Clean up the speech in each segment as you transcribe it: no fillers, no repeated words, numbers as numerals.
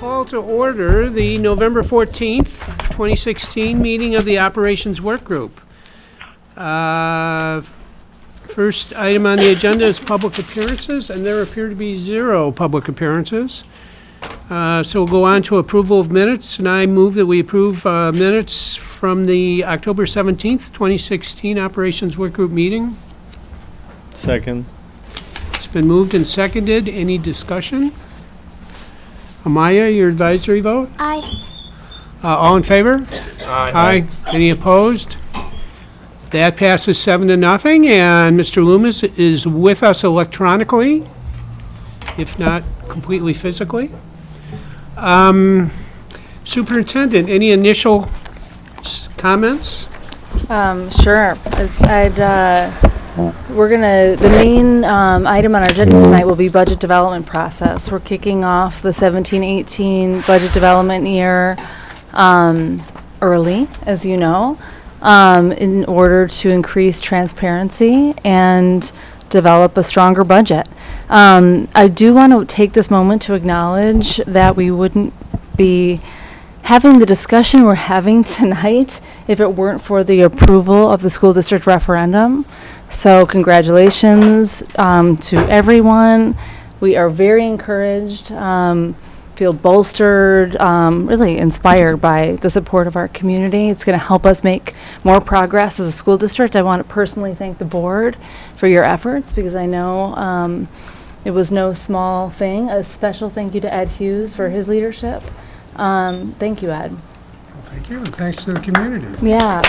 Call to order the November 14th, 2016 meeting of the Operations Work Group. First item on the agenda is public appearances, and there appear to be 0 public appearances. So we'll go on to approval of minutes, and I move that we approve minutes from the October 17th, 2016 Operations Work Group meeting. Second. It's been moved and seconded. Any discussion? Amaya, your advisory vote? Aye. All in favor? Aye. Any opposed? That passes 7-0, and Mr. Loomis is with us electronically, if not completely physically. Superintendent, any initial comments? Sure. The main item on our agenda tonight will be budget development process. We're kicking off the 17-18 budget development year early, as you know, in order to increase transparency and develop a stronger budget. I do want to take this moment to acknowledge that we wouldn't be having the discussion we're having tonight if it weren't for the approval of the school district referendum. So congratulations to everyone. We are very encouraged, feel bolstered, really inspired by the support of our community. It's going to help us make more progress as a school district. I want to personally thank the board for your efforts, because I know it was no small thing. A special thank you to Ed Hughes for his leadership. Thank you, Ed. Well, thank you, and thanks to the community. Yeah.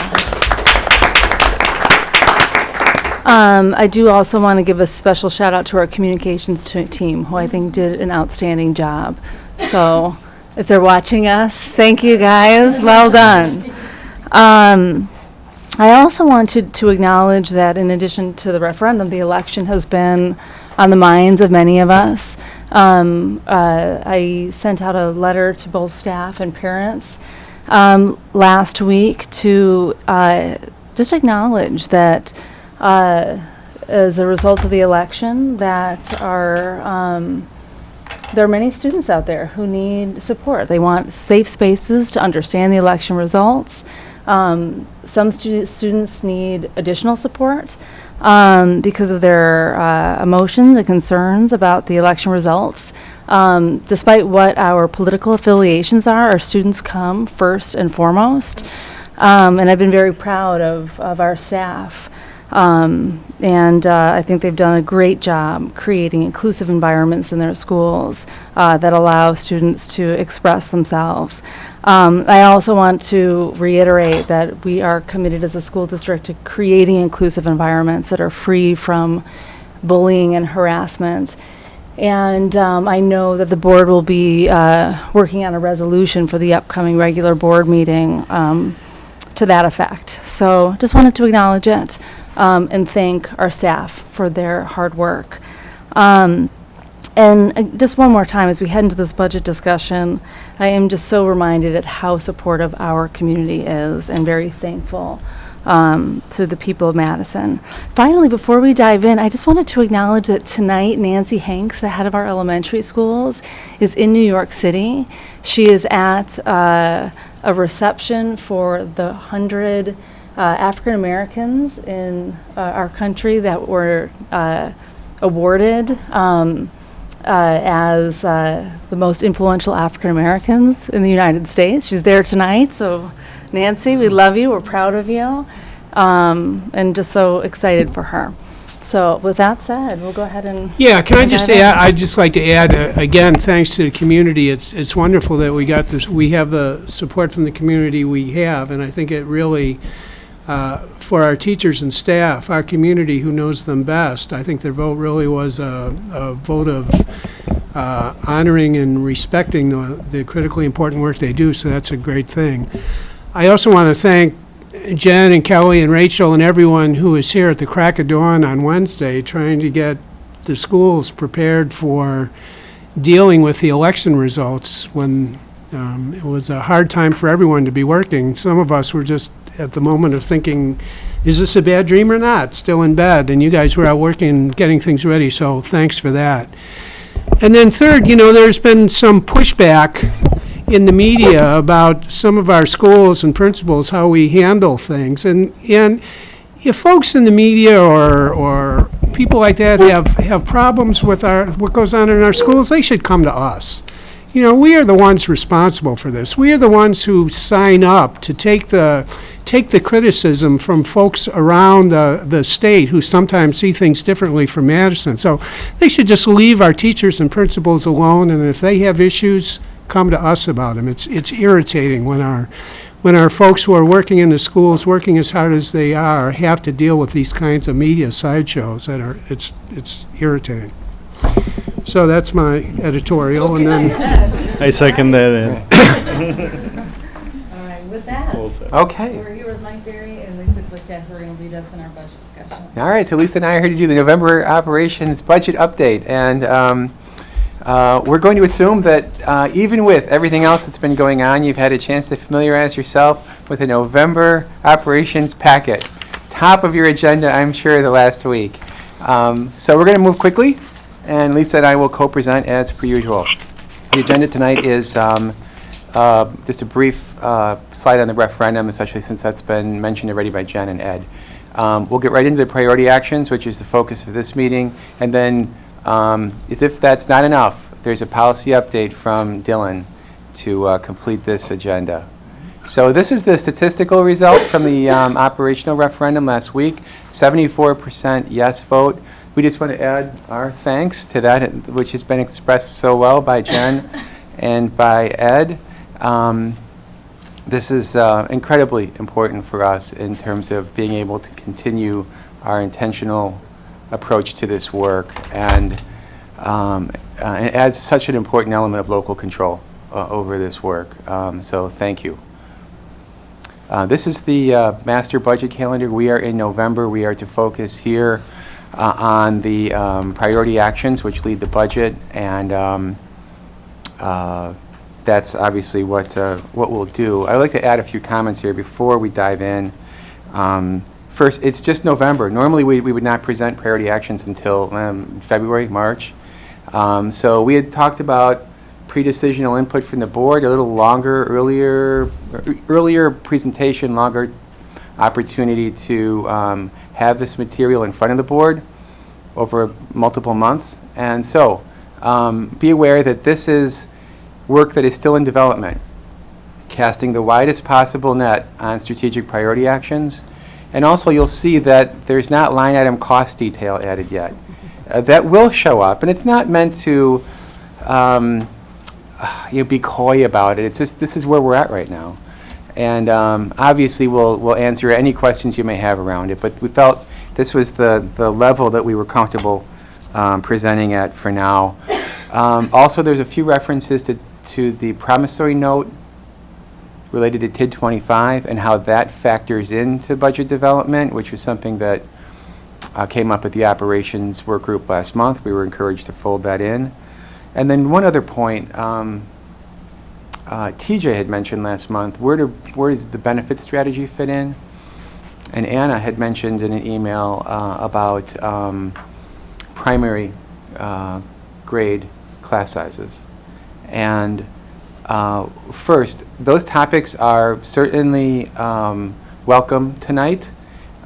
I do also want to give a special shout out to our communications team, who I think did an outstanding job. So if they're watching us, thank you guys. Well done. I also wanted to acknowledge that in addition to the referendum, the election has been on the minds of many of us. I sent out a letter to both staff and parents last week to just acknowledge that as a result of the election, that there are many students out there who need support. They want safe spaces to understand the election results. Some students need additional support because of their emotions and concerns about the election results. Despite what our political affiliations are, our students come first and foremost. And I've been very proud of our staff. I think they've done a great job creating inclusive environments in their schools that allow students to express themselves. I also want to reiterate that we are committed as a school district to creating inclusive environments that are free from bullying and harassment. And I know that the board will be working on a resolution for the upcoming regular board meeting to that effect. So just wanted to acknowledge it and thank our staff for their hard work. Just one more time, as we head into this budget discussion, I am just so reminded at how supportive our community is, and very thankful to the people of Madison. Finally, before we dive in, I just wanted to acknowledge that tonight Nancy Hanks, the head of our elementary schools, is in New York City. She is at a reception for the 100 African Americans in our country that were awarded as the most influential African Americans in the United States. She's there tonight, so Nancy, we love you, we're proud of you, and just so excited for her. So with that said, we'll go ahead and... Yeah, can I just add, I'd just like to add, again, thanks to the community. It's wonderful that we got this, we have the support from the community we have, and I think it really, for our teachers and staff, our community who knows them best, I think their vote really was a vote of honoring and respecting the critically important work they do, so that's a great thing. I also want to thank Jen and Kelly and Rachel and everyone who was here at the crack of dawn on Wednesday trying to get the schools prepared for dealing with the election results when it was a hard time for everyone to be working. Some of us were just at the moment of thinking, is this a bad dream or not? Still in bed, and you guys were out working, getting things ready, so thanks for that. And then third, there's been some pushback in the media about some of our schools and principals, how we handle things. And if folks in the media or people like that have problems with what goes on in our schools, they should come to us. We are the ones responsible for this. We are the ones who sign up to take the criticism from folks around the state who sometimes see things differently from Madison. So they should just leave our teachers and principals alone, and if they have issues, come to us about them. It's irritating when our folks who are working in the schools, working as hard as they are, have to deal with these kinds of media sideshows it's irritating. So that's my editorial, and then I second that. All right, with that, Okay. we're here with Mike Berry and Lisa Clistaff, who are going to lead us in our budget discussion. All right, so Lisa and I are here to do the November operations budget update. And we're going to assume that even with everything else that's been going on, you've had a chance to familiarize yourself with the November operations packet. Top of your agenda, I'm sure, the last week. So we're going to move quickly, and Lisa and I will co-present as per usual. The agenda tonight is just a brief slide on the referendum, especially since that's been mentioned already by Jen and Ed. We'll get right into the priority actions, which is the focus of this meeting, and then as if that's not enough, there's a policy update from Dylan to complete this agenda. So this is the statistical result from the operational referendum last week, 74% yes vote. We just want to add our thanks to that, which has been expressed so well by Jen and by Ed. This is incredibly important for us in terms of being able to continue our intentional approach to this work, and it adds such an important element of local control over this work. So thank you. This is the master budget calendar. We are in November. We are to focus here on the priority actions which lead the budget, and that's obviously what we'll do. I'd like to add a few comments here before we dive in. First, it's just November. Normally we would not present priority actions until February, March. So we had talked about pre-decisional input from the board, a little longer, earlier presentation, longer opportunity to have this material in front of the board over multiple months. And so be aware that this is work that is still in development, casting the widest possible net on strategic priority actions. And also you'll see that there's not line item cost detail added yet. That will show up, and it's not meant to be coy about it. It's just this is where we're at right now. And obviously we'll answer any questions you may have around it, but we felt this was the level that we were comfortable presenting at for now. Also, there's a few references to the promissory note related to TID 25 and how that factors into budget development, which was something that came up at the operations work group last month. We were encouraged to fold that in. And then one other point, TJ had mentioned last month, where does the benefit strategy fit in? And Anna had mentioned in an email about primary grade class sizes. And first, those topics are certainly welcome tonight,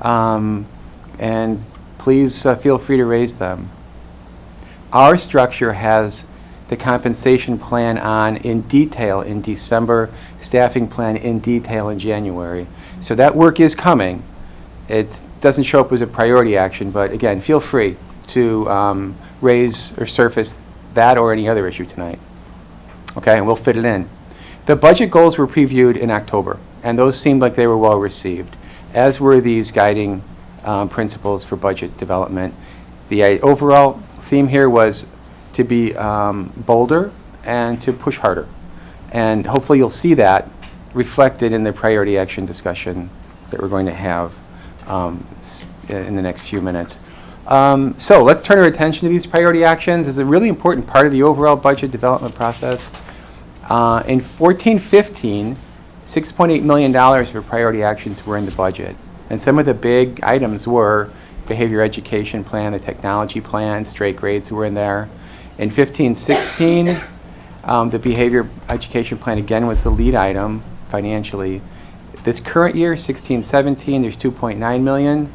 and please feel free to raise them. Our structure has the compensation plan on in detail in December, staffing plan in detail in January. So that work is coming. It doesn't show up as a priority action, but again, feel free to raise or surface that or any other issue tonight. Okay, and we'll fit it in. The budget goals were previewed in October, and those seemed like they were well received, as were these guiding principles for budget development. The overall theme here was to be bolder and to push harder. And hopefully you'll see that reflected in the priority action discussion that we're going to have in the next few minutes. So let's turn our attention to these priority actions. It's a really important part of the overall budget development process. In 14-15, $6.8 million for priority actions were in the budget. And some of the big items were behavior education plan, the technology plan, straight grades were in there. In 15-16, the behavior education plan again was the lead item financially. This current year, 16-17, there's $2.9 million,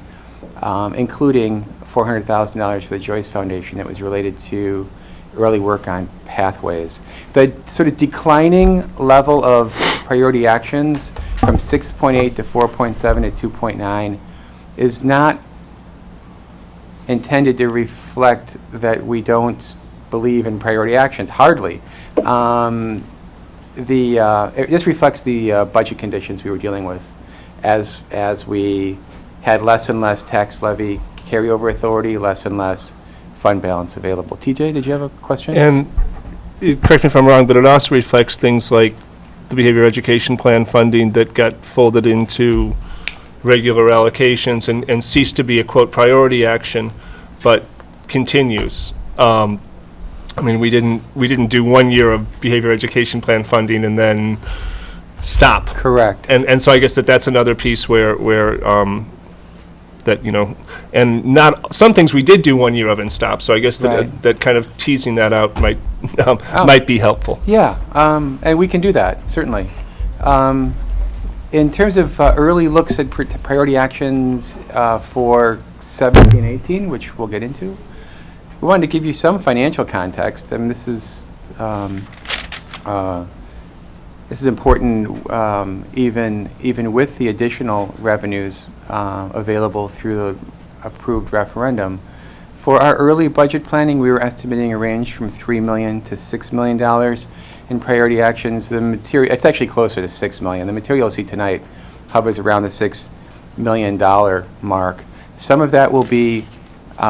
including $400,000 for the Joyce Foundation that was related to early work on pathways. The sort of declining level of priority actions from 6.8 to 4.7 to 2.9 is not intended to reflect that we don't believe in priority actions. Hardly. This reflects the budget conditions we were dealing with as we had less and less tax levy carryover authority, less and less fund balance available. TJ, did you have a question? And correct me if I'm wrong, but it also reflects things like the behavior education plan funding that got folded into regular allocations and ceased to be a quote priority action, but continues. I mean, we didn't do 1 year of behavior education plan funding and then stop. Correct. And so I guess that's another piece where that, you know, and not, some things we did do 1 year of and stop. So I guess Right. that kind of teasing that out might be helpful. Yeah, and we can do that, certainly. In terms of early looks at priority actions for 17-18, which we'll get into, we wanted to give you some financial context. I mean, this is important even with the additional revenues available through the approved referendum. For our early budget planning, we were estimating a range from $3 million to $6 million in priority actions. The material, it's actually closer to $6 million. The material you'll see tonight hovers around the $6 million mark. Some of that will be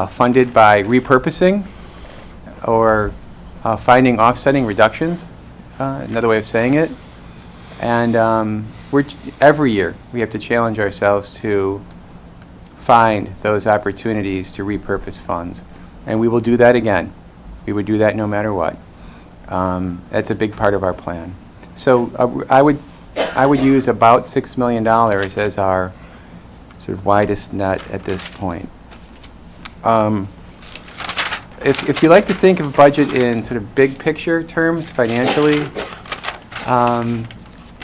funded by repurposing or finding offsetting reductions, another way of saying it. And every year we have to challenge ourselves to find those opportunities to repurpose funds. And we will do that again. We would do that no matter what. That's a big part of our plan. So I would use about $6 million as our sort of widest net at this point. If you like to think of budget in sort of big picture terms financially,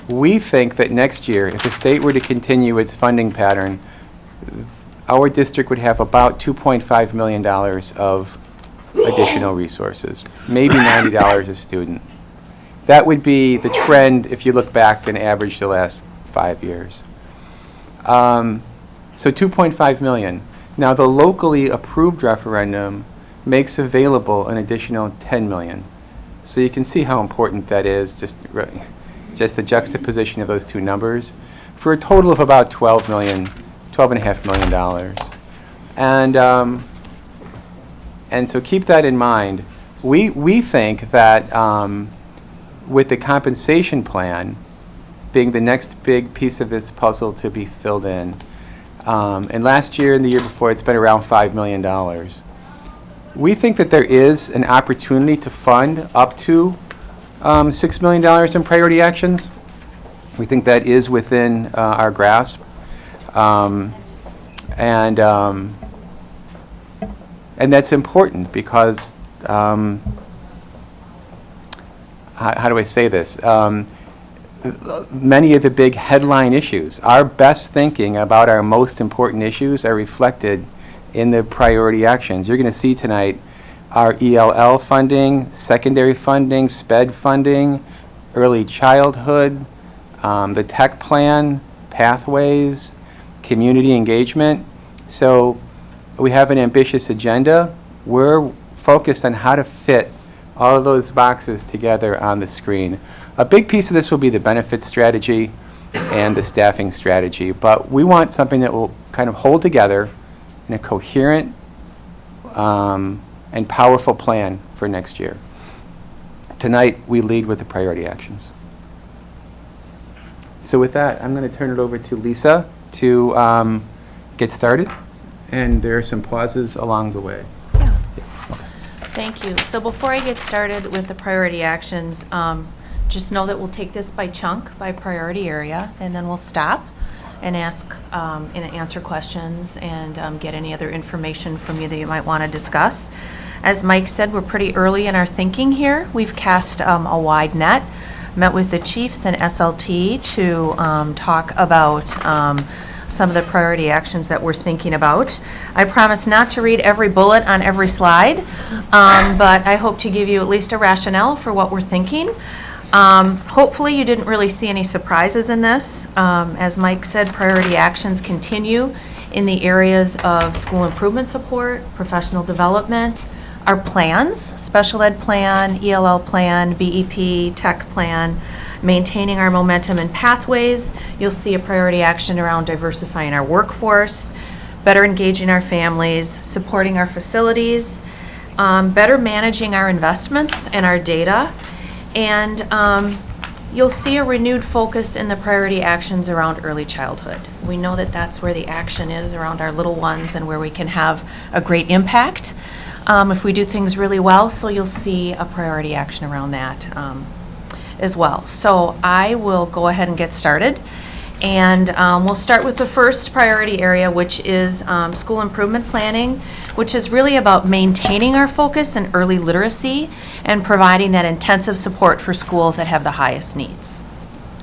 we think that next year, if the state were to continue its funding pattern, our district would have about $2.5 million of additional resources, maybe $90 a student. That would be the trend if you look back and average the last 5 years. So $2.5 million. Now, the locally approved referendum makes available an additional $10 million. So you can see how important that is, just the juxtaposition of those two numbers, for a total of about $12.5 million. And so keep that in mind. We think that with the compensation plan being the next big piece of this puzzle to be filled in, and last year and the year before it's been around $5 million. We think that there is an opportunity to fund up to $6 million in priority actions. We think that is within our grasp. And that's important because, how do I say this? Many of the big headline issues, our best thinking about our most important issues are reflected in the priority actions. You're going to see tonight our ELL funding, secondary funding, SPED funding, early childhood, the tech plan, pathways, community engagement. So we have an ambitious agenda. We're focused on how to fit all of those boxes together on the screen. A big piece of this will be the benefits strategy and the staffing strategy, but we want something that will kind of hold together in a coherent and powerful plan for next year. Tonight, we lead with the priority actions. So with that, I'm going to turn it over to Lisa to get started, and there are some pauses along the way. Thank you. So before I get started with the priority actions, just know that we'll take this by chunk, by priority area, and then we'll stop and ask and answer questions and get any other information from you that you might want to discuss. As Mike said, we're pretty early in our thinking here. We've cast a wide net, met with the chiefs and SLT to talk about some of the priority actions that we're thinking about. I promise not to read every bullet on every slide, but I hope to give you at least a rationale for what we're thinking. Hopefully you didn't really see any surprises in this. As Mike said, priority actions continue in the areas of school improvement support, professional development, our plans, special ed plan, ELL plan, BEP, tech plan, maintaining our momentum and pathways. You'll see a priority action around diversifying our workforce, better engaging our families, supporting our facilities, better managing our investments and our data, and you'll see a renewed focus in the priority actions around early childhood. We know that that's where the action is around our little ones and where we can have a great impact if we do things really well, so you'll see a priority action around that as well. So I will go ahead and get started. And we'll start with the first priority area, which is school improvement planning, which is really about maintaining our focus in early literacy and providing that intensive support for schools that have the highest needs.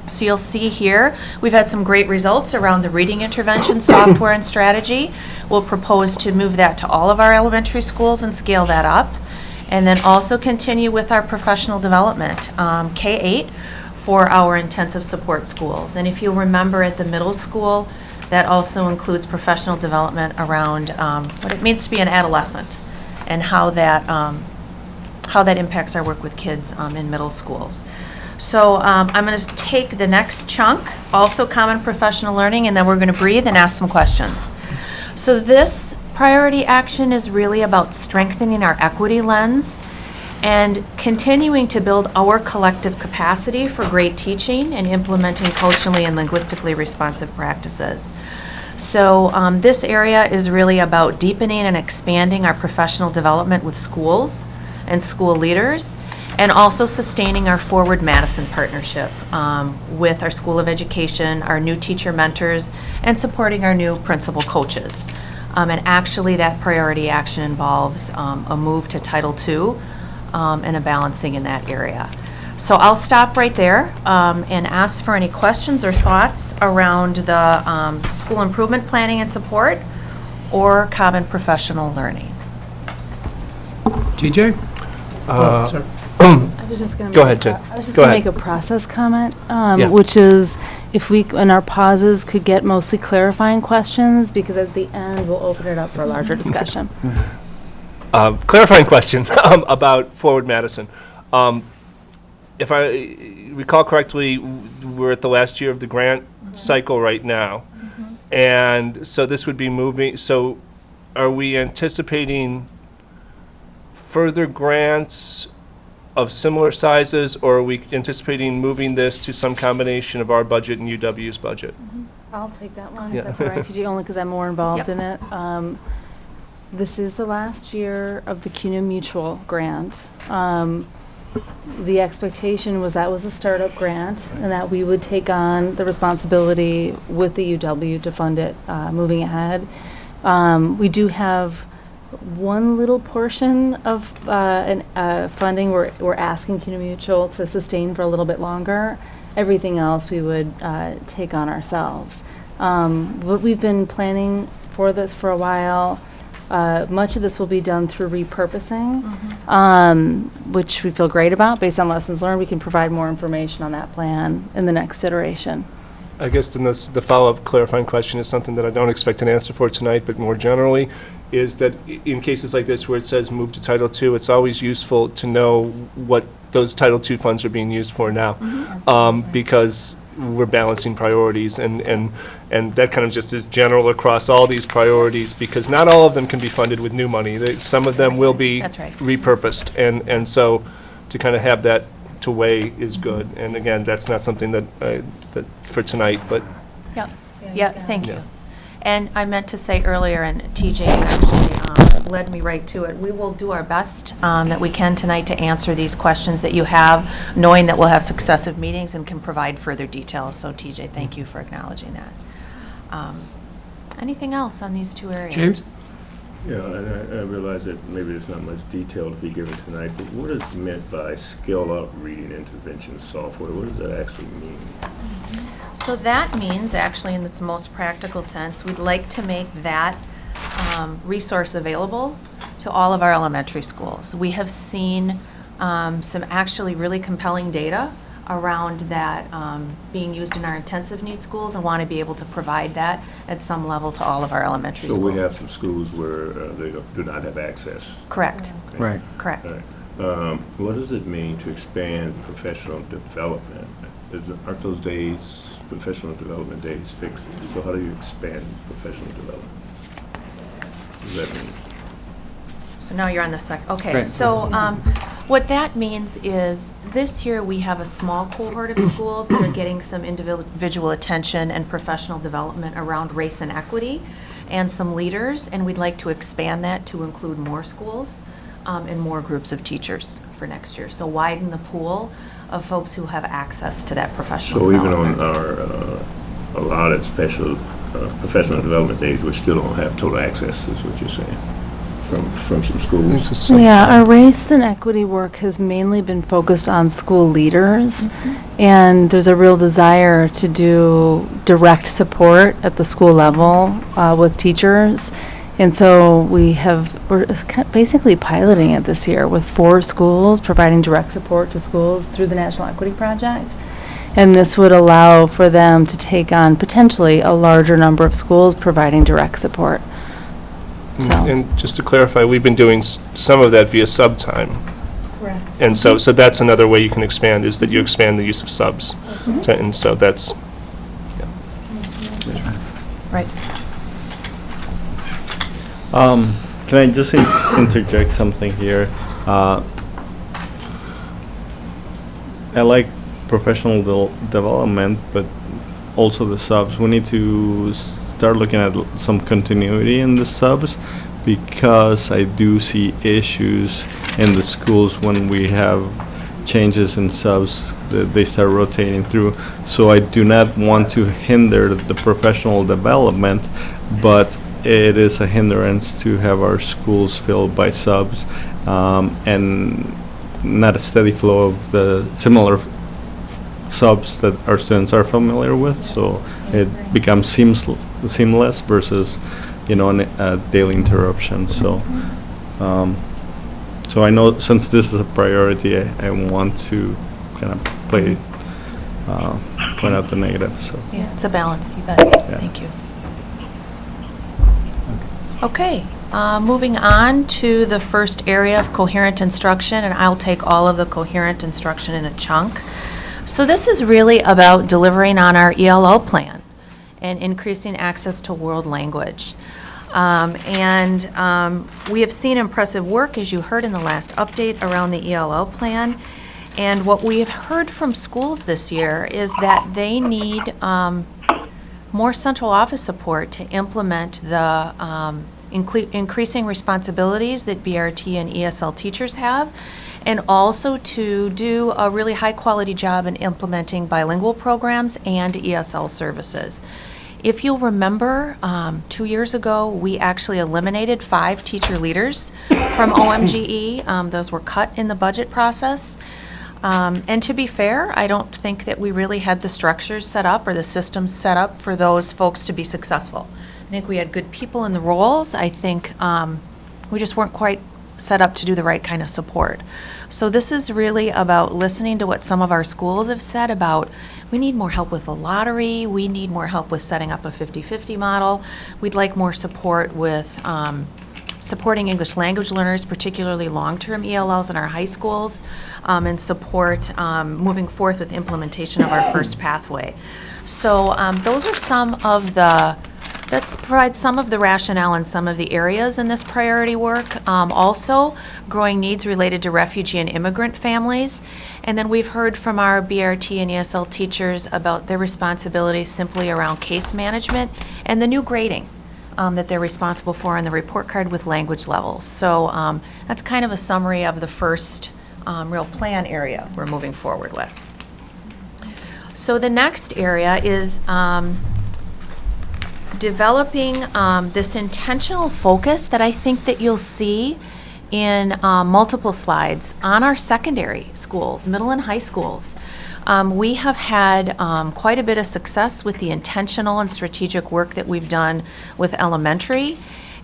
So you'll see here, we've had some great results around the reading intervention software and strategy. We'll propose to move that to all of our elementary schools and scale that up. And then also continue with our professional development, K-8, for our intensive support schools. And if you remember at the middle school, that also includes professional development around what it means to be an adolescent and how that impacts our work with kids in middle schools. So I'm going to take the next chunk, also common professional learning, and then we're going to breathe and ask some questions. So this priority action is really about strengthening our equity lens and continuing to build our collective capacity for great teaching and implementing culturally and linguistically responsive practices. So this area is really about deepening and expanding our professional development with schools and school leaders, and also sustaining our Forward Madison partnership with our School of Education, our new teacher mentors, and supporting our new principal coaches. And actually that priority action involves a move to Title II and a balancing in that area. So I'll stop right there and ask for any questions or thoughts around the school improvement planning and support or common professional learning. TJ? Sorry. I was just going to Go ahead, Jen. I was just Go going to ahead. make a process comment, Yeah. which is if we, in our pauses, could get mostly clarifying questions, because at the end, we'll open it up for a larger discussion. Clarifying question about Forward Madison. If I recall correctly, we're at the last year of the grant cycle right now. And so this would be moving, so are we anticipating further grants of similar sizes, or are we anticipating moving this to some combination of our budget and UW's budget? I'll take that one, Yeah. if that's all right, TJ, only because I'm more involved Yep. in it. This is the last year of the CUNA Mutual grant. The expectation was that was a startup grant, and that we would take on the responsibility with the UW to fund it moving ahead. We do have one little portion of funding we're asking CUNA Mutual to sustain for a little bit longer. Everything else we would take on ourselves. But we've been planning for this for a while. Much of this will be done through repurposing, which we feel great about. Based on lessons learned, we can provide more information on that plan in the next iteration. I guess then the follow-up clarifying question is something that I don't expect an answer for tonight, but more generally, is that in cases like this where it says move to Title II, it's always useful to know what those Title II funds are being used for now. Because we're balancing priorities, and that kind of just is general across all these priorities, because not all of them can be funded with new money. Some of them will be That's right. repurposed, and so to kind of have that to weigh is good. And again, that's not something that for tonight, but Yeah, thank you. Yeah. And I meant to say earlier, and TJ actually led me right to it, we will do our best that we can tonight to answer these questions that you have, knowing that we'll have successive meetings and can provide further details. So TJ, thank you for acknowledging that. Anything else on these two areas? James? Yeah, and I realize that maybe there's not much detail to be given tonight, but what is meant by skill-up reading intervention software? What does that actually mean? So that means, actually, in its most practical sense, we'd like to make that resource available to all of our elementary schools. We have seen some actually really compelling data around that being used in our intensive needs schools, and want to be able to provide that at some level to all of our elementary So schools. we have some schools where they do not have access. Correct, Okay. Right. correct. All right. What does it mean to expand professional development? Aren't those days, professional development days, fixed? So how do you expand professional development? What does that mean? So now you're on the second, okay. Right. So what that means is, this year we have a small cohort of schools that are getting some individual attention and professional development around race and equity, and some leaders, and we'd like to expand that to include more schools and more groups of teachers for next year. So widen the pool of folks who have access to that professional So even development. on our allotted special professional development days, we still don't have total access, is what you're saying, from some schools? It's a sub- Yeah, our race and equity work has mainly been focused on school leaders, and there's a real desire to do direct support at the school level with teachers. And so we're basically piloting it this year with 4 schools, providing direct support to schools through the National Equity Project. And this would allow for them to take on potentially a larger number of schools providing direct support. So. And just to clarify, we've been doing some of that via sub time. Correct. And so that's another way you can expand, is that you expand the use of subs. And so that's, Right. Can I just interject something here? I like professional development, but also the subs. We need to start looking at some continuity in the subs, because I do see issues in the schools when we have changes in subs that they start rotating through. So I do not want to hinder the professional development, but it is a hindrance to have our schools filled by subs, and not a steady flow of the similar subs that our students are familiar with. So it becomes seamless versus, a daily interruption. So, so I know since this is a priority, I want to kind of point out the negative. So. Yeah, it's a balance, you bet. Yeah. Thank you. Okay, moving on to the first area of coherent instruction, and I'll take all of the coherent instruction in a chunk. So this is really about delivering on our ELL plan and increasing access to world language. We have seen impressive work, as you heard in the last update, around the ELL plan. And what we have heard from schools this year is that they need more central office support to implement the increasing responsibilities that BRT and ESL teachers have, and also to do a really high-quality job in implementing bilingual programs and ESL services. If you'll remember, 2 years ago, we actually eliminated 5 teacher leaders from OMGE. Those were cut in the budget process. And to be fair, I don't think that we really had the structures set up or the systems set up for those folks to be successful. I think we had good people in the roles. I think we just weren't quite set up to do the right kind of support. So this is really about listening to what some of our schools have said about, we need more help with the lottery, we need more help with setting up a 50-50 model, we'd like more support with supporting English language learners, particularly long-term ELLs in our high schools, and support moving forth with implementation of our first pathway. So those are some of the, that provides some of the rationale and some of the areas in this priority work. Also, growing needs related to refugee and immigrant families. And then we've heard from our BRT and ESL teachers about their responsibilities simply around case management and the new grading that they're responsible for on the report card with language levels. So that's kind of a summary of the first real plan area we're moving forward with. So the next area is developing this intentional focus that I think that you'll see in multiple slides on our secondary schools, middle and high schools. We have had quite a bit of success with the intentional and strategic work that we've done with elementary,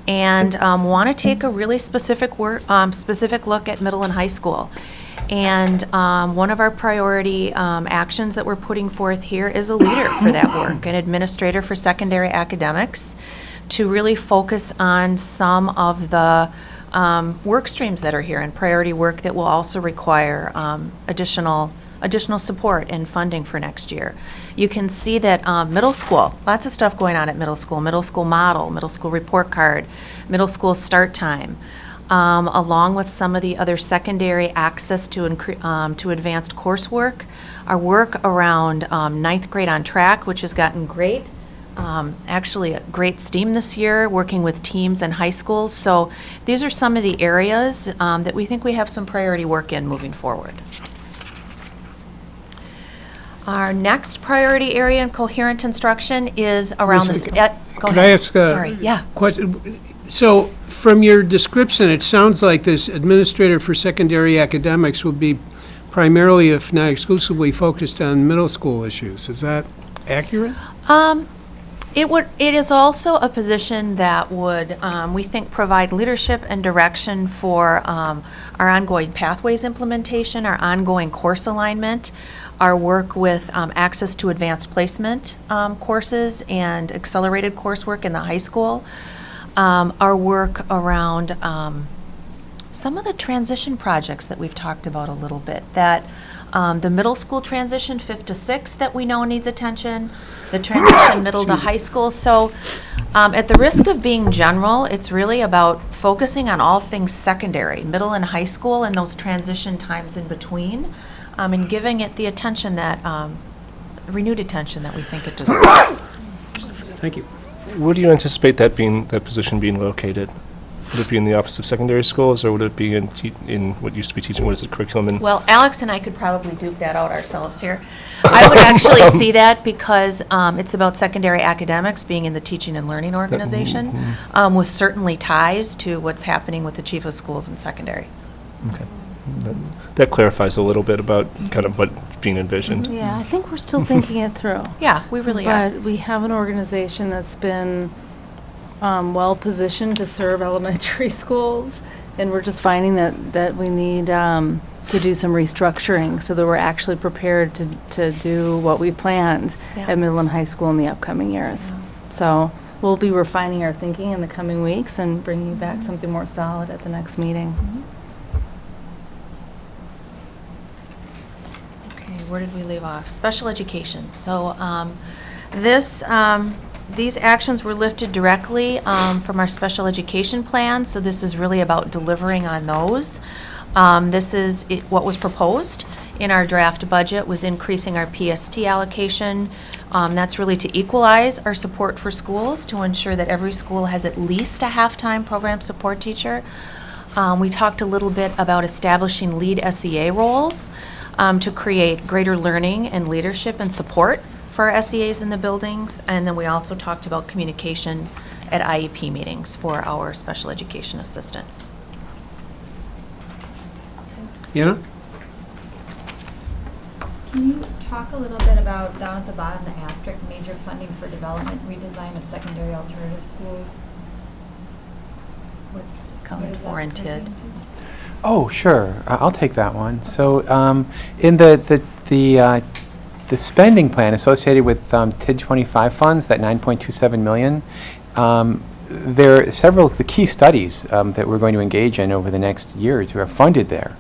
and want to take a really specific look at middle and high school. And one of our priority actions that we're putting forth here is a leader for that work, an administrator for secondary academics, to really focus on some of the work streams that are here and priority work that will also require additional support and funding for next year. You can see that middle school, lots of stuff going on at middle school model, middle school report card, middle school start time, along with some of the other secondary access to advanced coursework. Our work around ninth grade on track, which has gotten great, actually a great STEAM this year, working with teams in high schools. So these are some of the areas that we think we have some priority work in moving forward. Our next priority area in coherent instruction is around this. Go Could ahead. I ask a Sorry, yeah. question? So from your description, it sounds like this administrator for secondary academics will be primarily, if not exclusively, focused on middle school issues. Is that accurate? It is also a position that would, we think, provide leadership and direction for our ongoing pathways implementation, our ongoing course alignment, our work with access to advanced placement courses and accelerated coursework in the high school, our work around some of the transition projects that we've talked about a little bit, that the middle school transition 5th to 6th that we know needs attention, the transition middle to high school. So at the risk of being general, it's really about focusing on all things secondary, middle and high school, and those transition times in between, and giving it the attention that, renewed attention that we think it deserves. Thank you. Where do you anticipate that position being located? Would it be in the Office of Secondary Schools, or would it be in what used to be teaching, what is it, curriculum? And Well, Alex and I could probably duke that out ourselves here. I would actually see that because it's about secondary academics being in the teaching and learning organization, with certainly ties to what's happening with the chief of schools in secondary. Okay. That clarifies a little bit about kind of what's being envisioned. Yeah, I think we're still thinking it through. Yeah, we really are. But we have an organization that's been well-positioned to serve elementary schools, and we're just finding that we need to do some restructuring so that we're actually prepared to do what we planned Yeah. at middle and high school in the upcoming years. So we'll be refining our thinking in the coming weeks and bringing you back something more solid at the next meeting. Okay, where did we leave off? Special education. So these actions were lifted directly from our special education plan, so this is really about delivering on those. This is what was proposed in our draft budget, was increasing our PST allocation. That's really to equalize our support for schools, to ensure that every school has at least a half-time program support teacher. We talked a little bit about establishing lead SEA roles to create greater learning and leadership and support for our SEAs in the buildings, and then we also talked about communication at IEP meetings for our special education assistants. Yana? Can you talk a little bit about, down at the bottom, the asterisk, major funding for development, redesign of secondary alternative schools? What Accounted is that for in pertain TID. to? Oh, sure. I'll take that one. So in the spending plan associated with TID 25 funds, that 9.27 million, there are several of the key studies that we're going to engage in over the next year or two are funded there.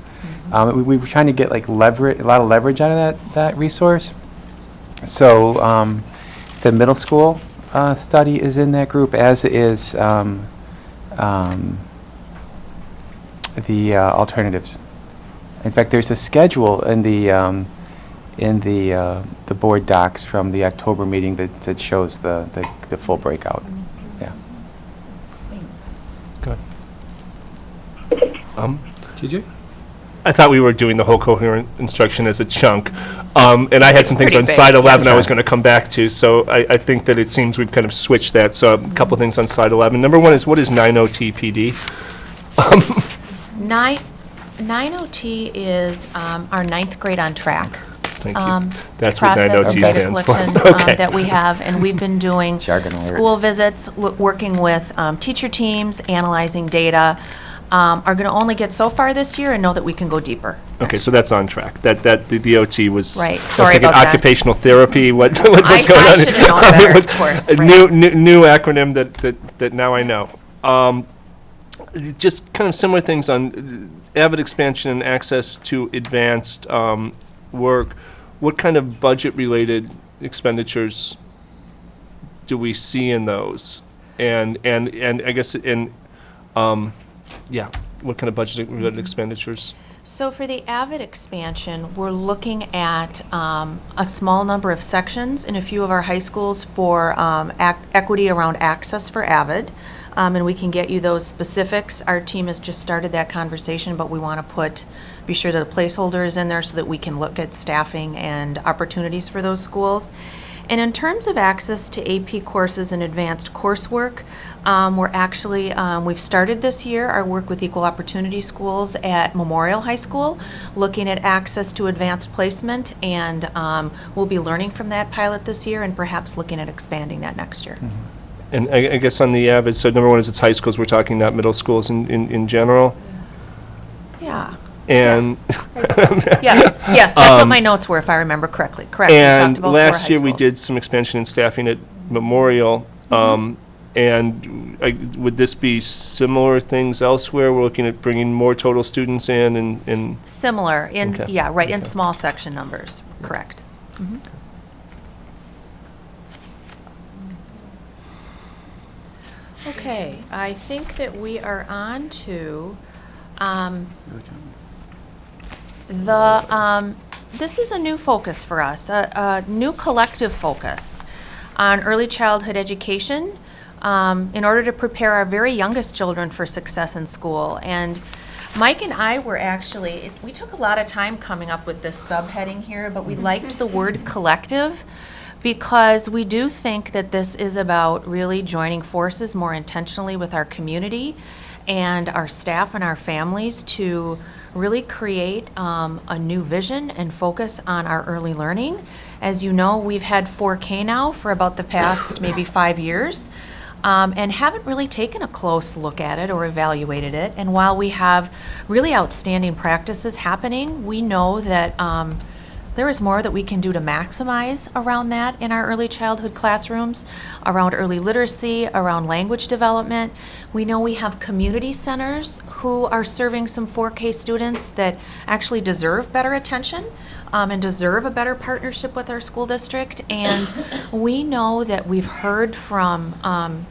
We were trying to get like a lot of leverage out of that resource. So the middle school study is in that group, as is the alternatives. In fact, there's a schedule in the board docs from the October meeting that shows the full breakout. Yeah. Thanks. Good. TJ? I thought we were doing the whole coherent instruction as a chunk. And I had some things pretty on big, slide 11 I yeah. was going to come back to, so I think that it seems we've kind of switched that. So a couple things on slide 11. Number one is, what is 9OT Nine, 9OT is our ninth grade on track. Thank you. That's what process 9OT and data stands for. collection, Okay. that we have, and we've been doing Jargon alert. school visits, working with teacher teams, analyzing data, are going to only get so far this year and know that we can go deeper. Okay, so that's on track. The OT was. Right, I was sorry thinking about that. occupational therapy, what's going on? I should have known better, It was of course, a right. new acronym that now I know. Just kind of similar things on Avid expansion and access to advanced work. What kind of budget-related expenditures do we see in those? And I guess what kind of budget-related expenditures? So for the Avid expansion, we're looking at a small number of sections in a few of our high schools for equity around access for Avid. And we can get you those specifics. Our team has just started that conversation, but we want to be sure that a placeholder is in there so that we can look at staffing and opportunities for those schools. And in terms of access to AP courses and advanced coursework, we've started this year our work with equal opportunity schools at Memorial High School, looking at access to advanced placement, and we'll be learning from that pilot this year and perhaps looking at expanding that next year. And I guess on the Avid, so number one is it's high schools, we're talking not middle schools in general. Yeah. And Yes, that's what my notes were, if I remember correctly. Correct. We talked and about four last high year, we schools. did some expansion in staffing at Memorial. And would this be similar things elsewhere? We're looking at bringing more total students in and Similar, in Okay. small section numbers, correct. Okay, I think that we are on to this is a new focus for us, a new collective focus on early childhood education in order to prepare our very youngest children for success in school. And Mike and I we took a lot of time coming up with this subheading here, but we liked the word collective because we do think that this is about really joining forces more intentionally with our community and our staff and our families to really create a new vision and focus on our early learning. As you know, we've had 4K now for about the past maybe 5 years. And haven't really taken a close look at it or evaluated it. And while we have really outstanding practices happening, we know that there is more that we can do to maximize around that in our early childhood classrooms, around early literacy, around language development. We know we have community centers who are serving some 4K students that actually deserve better attention and deserve a better partnership with our school district. And we know that we've heard from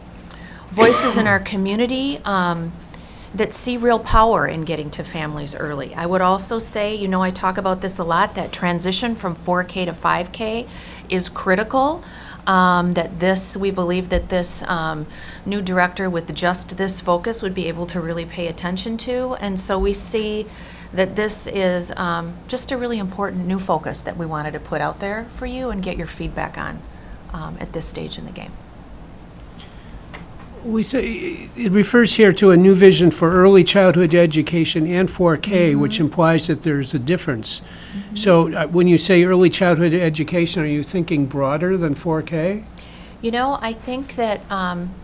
voices in our community that see real power in getting to families early. I would also say, I talk about this a lot, that transition from 4K to 5K is critical. We believe that this new director with just this focus would be able to really pay attention to. And so we see that this is just a really important new focus that we wanted to put out there for you and get your feedback on at this stage in the game. We say, it refers here to a new vision for early childhood education and 4K, which implies that there's a difference. So when you say early childhood education, are you thinking broader than 4K? I think that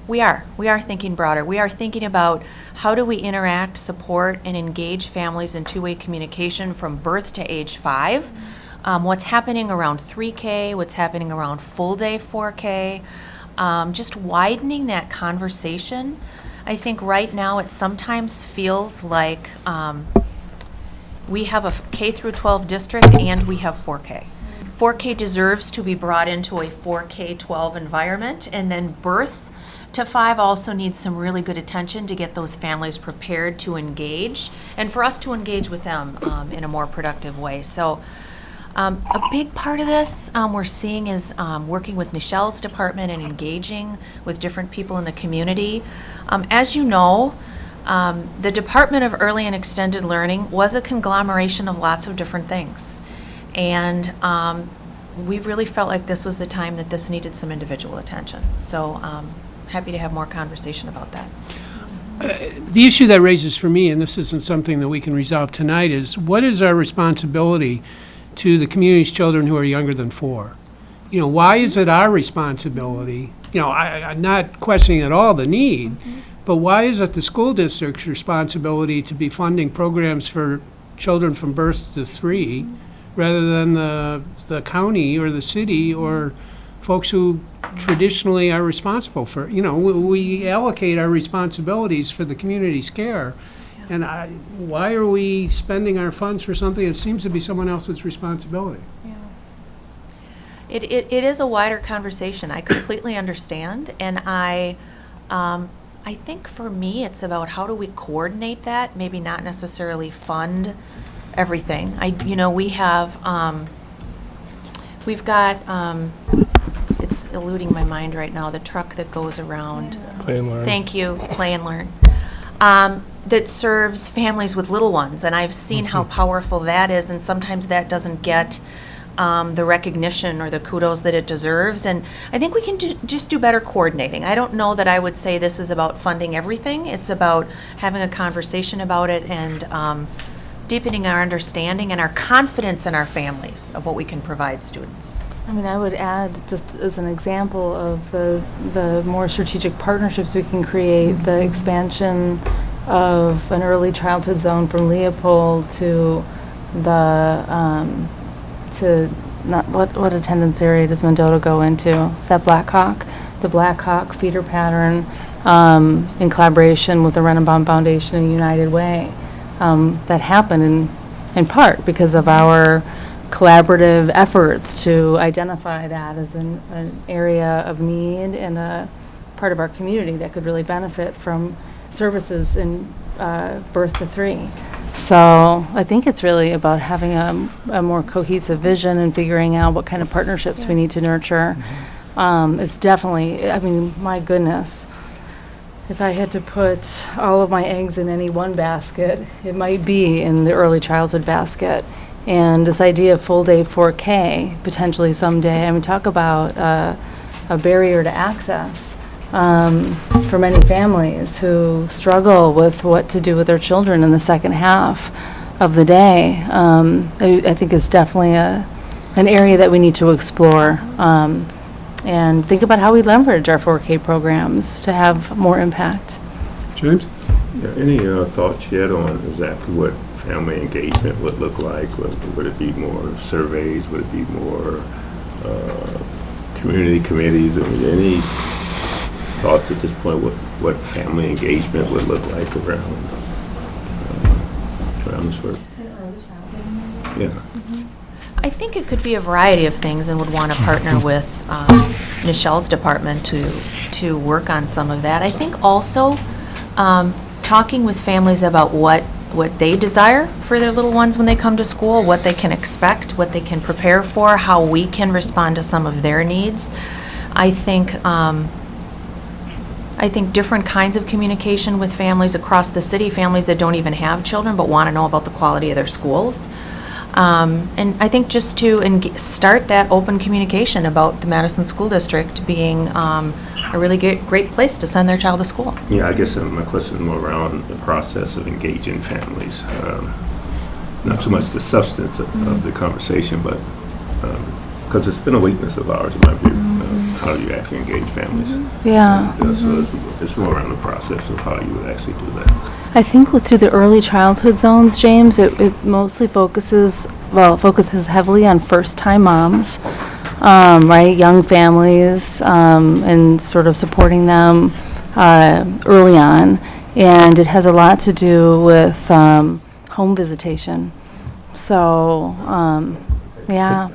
we are thinking broader. We are thinking about how do we interact, support, and engage families in two-way communication from birth to age 5. What's happening around 3K, what's happening around full day 4K. Just widening that conversation. I think right now it sometimes feels like we have a K through 12 district and we have 4K. 4K deserves to be brought into a 4K-12 environment, and then birth to 5 also needs some really good attention to get those families prepared to engage and for us to engage with them in a more productive way. So a big part of this we're seeing is working with Nichelle's department and engaging with different people in the community. As you know, The Department of Early and Extended Learning was a conglomeration of lots of different things. And we really felt like this was the time that this needed some individual attention. So happy to have more conversation about that. The issue that raises for me, and this isn't something that we can resolve tonight, is what is our responsibility to the community's children who are younger than 4? You know, why is it our responsibility? You know, I'm not questioning at all the need, but why is it the school district's responsibility to be funding programs for children from birth to 3 rather than the county or the city or folks who traditionally are responsible for, you know, we allocate our responsibilities for the community's care. And why are we spending our funds for something that seems to be someone else's responsibility? It is a wider conversation. I completely understand, and I think for me, it's about how do we coordinate that, maybe not necessarily fund everything. We've got, it's eluding my mind right now, the truck that goes around. Play and learn. Thank you, Play and Learn. That serves families with little ones, and I've seen how powerful that is, and sometimes that doesn't get the recognition or the kudos that it deserves. And I think we can just do better coordinating. I don't know that I would say this is about funding everything. It's about having a conversation about it and deepening our understanding and our confidence in our families of what we can provide students. I mean, I would add, just as an example of the more strategic partnerships we can create, the expansion of an early childhood zone from Leopold to what attendance area does Mendota go into? Is that Blackhawk? The Blackhawk feeder pattern in collaboration with the Renenbaum Foundation and United Way that happened in part because of our collaborative efforts to identify that as an area of need and a part of our community that could really benefit from services in birth to 3. So I think it's really about having a more cohesive vision and figuring out what kind of partnerships we need to nurture. It's definitely, I mean, my goodness, if I had to put all of my eggs in any one basket, it might be in the early childhood basket. And this idea of full day 4K potentially someday, I mean, talk about a barrier to access for many families who struggle with what to do with their children in the second half of the day. I think it's definitely an area that we need to explore and think about how we leverage our 4K programs to have more impact. James? Yeah, any thoughts yet on exactly what family engagement would look like? Would it be more surveys? Would it be more community committees? I mean, any thoughts at this point what family engagement would look like around this work? Yeah. I think it could be a variety of things and would want to partner with Nichelle's department to work on some of that. I think also talking with families about what they desire for their little ones when they come to school, what they can expect, what they can prepare for, how we can respond to some of their needs. I think different kinds of communication with families across the city, families that don't even have children but want to know about the quality of their schools. And I think just to start that open communication about the Madison School District being a really great place to send their child to school. Yeah, I guess my question is more around the process of engaging families. Not so much the substance of the conversation, but because it's been a weakness of ours in my view. How do you actually engage families? Yeah. And, so it's more around the process of how you would actually do that. I think through the early childhood zones, James, it mostly focuses heavily on first-time moms, right, young families, and sort of supporting them early on. And it has a lot to do with home visitation. So, yeah.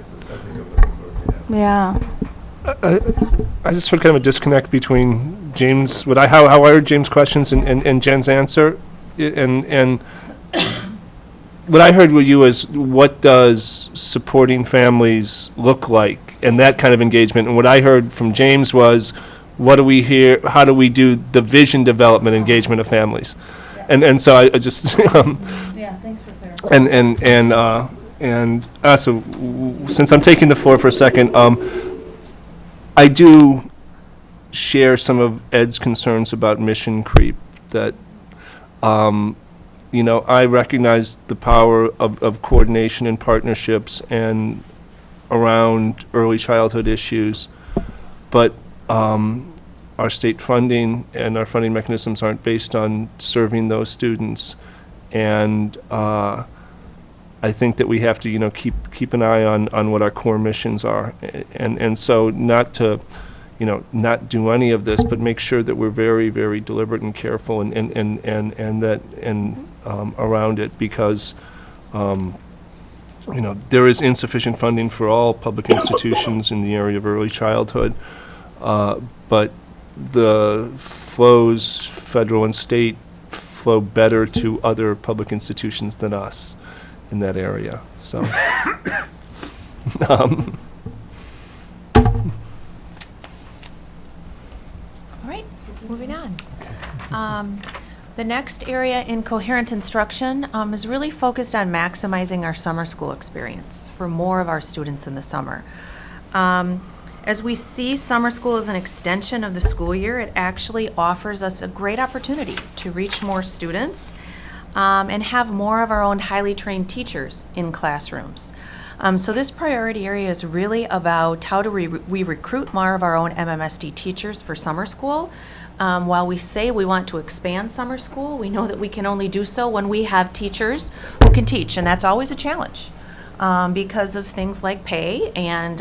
I just heard kind of a disconnect between James, how I heard James' questions and Jen's answer. And what I heard with you is, what does supporting families look like? And that kind of engagement. And what I heard from James was, what do we hear, how do we do the vision development engagement of families? And so I just, Yeah, thanks for clarifying. and also, since I'm taking the floor for a second, I do share some of Ed's concerns about mission creep, that, I recognize the power of coordination and partnerships and around early childhood issues, but our state funding and our funding mechanisms aren't based on serving those students. And I think that we have to, keep an eye on what our core missions are. And so not to, not do any of this, but make sure that we're very, very deliberate and careful and around it, because, there is insufficient funding for all public institutions in the area of early childhood. But the flows, federal and state, flow better to other public institutions than us in that area, so. All right, moving on. The next area in coherent instruction is really focused on maximizing our summer school experience for more of our students in the summer. As we see summer school as an extension of the school year, it actually offers us a great opportunity to reach more students and have more of our own highly trained teachers in classrooms. So this priority area is really about how do we recruit more of our own MMSD teachers for summer school. While we say we want to expand summer school, we know that we can only do so when we have teachers who can teach, and that's always a challenge because of things like pay and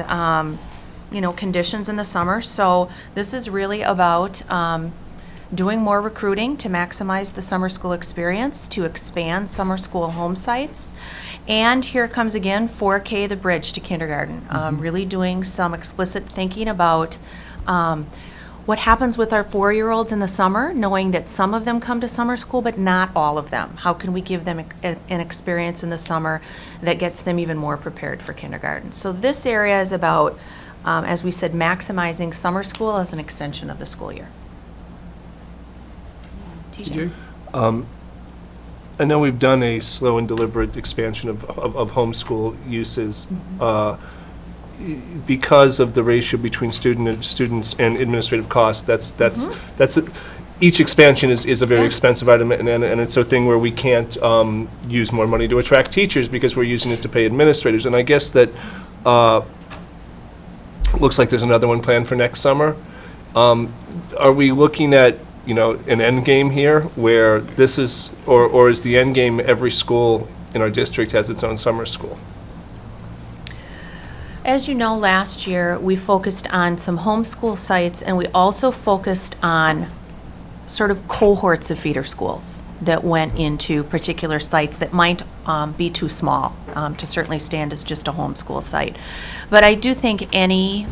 conditions in the summer. So this is really about doing more recruiting to maximize the summer school experience, to expand summer school home sites. And here comes again 4K, the bridge to kindergarten, really doing some explicit thinking about what happens with our 4-year-olds in the summer, knowing that some of them come to summer school, but not all of them. How can we give them an experience in the summer that gets them even more prepared for kindergarten? So this area is about, as we said, maximizing summer school as an extension of the school year. TJ? I know we've done a slow and deliberate expansion of homeschool uses because of the ratio between students and administrative costs. Each expansion is a very expensive item, and it's a thing where we can't use more money to attract teachers because we're using it to pay administrators. And I guess that looks like there's another one planned for next summer. Are we looking at an end game here where this is, or is the end game every school in our district has its own summer school? As you know, last year we focused on some homeschool sites, and we also focused on sort of cohorts of feeder schools that went into particular sites that might be too small to certainly stand as just a homeschool site. But I do think any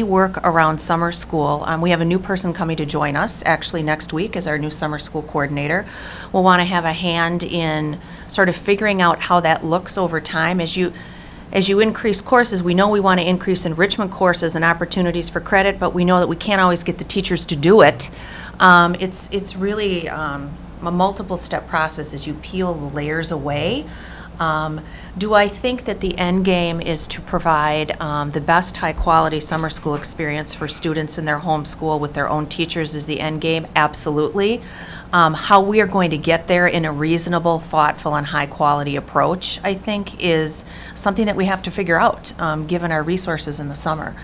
work around summer school, we have a new person coming to join us actually next week as our new summer school coordinator. We'll want to have a hand in sort of figuring out how that looks over time. As you increase courses, we know we want to increase enrichment courses and opportunities for credit, but we know that we can't always get the teachers to do it. It's really a multiple step process as you peel the layers away. Do I think that the end game is to provide the best high quality summer school experience for students in their home school with their own teachers is the end game? Absolutely. How we are going to get there in a reasonable, thoughtful, and high-quality approach, I think, is something that we have to figure out, given our resources in the summer.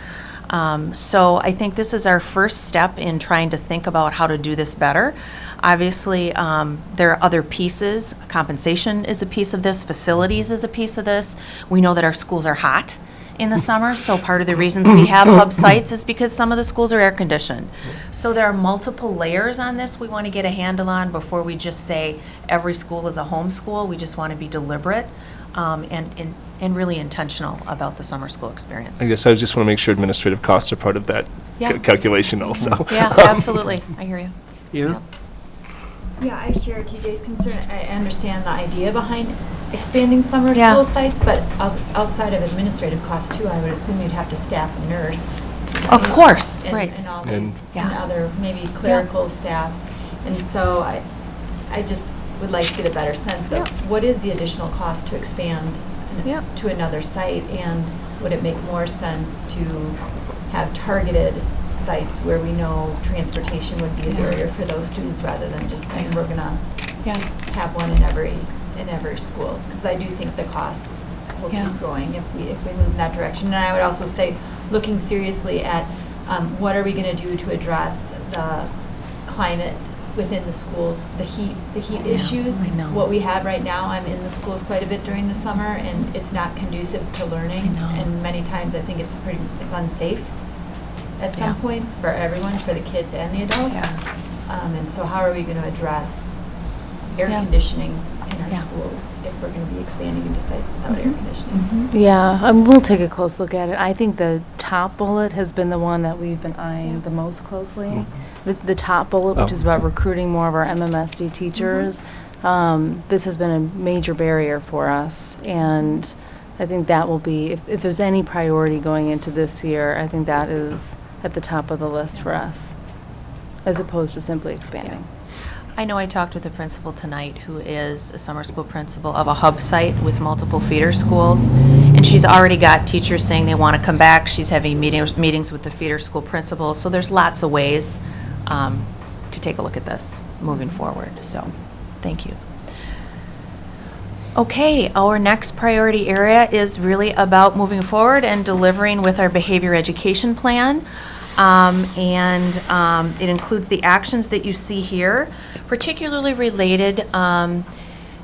So I think this is our first step in trying to think about how to do this better. Obviously, there are other pieces. Compensation is a piece of this. Facilities is a piece of this. We know that our schools are hot in the summer, so part of the reasons we have hub sites is because some of the schools are air-conditioned. So there are multiple layers on this we want to get a handle on before we just say every school is a home school. We just want to be deliberate and really intentional about the summer school experience. I guess I just want to make sure administrative costs are part of that Yeah. calculation also. Yeah, absolutely. I hear you. Yeah? Yeah, I share TJ's concern. I understand the idea behind expanding summer Yeah. school sites, but outside of administrative costs too, I would assume you'd have to staff a nurse. Of course, and, right. And all And- these, Yeah. and other maybe clerical staff. And so I just would like to get a better sense of what is the additional cost to expand Yep. to another site, and would it make more sense to have targeted sites where we know transportation would be a barrier for those students, rather than just saying we're gonna have one in every school? Because I do think the costs will Yeah. keep growing if we move in that direction. And I would also say, looking seriously at what are we gonna do to address the climate within the schools, the heat issues. I know. What we have right now, I'm in the schools quite a bit during the summer, and it's not conducive to learning. I know. And many times I think it's unsafe at some Yeah. points for everyone, for the kids and the adults. And so how are we gonna address air Yeah. conditioning in our Yeah. schools if we're gonna be expanding into sites without air conditioning? Yeah, we'll take a close look at it. I think the top bullet has been the one that we've been eyeing the most closely. The top bullet, which is about recruiting more of our MMSD teachers, this has been a major barrier for us. And I think that will be, if there's any priority going into this year, I think that is at the top of the list for us, as opposed to simply expanding. I know I talked with a principal tonight who is a summer school principal of a hub site with multiple feeder schools, and she's already got teachers saying they want to come back. She's having meetings with the feeder school principals, so there's lots of ways to take a look at this moving forward, so thank you. Okay, our next priority area is really about moving forward and delivering with our behavior education plan. It includes the actions that you see here, particularly related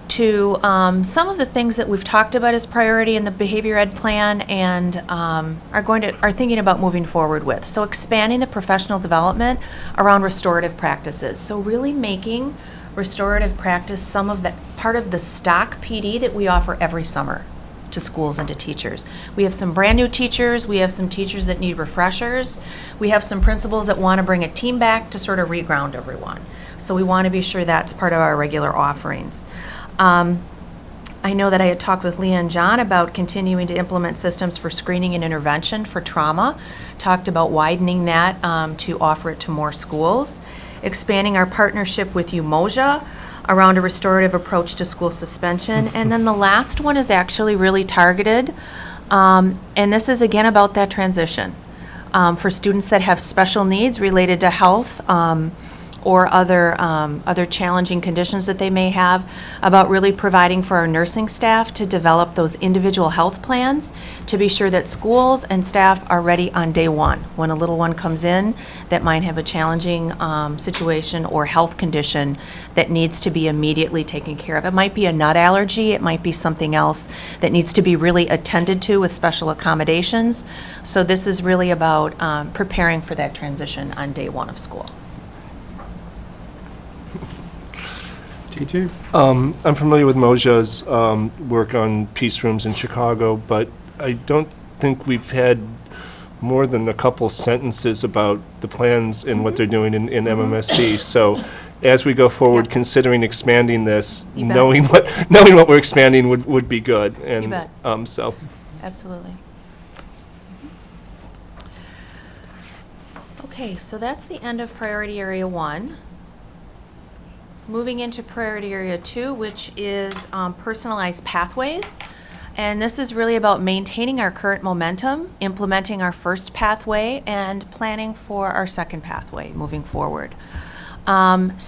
to some of the things that we've talked about as priority in the behavior ed plan and are thinking about moving forward with. So expanding the professional development around restorative practices. So really making restorative practice some of the part of the stock PD that we offer every summer to schools and to teachers. We have some brand new teachers, we have some teachers that need refreshers, we have some principals that want to bring a team back to sort of reground everyone. So we want to be sure that's part of our regular offerings. I know that I had talked with Leah and John about continuing to implement systems for screening and intervention for trauma, talked about widening that to offer it to more schools, expanding our partnership with Umoja around a restorative approach to school suspension. And then the last one is actually really targeted, and this is again about that transition for students that have special needs related to health or other challenging conditions that they may have, about really providing for our nursing staff to develop those individual health plans to be sure that schools and staff are ready on day one when a little one comes in that might have a challenging situation or health condition that needs to be immediately taken care of. It might be a nut allergy, it might be something else that needs to be really attended to with special accommodations. So this is really about preparing for that transition on day one of school. TJ? I'm familiar with Moja's work on peace rooms in Chicago, but I don't think we've had more than a couple sentences about the plans and what they're doing in MMSD. So as we go forward, considering expanding this, You bet. knowing what we're expanding would be good. And You bet. So Absolutely. Okay, so that's the end of priority area 1. Moving into priority area 2, which is personalized pathways. And this is really about maintaining our current momentum, implementing our first pathway, and planning for our second pathway moving forward. We want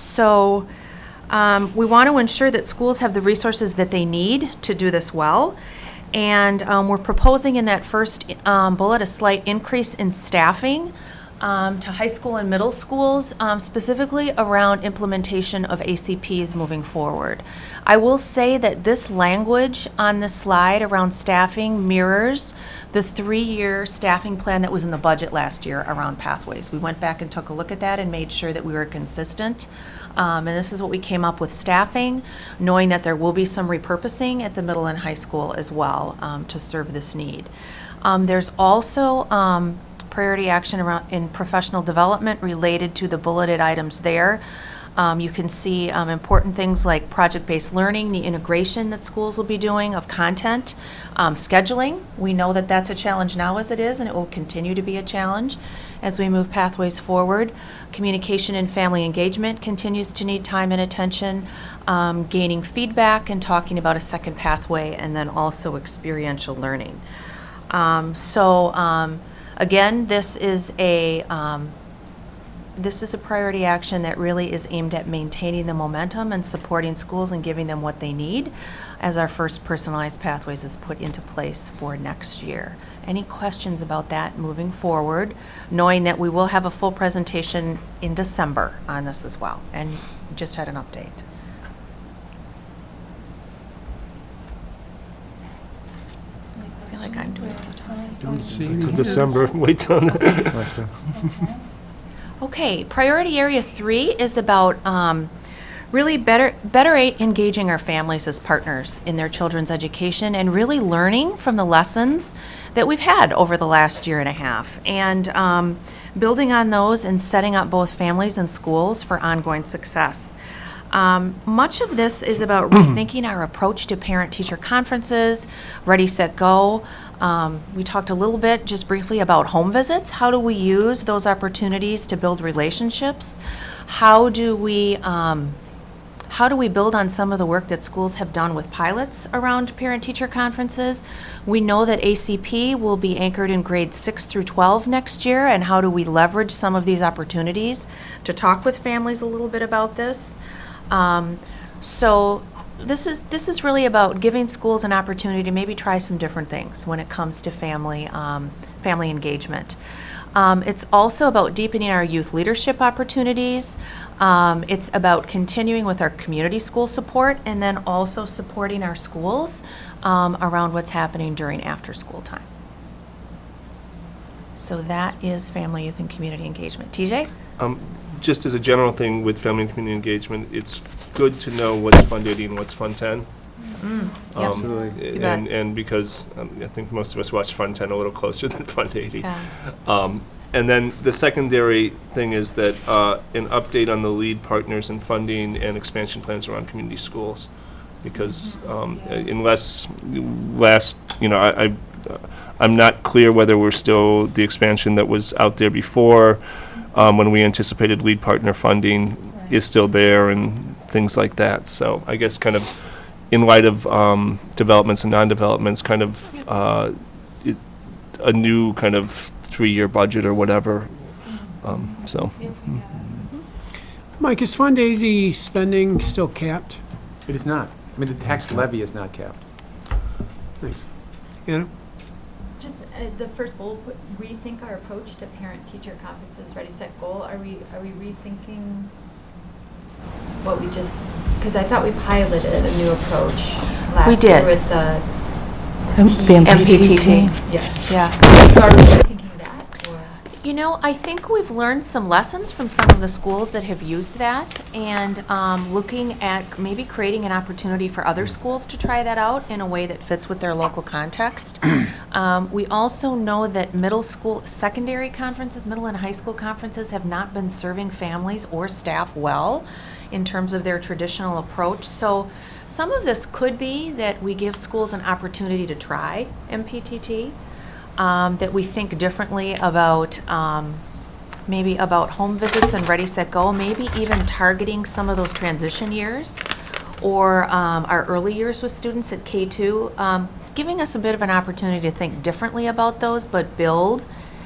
to ensure that schools have the resources that they need to do this well. And we're proposing in that first bullet a slight increase in staffing to high school and middle schools, specifically around implementation of ACPs moving forward. I will say that this language on this slide around staffing mirrors the 3-year staffing plan that was in the budget last year around pathways. We went back and took a look at that and made sure that we were consistent. And this is what we came up with staffing, knowing that there will be some repurposing at the middle and high school as well to serve this need. There's also priority action around in professional development related to the bulleted items there. You can see important things like project-based learning, the integration that schools will be doing of content, scheduling. We know that that's a challenge now as it is, and it will continue to be a challenge as we move pathways forward. Communication and family engagement continues to need time and attention, gaining feedback and talking about a second pathway, and then also experiential learning. Again, this is a priority action that really is aimed at maintaining the momentum and supporting schools and giving them what they need as our first personalized pathways is put into place for next year. Any questions about that moving forward, knowing that we will have a full presentation in December on this as well, and just had an update. I feel like I'm doing it. Don't see To any December, wait till. Okay, priority area 3 is about really better engaging our families as partners in their children's education and really learning from the lessons that we've had over the last year and a half, and building on those and setting up both families and schools for ongoing success. Much of this is about rethinking our approach to parent-teacher conferences, Ready, Set, Go. We talked a little bit, just briefly, about home visits. How do we use those opportunities to build relationships? How do we build on some of the work that schools have done with pilots around parent-teacher conferences? We know that ACP will be anchored in grades 6 through 12 next year, and how do we leverage some of these opportunities to talk with families a little bit about this? So this is really about giving schools an opportunity to maybe try some different things when it comes to family engagement. It's also about deepening our youth leadership opportunities. It's about continuing with our community school support, and then also supporting our schools around what's happening during after-school time. So that is family, youth, and community engagement. TJ? Just as a general thing with family and community engagement, it's good to know what's Fund 80 and what's Fund 10. Yep. You bet. And because I think most of us watch Fund 10 a little closer than Fund 80. Yeah. And then the secondary thing is that an update on the lead partners and funding and expansion plans around community schools. Because unless I'm not clear whether we're still the expansion that was out there before when we anticipated lead partner funding is still there and things like that. So I guess kind of in light of developments and non-developments, kind of a new kind of 3-year budget or whatever. Mike, is Fund 80 spending still capped? It is not. I mean, the tax levy is not capped. Thanks. Anna? Just the first bullet, rethink our approach to parent-teacher conferences, Ready, Set, Goal. Are we rethinking what we just, because I thought we piloted a new approach last did. year with the MPTT. Yes. Yeah. So are we rethinking that, or? You know, I think we've learned some lessons from some of the schools that have used that, and looking at maybe creating an opportunity for other schools to try that out in a way that fits with their local context. We also know that middle school, secondary conferences, middle and high school conferences have not been serving families or staff well in terms of their traditional approach. So some of this could be that we give schools an opportunity to try MPTT. That we think differently about maybe about home visits and Ready, Set, Go, maybe even targeting some of those transition years or our early years with students at K2, giving us a bit of an opportunity to think differently about those, but build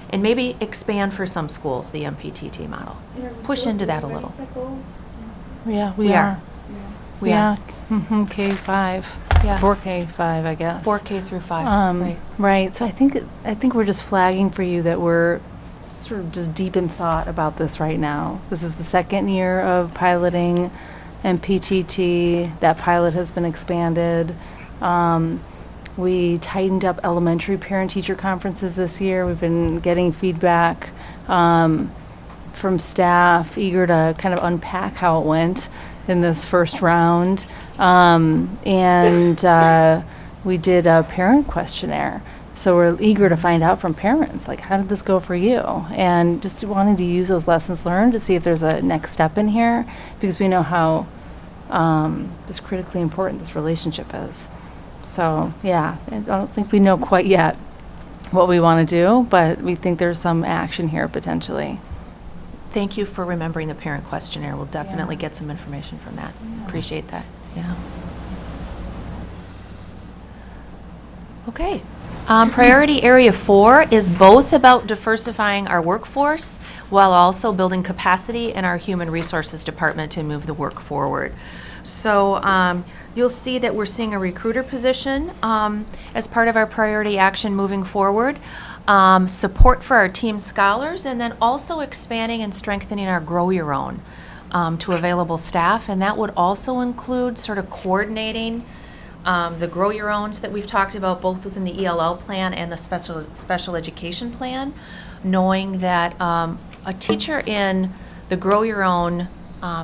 and maybe expand for some schools the MPTT model. Push into that a little. Yeah, We are. We are. K-5. Yeah. 4K-5, I guess. 4K through 5, right. Right. So I think we're just flagging for you that we're sort of just deep in thought about this right now. This is the second year of piloting MPTT. That pilot has been expanded. We tightened up elementary parent-teacher conferences this year. We've been getting feedback from staff, eager to kind of unpack how it went in this first round. We did a parent questionnaire. So we're eager to find out from parents, like, how did this go for you? And just wanting to use those lessons learned to see if there's a next step in here, because we know how just critically important this relationship is. So, yeah, I don't think we know quite yet what we want to do, but we think there's some action here potentially. Thank you for remembering the parent questionnaire. We'll definitely Yeah. get some information from that. Yeah. Appreciate that, yeah. Okay. Priority Area 4 is both about diversifying our workforce while also building capacity in our Human Resources Department to move the work forward. So you'll see that we're seeing a recruiter position as part of our priority action moving forward, support for our team scholars, and then also expanding and strengthening our Grow Your Own to available staff. And that would also include sort of coordinating the Grow Your Owns that we've talked about, both within the ELL plan and the special education plan, knowing that a teacher in the Grow Your Own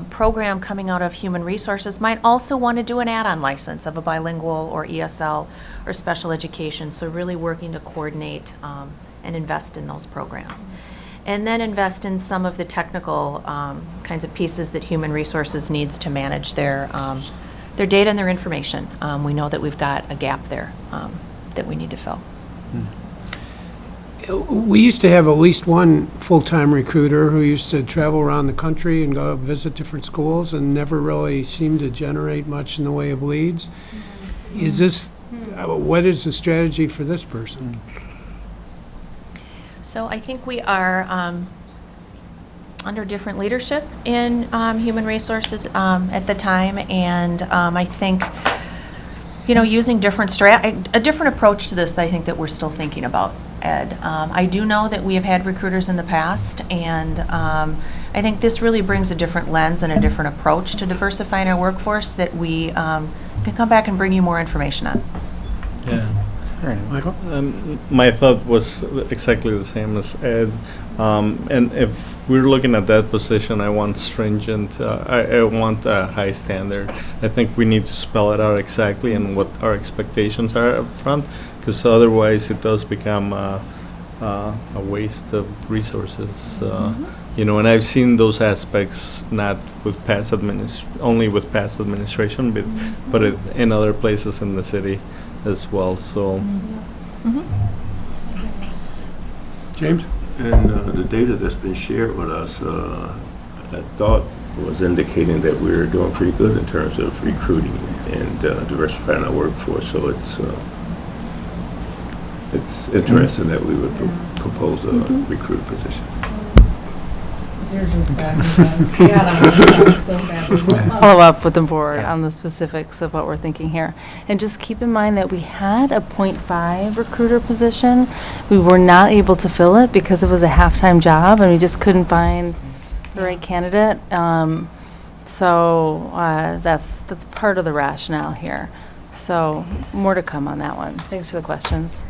program coming out of Human Resources might also want to do an add-on license of a bilingual or ESL or special education, so really working to coordinate and invest in those programs. And then invest in some of the technical kinds of pieces that Human Resources needs to manage their data and their information. We know that we've got a gap there that we need to fill. We used to have at least one full-time recruiter who used to travel around the country and go visit different schools and never really seemed to generate much in the way of leads. Is this, what is the strategy for this person? So I think we are under different leadership in Human Resources at the time, and I think, using a different approach to this that I think that we're still thinking about, Ed. I do know that we have had recruiters in the past, and I think this really brings a different lens and a different approach to diversifying our workforce that we can come back and bring you more information on. Yeah. Michael? My thought was exactly the same as Ed. And if we're looking at that position, I want stringent, I want a high standard. I think we need to spell it out exactly and what our expectations are up front, because otherwise it does become a waste of resources. And I've seen those aspects not with only with past administration, but in other places in the city as well. So, James? And the data that's been shared with us, I thought was indicating that we're doing pretty good in terms of recruiting and diversifying our workforce. So it's interesting that we would propose a recruit position. Follow up with the board on the specifics of what we're thinking here. And just keep in mind that we had a .5 recruiter position. We were not able to fill it because it was a half-time job and we just couldn't find the right candidate. So that's part of the rationale here. So more to come on that one. Thanks for the questions.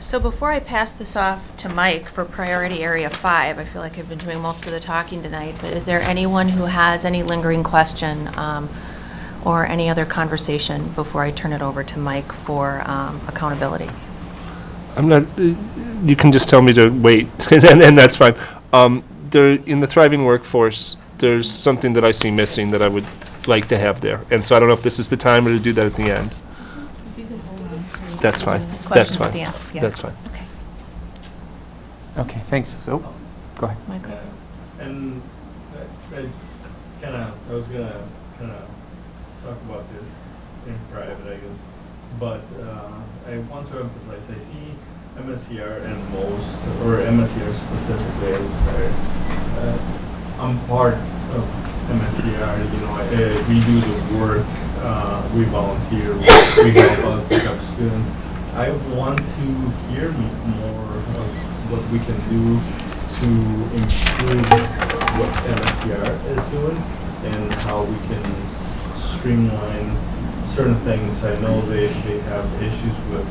So before I pass this off to Mike for Priority Area 5, I feel like I've been doing most of the talking tonight, but is there anyone who has any lingering question or any other conversation before I turn it over to Mike for accountability? You can just tell me to wait, and that's fine. In the thriving workforce, there's something that I see missing that I would like to have there. And so I don't know if this is the time or to do that at the end. That's fine. That's Questions fine. at the end? Yeah. That's fine. Okay. Okay, thanks. So, go ahead. Michael? And I was gonna kind of talk about this in private, I guess, but I want to emphasize, I see MSCR and or MSCR specifically, I'm part of MSCR, we do the work, we volunteer, we help out pick up students. I want to hear more of what we can do to improve what MSCR is doing and how we can streamline certain things. I know they have issues with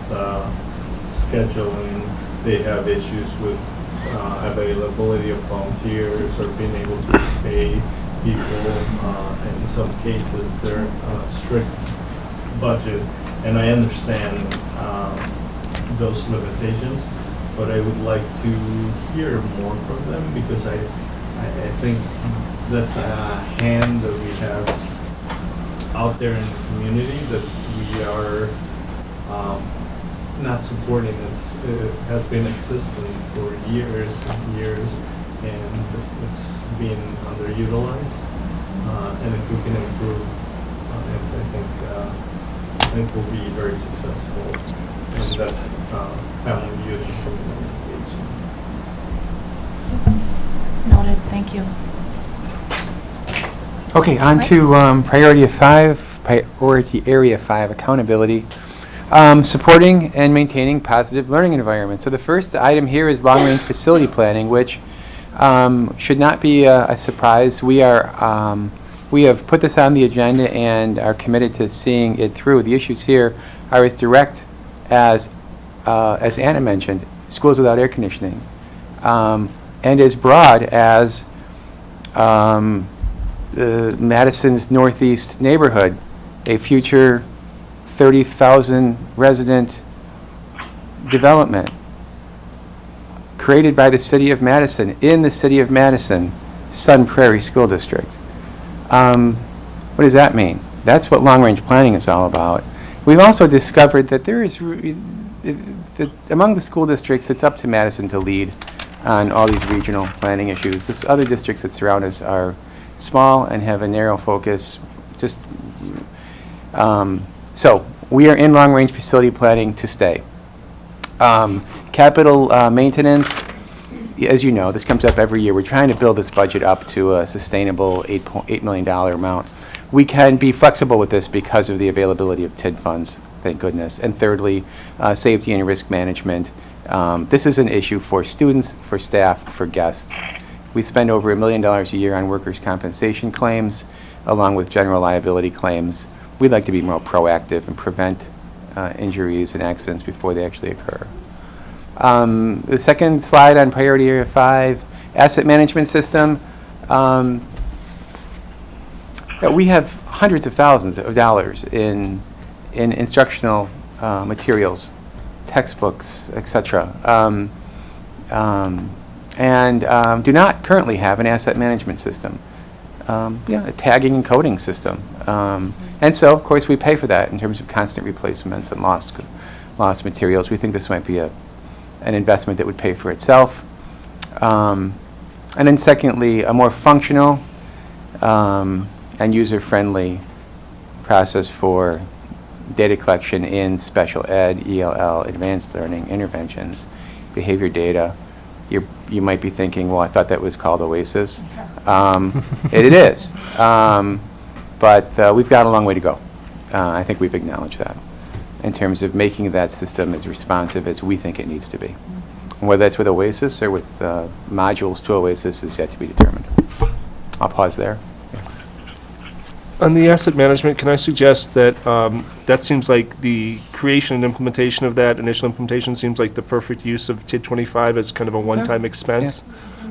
scheduling, they have issues with availability of volunteers or being able to pay people. In some cases, they're on a strict budget, and I understand those limitations, but I would like to hear more from them because I think that's a hand that we have out there in the community that we are not supporting. It has been existing for years and years, and it's been underutilized. And if we can improve it, I think we'll be very successful in that family youth and community engagement. Noted, thank you. Okay, on to priority area 5, accountability. Supporting and maintaining positive learning environments. So the first item here is long-range facility planning, which should not be a surprise. We have put this on the agenda and are committed to seeing it through. The issues here are as direct as Anna mentioned, schools without air conditioning, and as broad as Madison's Northeast neighborhood, a future 30,000 resident development created by the City of Madison, in the City of Madison, Sun Prairie School District. What does that mean? That's what long-range planning is all about. We've also discovered that there is, that among the school districts, it's up to Madison to lead on all these regional planning issues. The other districts that surround us are small and have a narrow focus. So we are in long-range facility planning to stay. Capital maintenance, as you know, this comes up every year. We're trying to build this budget up to a sustainable $8 million amount. We can be flexible with this because of the availability of TID funds, thank goodness. And thirdly, safety and risk management. This is an issue for students, for staff, for guests. We spend over $1 million a year on workers' compensation claims, along with general liability claims. We'd like to be more proactive and prevent injuries and accidents before they actually occur. The second slide on priority area 5, asset management system. We have hundreds of thousands of dollars in instructional materials, textbooks, etc. And do not currently have an asset management system. A tagging and coding system. And so, of course, we pay for that in terms of constant replacements and lost materials. We think this might be an investment that would pay for itself. And then secondly, a more functional and user-friendly process for data collection in special ed, ELL, advanced learning, interventions, behavior data. You might be thinking, well, I thought that was called OASIS. It is. But we've got a long way to go. I think we've acknowledged that in terms of making that system as responsive as we think it needs to be. And whether that's with OASIS or with modules to OASIS is yet to be determined. I'll pause there. On the asset management, can I suggest that that seems like the creation and implementation of that, initial implementation seems like the perfect use of TID 25 as kind of a one-time expense?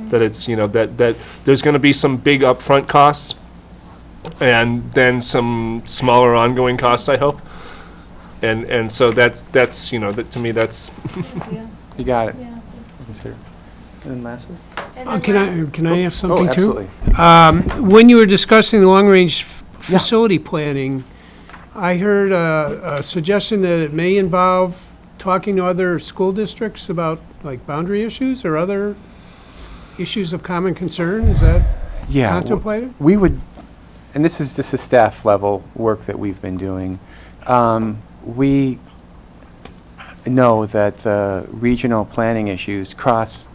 That it's, that there's going to be some big upfront costs and then some smaller ongoing costs, I hope. And so that's that to me, that's. You got it. Yeah. Consider. And then lastly? Can I ask something too? Absolutely. When you were discussing the long-range facility planning, I heard a suggestion that it may involve talking to other school districts about like boundary issues or other issues of common concern. Is that contemplated? We would, and this is just a staff level work that we've been doing. We know that the regional planning issues cross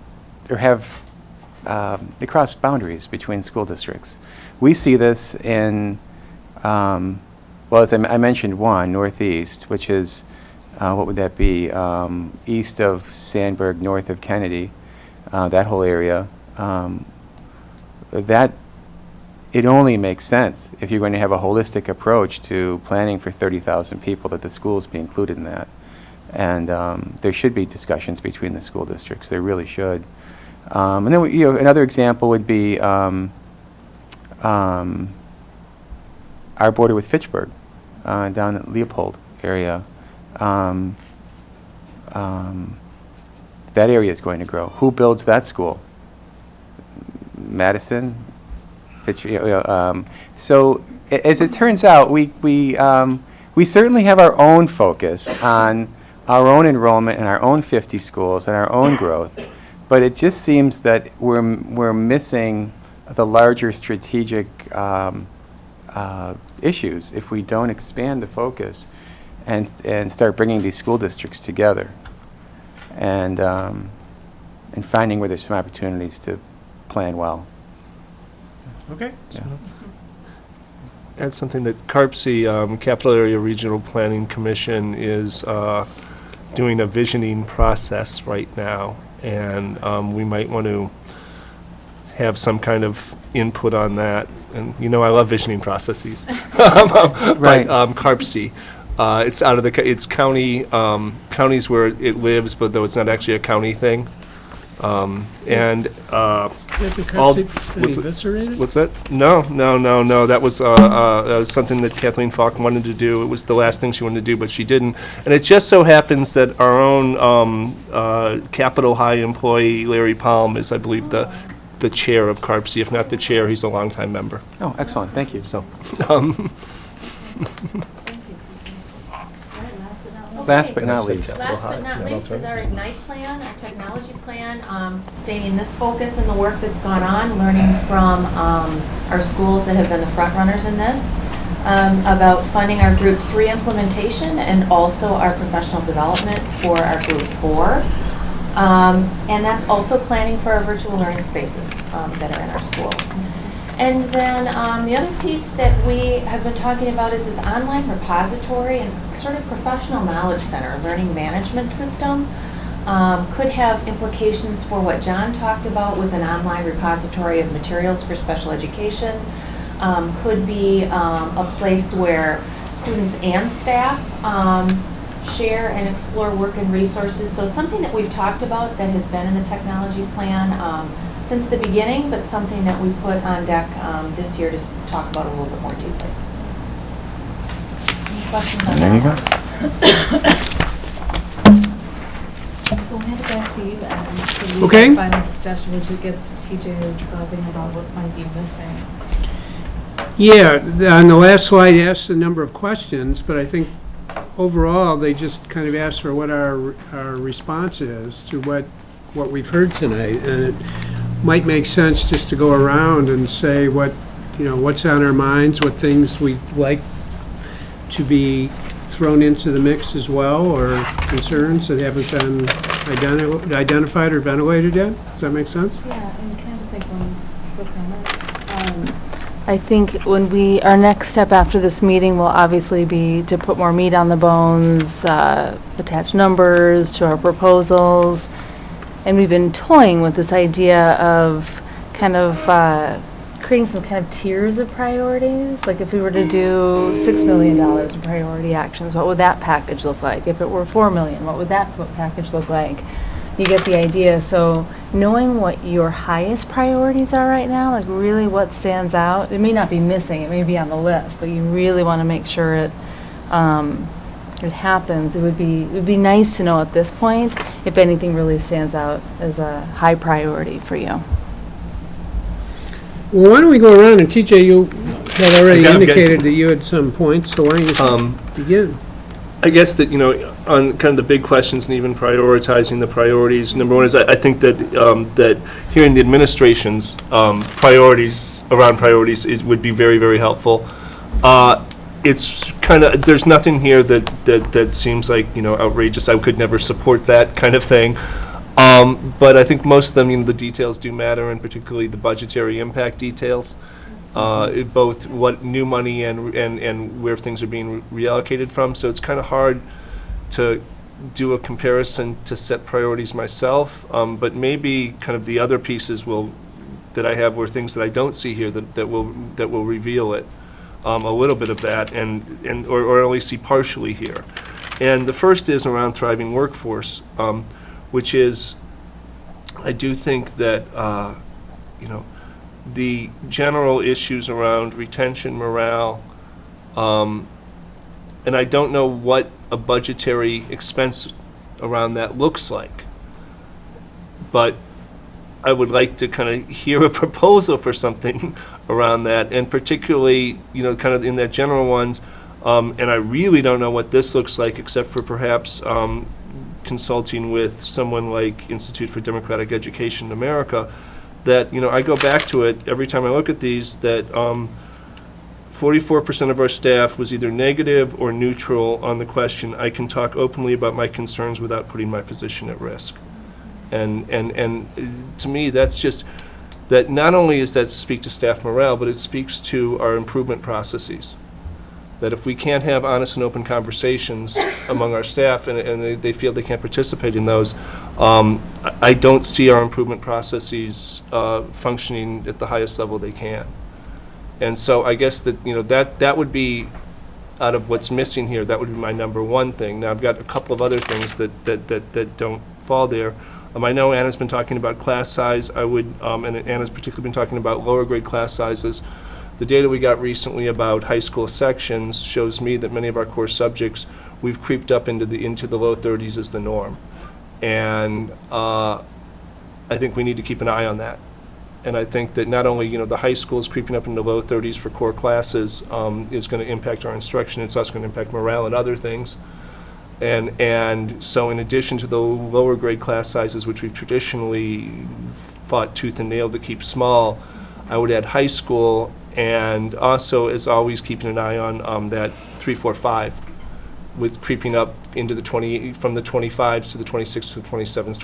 boundaries between school districts. We see this in, as I mentioned, Northeast, which is, what would that be? East of Sandburg, north of Kennedy, that whole area. It only makes sense if you're going to have a holistic approach to planning for 30,000 people that the schools be included in that. And there should be discussions between the school districts. There really should. And then another example would be our border with Fitchburg, down at Leopold area. that area is going to grow. Who builds that school? Madison? So as it turns out, we certainly have our own focus on our own enrollment in our own 50 schools and our own growth, but it just seems that we're missing the larger strategic issues if we don't expand the focus and start bringing these school districts together and finding where there's some opportunities to plan well. Okay. Yeah. Add something that CARPC, Capital Area Regional Planning Commission, is doing a visioning process right now, and we might want to have some kind of input on that. And I love visioning processes. Right. But CARPC, it's out of it's county counties where it lives, but though it's not actually a county thing. And Has the all- CARPC been what's it- eviscerated? What's that? No. That was something that Kathleen Falk wanted to do. It was the last thing she wanted to do, but she didn't. And it just so happens that our own Capitol High employee, Larry Palm, is, I believe, the chair of CARPC. If not the chair, he's a longtime member. Oh, excellent, thank you. So, Last but not least. Last but not least is our Ignite plan, our technology plan, sustaining this focus and the work that's gone on, learning from our schools that have been the front runners in this, about funding our Group 3 implementation and also our professional development for our Group 4. And that's also planning for our virtual learning spaces that are in our schools. And then the other piece that we have been talking about is this online repository and sort of professional knowledge center, learning management system. Could have implications for what John talked about with an online repository of materials for special education. Could be a place where students and staff share and explore work and resources. So something that we've talked about that has been in the technology plan since the beginning, but something that we put on deck this year to talk about a little bit more deeply. Any questions on that? There you go. So we'll hand it back to you, Adam. So we Okay. have final discussion, which it gets to teachers solving about what might be missing. Yeah, on the last slide, it asks a number of questions, but I think overall, they just kind of asked for what our response is to what we've heard tonight. And it might make sense just to go around and say what's on our minds, what things we'd like to be thrown into the mix as well, or concerns that haven't been identified or ventilated yet. Does that make sense? Yeah, and can I just make one quick comment? I think our next step after this meeting will obviously be to put more meat on the bones, attach numbers to our proposals. And we've been toying with this idea of kind of creating some kind of tiers of priorities. Like if we were to do $6 million in priority actions, what would that package look like? If it were $4 million, what would that package look like? You get the idea. So knowing what your highest priorities are right now, like really what stands out, it may not be missing, it may be on the list, but you really want to make sure it happens. It would be nice to know at this point if anything really stands out as a high priority for you. Well, why don't we go around, and TJ, you had already I got- indicated that you had some points, so why don't you begin? I guess that, on kind of the big questions and even prioritizing the priorities, number one is I think that that hearing the administration's priorities would be very, very helpful. It's kind of, there's nothing here that seems like, outrageous. I could never support that kind of thing. But I think most of them, the details do matter, and particularly the budgetary impact details. Both what new money and where things are being reallocated from. So it's kind of hard to do a comparison to set priorities myself. But maybe kind of the other pieces that I have were things that I don't see here that will reveal it. A little bit of that, or at least see partially here. And the first is around thriving workforce, which is, I do think that, the general issues around retention, morale, and I don't know what a budgetary expense around that looks like. But I would like to kind of hear a proposal for something around that, and particularly, kind of in that general ones, and I really don't know what this looks like, except for perhaps consulting with someone like Institute for Democratic Education in America, that, I go back to it every time I look at these, that 44% of our staff was either negative or neutral on the question, I can talk openly about my concerns without putting my position at risk. And to me, that's just, that not only does that speak to staff morale, but it speaks to our improvement processes. That if we can't have honest and open conversations among our staff, and they feel they can't participate in those, I don't see our improvement processes functioning at the highest level they can. And so I guess that, that would be, out of what's missing here, that would be my number one thing. Now, I've got a couple of other things that don't fall there. I know Anna's been talking about class size. I would, and Anna's particularly been talking about lower grade class sizes. The data we got recently about high school sections shows me that many of our core subjects, we've creeped up into the low 30s as the norm. And I think we need to keep an eye on that. And I think that not only, the high school is creeping up into the low 30s for core classes is going to impact our instruction, it's also going to impact morale and other things. And so in addition to the lower grade class sizes, which we've traditionally fought tooth and nail to keep small, I would add high school, and also, as always, keeping an eye on that 3, 4, 5, with creeping up into the from the 25s to the 26s to the 27s,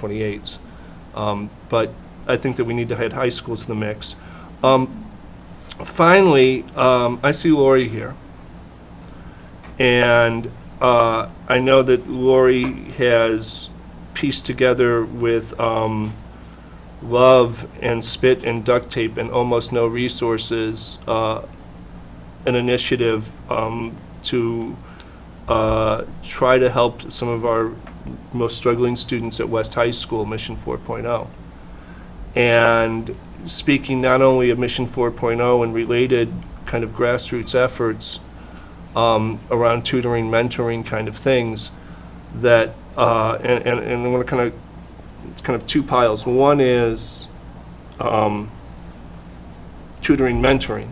28s. But I think that we need to add high school to the mix. Finally, I see Lori here. And I know that Lori has pieced together with love and spit and duct tape and almost no resources an initiative to try to help some of our most struggling students at West High School, Mission 4.0. And speaking not only of Mission 4.0 and related kind of grassroots efforts around tutoring, mentoring kind of things, that and I'm going to kind of, it's kind of two piles. One is tutoring, mentoring,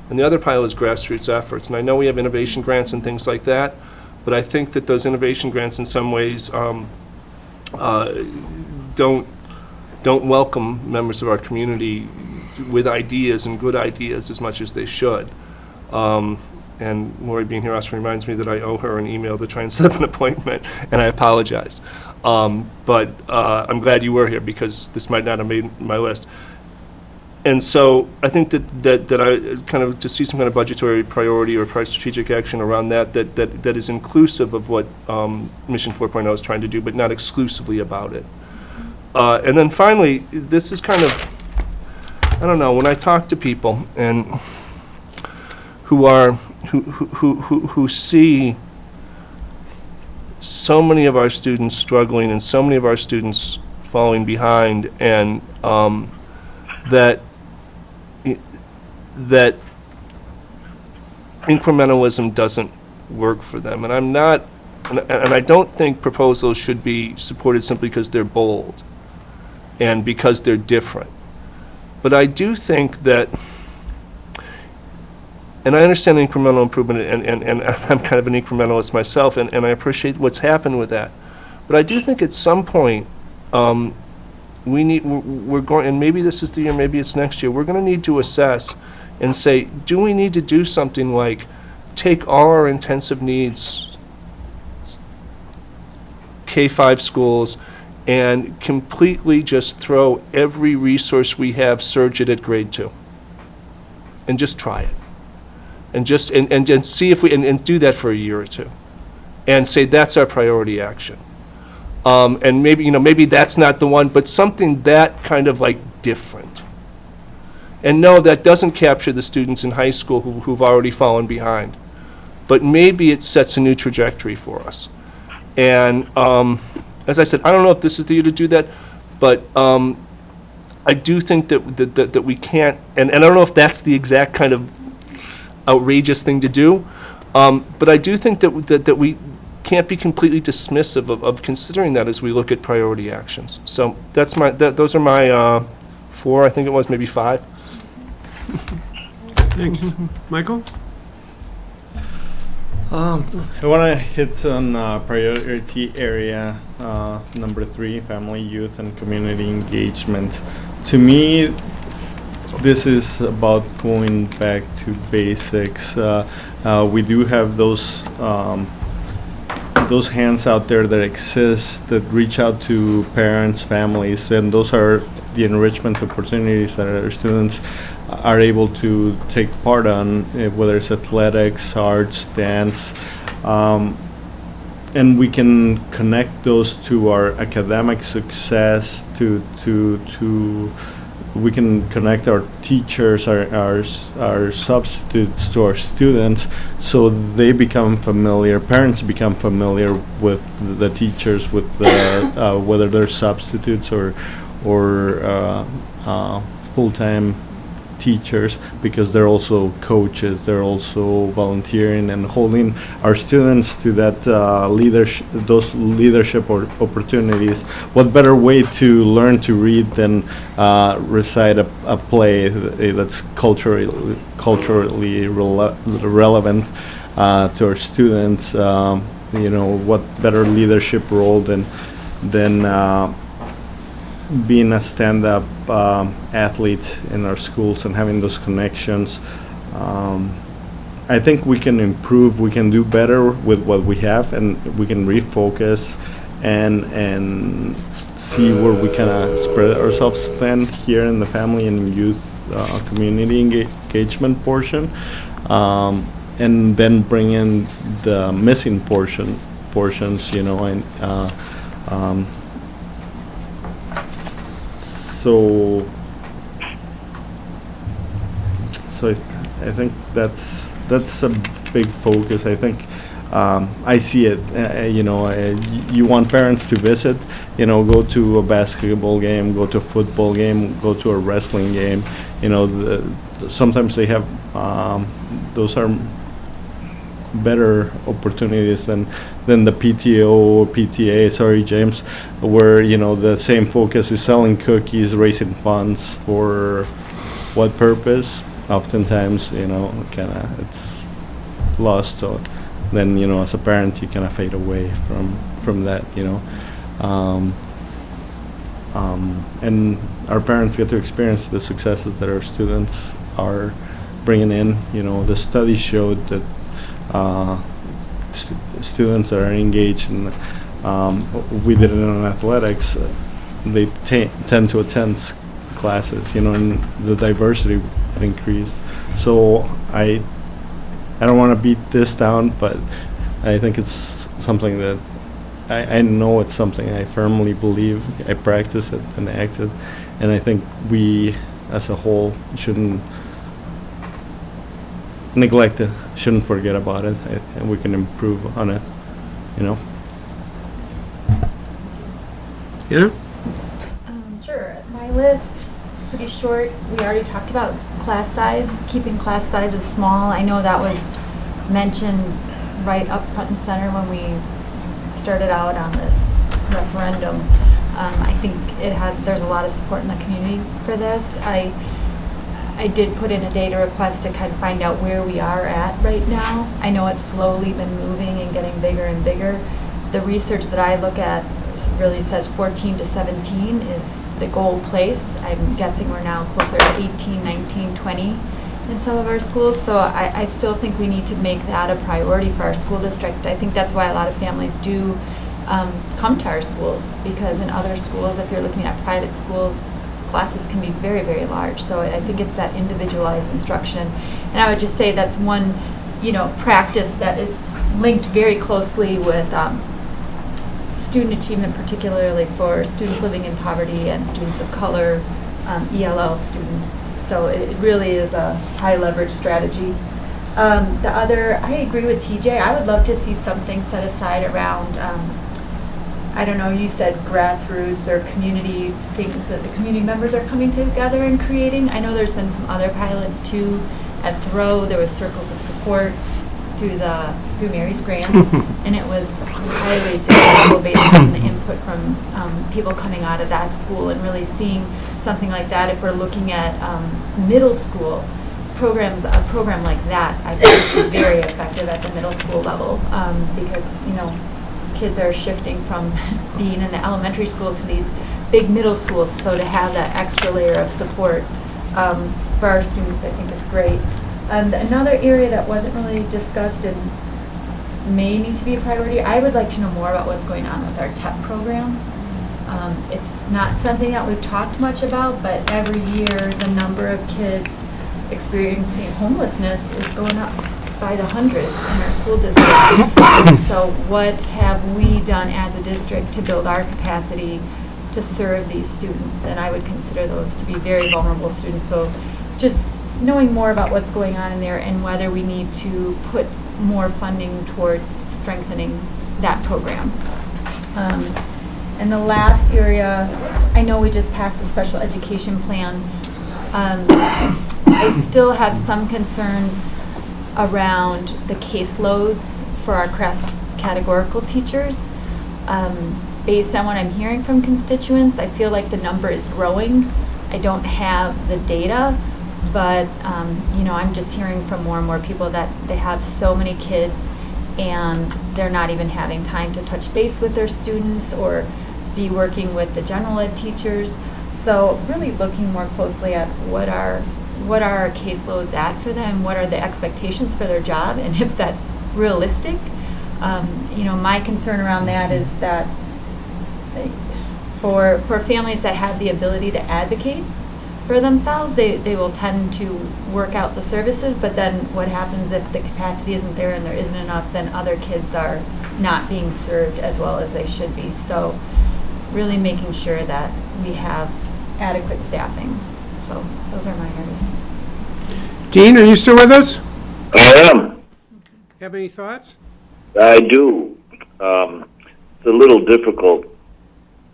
and the other pile is grassroots efforts. And I know we have innovation grants and things like that, but I think that those innovation grants in some ways don't welcome members of our community with ideas and good ideas as much as they should. And Lori being here also reminds me that I owe her an email to try and set up an appointment, and I apologize. But I'm glad you were here, because this might not have made my list. And so I think that I kind of to see some kind of budgetary priority or strategic action around that is inclusive of what Mission 4.0 is trying to do, but not exclusively about it. And then finally, this is kind of, I don't know, when I talk to people and who see so many of our students struggling and so many of our students falling behind, and that incrementalism doesn't work for them. And I'm not, and I don't think proposals should be supported simply because they're bold and because they're different. But I do think that, and I understand incremental improvement, and I'm kind of an incrementalist myself, and I appreciate what's happened with that. But I do think at some point, we're going, and maybe this is the year, maybe it's next year, we're going to need to assess and say, do we need to do something like take all our intensive needs K-5 schools and completely just throw every resource we have, surge it at grade 2, and just try it. And just and see if we and do that for a year or two, and say that's our priority action. And maybe that's not the one, but something that kind of like different. And no, that doesn't capture the students in high school who've already fallen behind, but maybe it sets a new trajectory for us. And as I said, I don't know if this is the year to do that, but I do think that we can't, and I don't know if that's the exact kind of outrageous thing to do, but I do think that we can't be completely dismissive of considering that as we look at priority actions. So that's those are my 4, I think it was, maybe 5. Thanks. Michael? I want to hit on priority area number 3, family, youth, and community engagement. To me, this is about going back to basics. We do have those hands out there that exist that reach out to parents, families, and those are the enrichment opportunities that our students are able to take part on, whether it's athletics, arts, dance, and we can connect those to our academic success. We can connect our teachers, our substitutes to our students, so they become familiar. Parents become familiar with the teachers, with the whether they're substitutes or full-time teachers, because they're also coaches, they're also volunteering and holding our students to that those leadership or opportunities. What better way to learn to read than recite a play that's culturally relevant to our students? What better leadership role than being a stand-up athlete in our schools and having those connections. I think we can improve, we can do better with what we have, and we can refocus and see where we kind of spread ourselves thin here in the family and youth community engagement portion, and then bring in the missing portions, and So I think that's a big focus. I think I see it. You want parents to visit. Go to a basketball game, go to a football game, go to a wrestling game. Sometimes they have those are better opportunities than the PTO or PTA. Sorry, James, where the same focus is selling cookies, raising funds for what purpose? Oftentimes, it's lost. So then, as a parent, you kind of fade away from that. And our parents get to experience the successes that our students are bringing in. The study showed that students that are engaged in, we did it in athletics, they tend to attend classes, and the diversity would increase. So I don't want to beat this down, but I think it's something that I know it's something I firmly believe. I practice it and act it, and I think we as a whole shouldn't neglect it, shouldn't forget about it, and we can improve on it, Sure. My list is pretty short. We already talked about class size, keeping class sizes small. I know that was mentioned right up front and center when we started out on this referendum. I think there's a lot of support in the community for this. I did put in a data request to kind of find out where we are at right now. I know it's slowly been moving and getting bigger and bigger. The research that I look at really says 14 to 17 is the goal place. I'm guessing we're now closer to 18, 19, 20 in some of our schools. So I still think we need to make that a priority for our school district. I think that's why a lot of families do come to our schools, because in other schools, if you're looking at private schools, classes can be very, very large. So I think it's that individualized instruction. And I would just say that's one, practice that is linked very closely with student achievement, particularly for students living in poverty and students of color, ELL students. So it really is a high leverage strategy. The other, I agree with TJ. I would love to see something set aside around I don't know, you said grassroots or community things that the community members are coming together and creating. I know there's been some other pilots too. At Thoreau, there was circles of support. through Mary's grant, and it was highly successful based on the input from people coming out of that school, and really seeing something like that. If we're looking at middle school programs, a program like that, I think would be very effective at the middle school level, because, kids are shifting from being in the elementary school to these big middle schools, so to have that extra layer of support for our students, I think it's great. And another area that wasn't really discussed and may need to be a priority, I would like to know more about what's going on with our TEP program. It's not something that we've talked much about, but every year the number of kids experiencing homelessness is going up by the hundreds in our school district. And so what have we done as a district to build our capacity to serve these students? And I would consider those to be very vulnerable students. So just knowing more about what's going on in there and whether we need to put more funding towards strengthening that program. And the last area, I know we just passed the special education plan. I still have some concerns around the caseloads for our cross-categorical teachers. Based on what I'm hearing from constituents, I feel like the number is growing. I don't have the data, but I'm just hearing from more and more people that they have so many kids and they're not even having time to touch base with their students or be working with the general ed teachers. So really looking more closely at what are our caseloads at for them, what are the expectations for their job, and if that's realistic. My concern around that is that for families that have the ability to advocate for themselves, they will tend to work out the services, but then what happens if the capacity isn't there and there isn't enough, then other kids are not being served as well as they should be. So really making sure that we have adequate staffing. So those are my areas. Dean, are you still with us? I am. Have any thoughts? I do. It's a little difficult.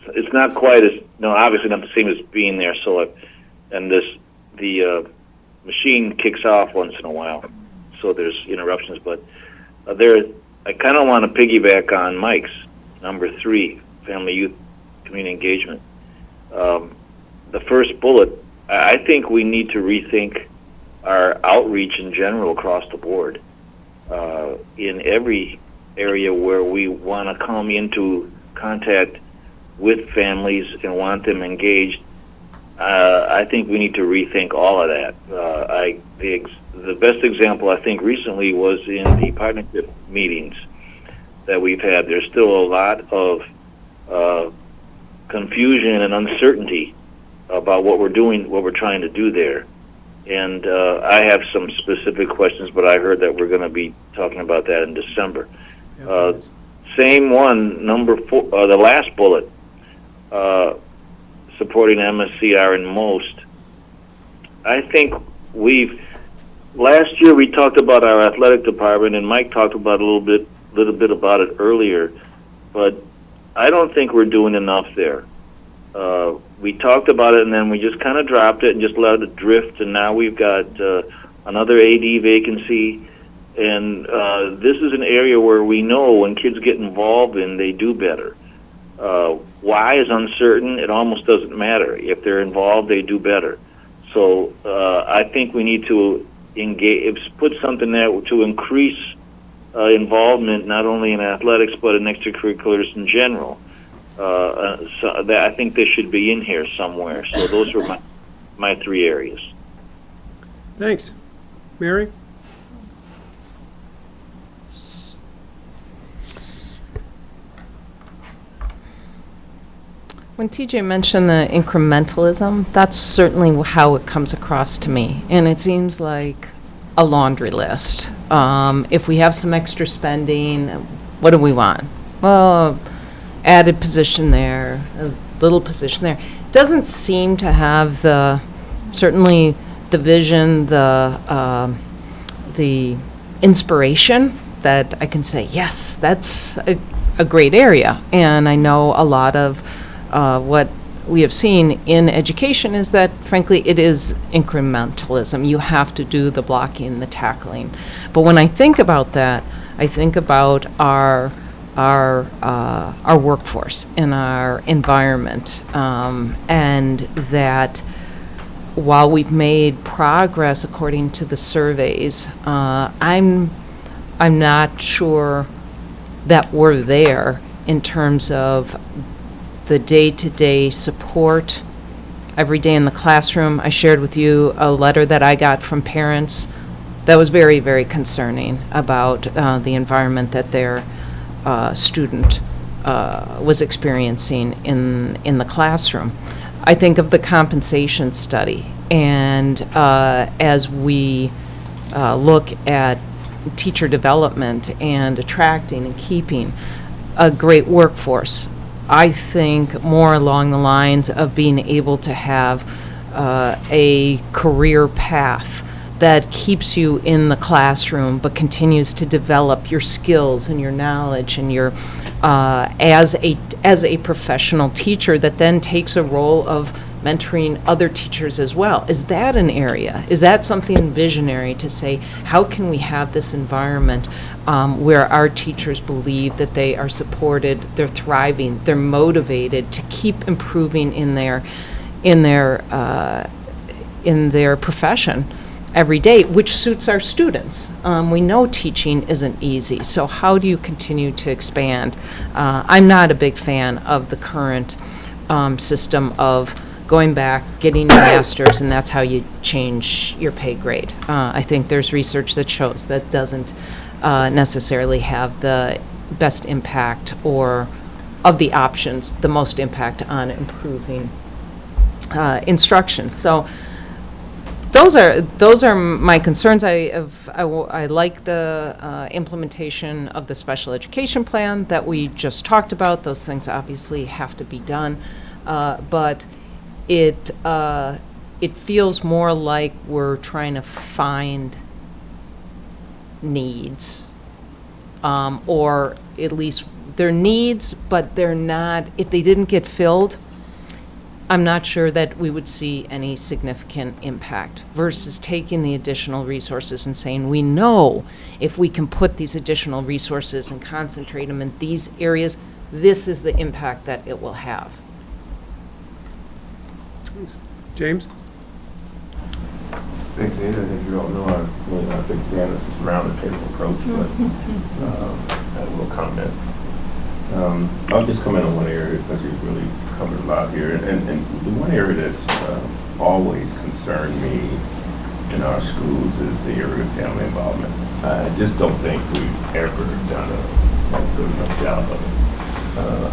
It's not quite as, obviously not the same as being there. So, the machine kicks off once in a while, so there's interruptions. But I kind of want to piggyback on Mike's number 3, family, youth, community engagement. The first bullet, I think we need to rethink our outreach in general across the board. In every area where we want to come into contact with families and want them engaged, I think we need to rethink all of that. The best example I think recently was in the partnership meetings that we've had. There's still a lot of confusion and uncertainty about what we're doing, what we're trying to do there. And I have some specific questions, but I heard that we're going to be talking about that in December. Same one, number 4, the last bullet, supporting MSCR in most. I think last year we talked about our athletic department, and Mike talked about a little bit about it earlier, but I don't think we're doing enough there. We talked about it, and then we just kind of dropped it and just let it drift, and now we've got another AD vacancy, and this is an area where we know when kids get involved in, they do better. Why is uncertain. It almost doesn't matter. If they're involved, they do better. So I think we need to put something there to increase involvement not only in athletics but in extracurriculars in general. So I think this should be in here somewhere. So those are my 3 areas. Thanks. Mary? When TJ mentioned the incrementalism, that's certainly how it comes across to me. And it seems like a laundry list. If we have some extra spending, what do we want? Well, added position there, a little position there. Doesn't seem to have certainly the vision, the inspiration that I can say, yes, that's a great area. And I know a lot of what we have seen in education is that, frankly, it is incrementalism. You have to do the blocking, the tackling. But when I think about that, I think about our workforce and our environment, and that while we've made progress according to the surveys, I'm not sure that we're there in terms of the day-to-day support every day in the classroom. I shared with you a letter that I got from parents that was very, very concerning about the environment that their student was experiencing in the classroom. I think of the compensation study, and as we look at teacher development and attracting and keeping a great workforce, I think more along the lines of being able to have a career path that keeps you in the classroom but continues to develop your skills and your knowledge and your as a professional teacher that then takes a role of mentoring other teachers as well. Is that an area? Is that something visionary to say, how can we have this environment where our teachers believe that they are supported, they're thriving, they're motivated to keep improving in their profession every day, which suits our students. We know teaching isn't easy, so how do you continue to expand? I'm not a big fan of the current system of going back, getting your master's, and that's how you change your pay grade. I think there's research that shows that doesn't necessarily have the best impact, or of the options, the most impact on improving instruction. So those are my concerns. I like the implementation of the special education plan that we just talked about. Those things obviously have to be done, but it feels more like we're trying to find needs, or at least they're needs, but they're not. If they didn't get filled, I'm not sure that we would see any significant impact, versus taking the additional resources and saying, we know if we can put these additional resources and concentrate them in these areas, this is the impact that it will have. James? Thanks, Ed. I think you all know I'm really not a big fan of this round the table approach, but I will comment. I'll just comment on one area because you've really covered a lot here. And the one area that's always concerned me in our schools is the area of family involvement. I just don't think we've ever done a good enough job of it.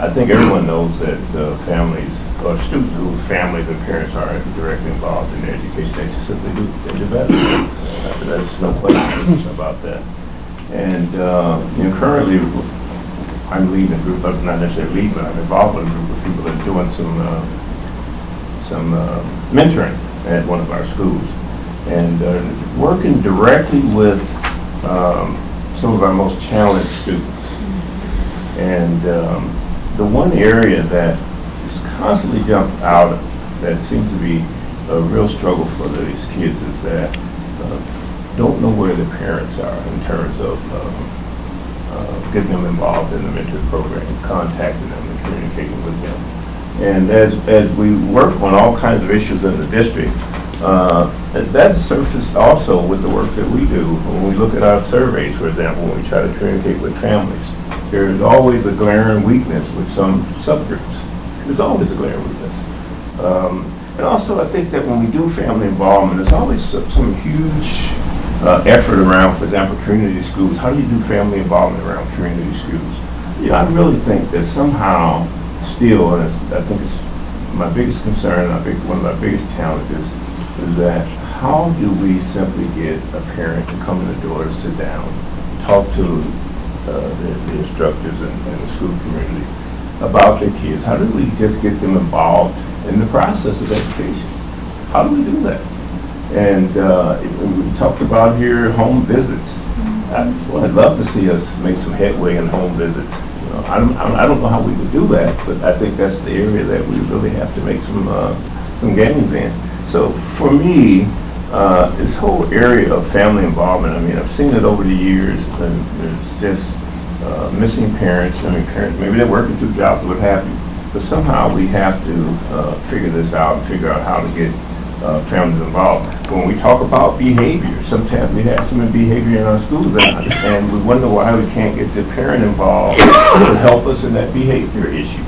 I think everyone knows that families, or students whose families and parents are directly involved in their education, they just simply do better. There's no question about that. And currently, I'm leading a group, not necessarily leading, but I'm involved with a group of people that are doing some mentoring at one of our schools, and working directly with some of our most challenged students. And the one area that is constantly jumped out that seems to be a real struggle for these kids is that don't know where their parents are in terms of getting them involved in the mentor program, contacting them and communicating with them. And as we work on all kinds of issues in the district, that's surfaced also with the work that we do. When we look at our surveys, for example, when we try to communicate with families, there's always a glaring weakness with some subgroups. There's always a glaring weakness. And also, I think that when we do family involvement, there's always some huge effort around, for example, community schools. How do you do family involvement around community schools? You know, I really think that somehow still, and I think it's my biggest concern, one of my biggest challenges, is that how do we simply get a parent to come in the door to sit down, talk to the instructors and the school community about their kids? How do we just get them involved in the process of education? How do we do that? And we talked about here home visits. I'd love to see us make some headway in home visits. I don't know how we would do that, but I think that's the area that we really have to make some gains in. So for me, this whole area of family involvement, I mean, I've seen it over the years, and there's just missing parents. I mean, parents, maybe they're working 2 jobs, what have you, but somehow we have to figure this out and figure out how to get families involved. When we talk about behavior, sometimes we have some behavior in our schools, and we wonder why we can't get the parent involved to help us in that behavior issue.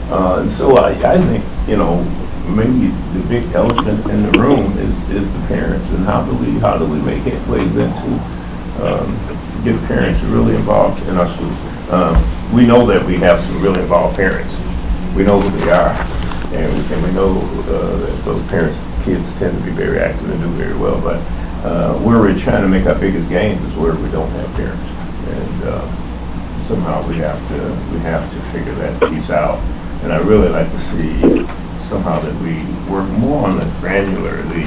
And so I think, you know, maybe the big elephant in the room is the parents, and how do we make it ways into get parents really involved in our schools. We know that we have some really involved parents. We know who they are, and we know that those parents, kids tend to be very active and do very well. But where we're trying to make our biggest gains is where we don't have parents, and somehow we have to figure that piece out. And I really like to see somehow that we work more on the granular, the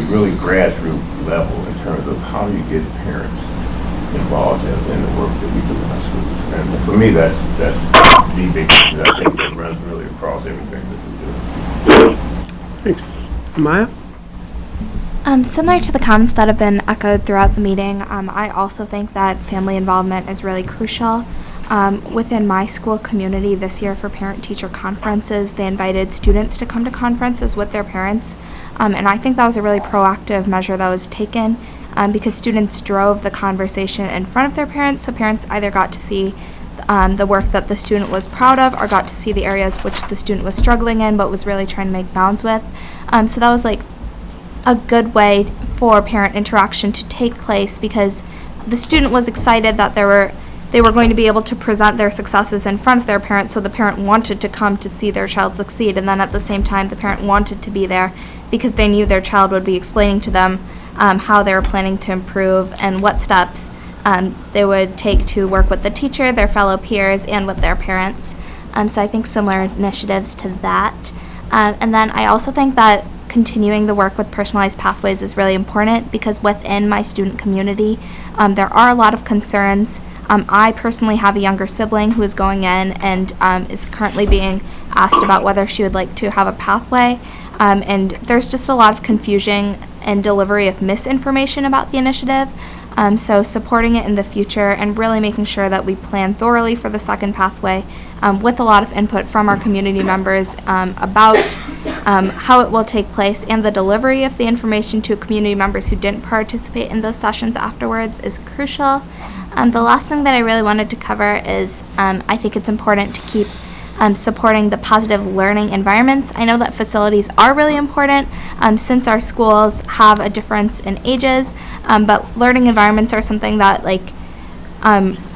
really grassroots level in terms of how do you get parents involved in the work that we do in our schools. And for me, that's the big issue that I think that runs really across everything that we do. Thanks. Maya? Similar to the comments that have been echoed throughout the meeting, I also think that family involvement is really crucial. Within my school community this year for parent-teacher conferences, they invited students to come to conferences with their parents, and I think that was a really proactive measure that was taken because students drove the conversation in front of their parents, so parents either got to see the work that the student was proud of or got to see the areas which the student was struggling in but was really trying to make bounds with. So that was like a good way for parent interaction to take place because the student was excited that they were going to be able to present their successes in front of their parents, so the parent wanted to come to see their child succeed, and then at the same time the parent wanted to be there because they knew their child would be explaining to them how they were planning to improve and what steps they would take to work with the teacher, their fellow peers, and with their parents. So I think similar initiatives to that. And then I also think that continuing the work with personalized pathways is really important because within my student community, there are a lot of concerns. I personally have a younger sibling who is going in and is currently being asked about whether she would like to have a pathway. And there's just a lot of confusion and delivery of misinformation about the initiative. So supporting it in the future and really making sure that we plan thoroughly for the second pathway with a lot of input from our community members about how it will take place and the delivery of the information to community members who didn't participate in those sessions afterwards is crucial. The last thing that I really wanted to cover is I think it's important to keep supporting the positive learning environments. I know that facilities are really important since our schools have a difference in ages, but learning environments are something that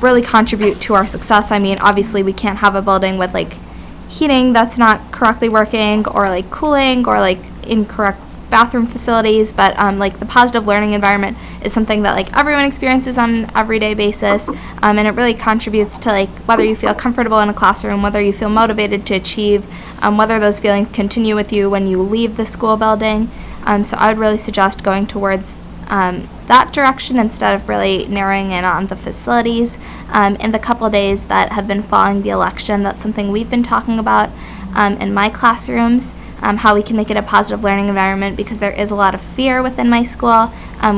really contribute to our success. I mean, obviously we can't have a building with heating that's not correctly working or cooling or incorrect bathroom facilities, but the positive learning environment is something that everyone experiences on an everyday basis, and it really contributes to whether you feel comfortable in a classroom, whether you feel motivated to achieve, whether those feelings continue with you when you leave the school building. So I would really suggest going towards that direction instead of really narrowing in on the facilities. In the couple days that have been following the election, that's something we've been talking about in my classrooms. How we can make it a positive learning environment because there is a lot of fear within my school.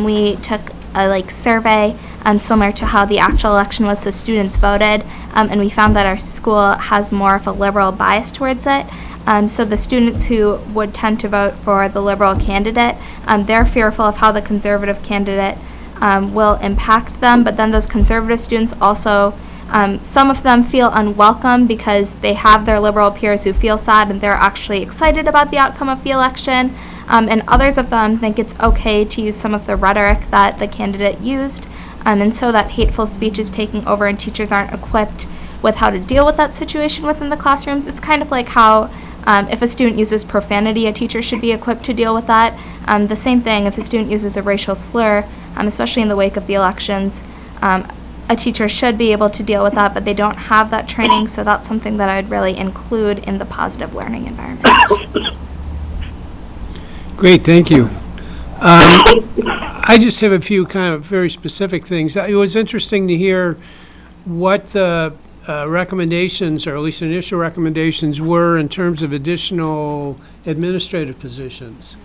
We took a survey similar to how the actual election was, so students voted, and we found that our school has more of a liberal bias towards it. So the students who would tend to vote for the liberal candidate, they're fearful of how the conservative candidate will impact them, but then those conservative students also some of them feel unwelcome because they have their liberal peers who feel sad and they're actually excited about the outcome of the election. And others of them think it's okay to use some of the rhetoric that the candidate used. And so that hateful speech is taking over and teachers aren't equipped with how to deal with that situation within the classrooms. It's kind of like how if a student uses profanity, a teacher should be equipped to deal with that. The same thing, if a student uses a racial slur, especially in the wake of the elections, a teacher should be able to deal with that, but they don't have that training, so that's something that I would really include in the positive learning environment. Great, thank you. I just have a few kind of very specific things. It was interesting to hear what the recommendations, or at least initial recommendations, were in terms of additional administrative positions.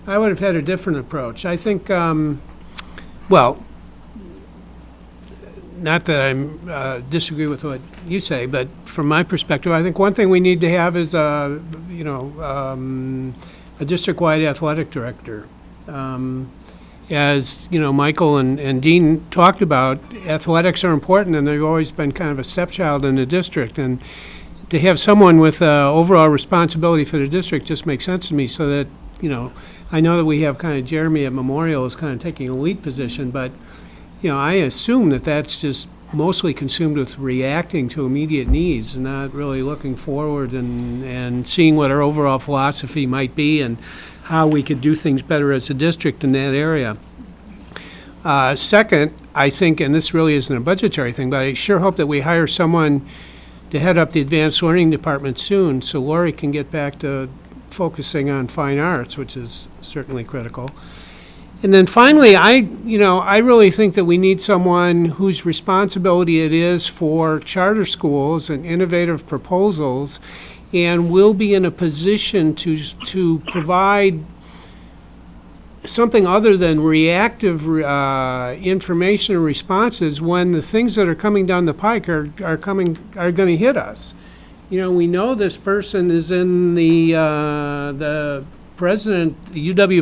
I would have had a different approach. I think, well, not that I disagree with what you say, but from my perspective, I think one thing we need to have is a district-wide athletic director. As you know, Michael and Dean talked about, athletics are important, and they've always been kind of a stepchild in the district. And to have someone with overall responsibility for the district just makes sense to me. So that, you know, I know that we have kind of Jeremy at Memorial is kind of taking a lead position, but you know, I assume that that's just mostly consumed with reacting to immediate needs and not really looking forward and seeing what our overall philosophy might be and how we could do things better as a district in that area. Second, I think, and this really isn't a budgetary thing, but I sure hope that we hire someone to head up the advanced learning department soon so Lori can get back to focusing on fine arts, which is certainly critical. And then finally, I really think that we need someone whose responsibility it is for charter schools and innovative proposals, and will be in a position to provide something other than reactive information and responses when the things that are coming down the pike are going to hit us. You know, we know this person is in the UW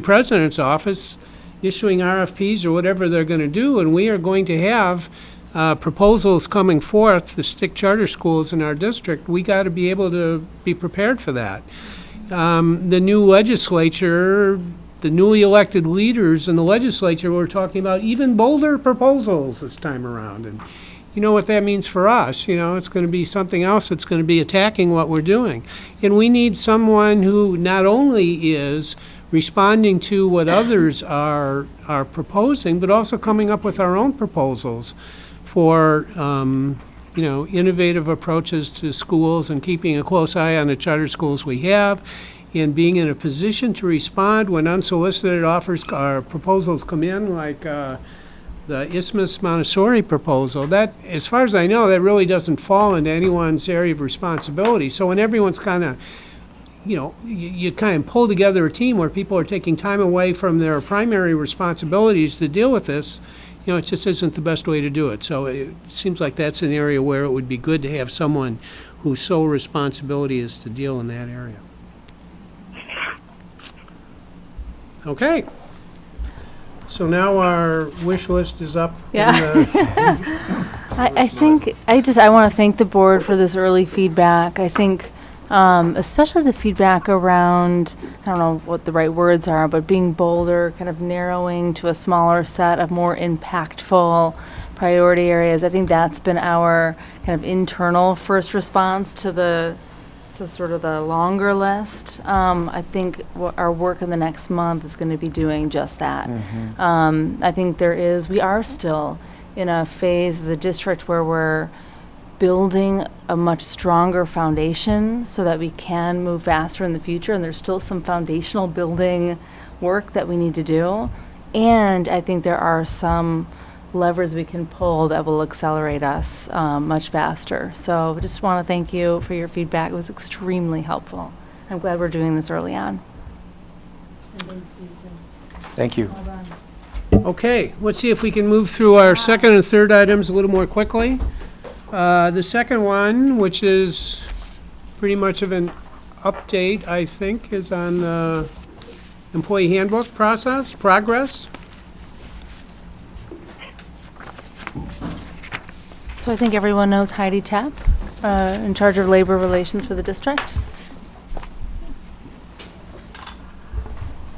president's office issuing RFPs or whatever they're going to do, and we are going to have proposals coming forth to stick charter schools in our district. We got to be able to be prepared for that. The new legislature, the newly elected leaders in the legislature were talking about even bolder proposals this time around. And you know what that means for us. You know, it's going to be something else that's going to be attacking what we're doing. And we need someone who not only is responding to what others are proposing, but also coming up with our own proposals for innovative approaches to schools and keeping a close eye on the charter schools we have, and being in a position to respond when unsolicited offers or proposals come in, like the Isthmus Montessori proposal. That, as far as I know, that really doesn't fall into anyone's area of responsibility. So when everyone's kind of, you kind of pull together a team where people are taking time away from their primary responsibilities to deal with this, it just isn't the best way to do it. So it seems like that's an area where it would be good to have someone whose sole responsibility is to deal in that area. Okay. So now our wish list is up. Yeah. I want to thank the board for this early feedback. I think especially the feedback around, I don't know what the right words are, but being bolder, kind of narrowing to a smaller set of more impactful priority areas. I think that's been our kind of internal first response to sort of the longer list. I think our work in the next month is going to be doing just that. Mm-hmm. I think we are still in a phase as a district where we're building a much stronger foundation so that we can move faster in the future, and there's still some foundational building work that we need to do. And I think there are some levers we can pull that will accelerate us much faster. So I just want to thank you for your feedback. It was extremely helpful. I'm glad we're doing this early on. Thank you. Okay, let's see if we can move through our second and third items a little more quickly. The second one, which is pretty much of an update, I think, is on the employee handbook progress. So I think everyone knows Heidi Tapp, in charge of labor relations for the district.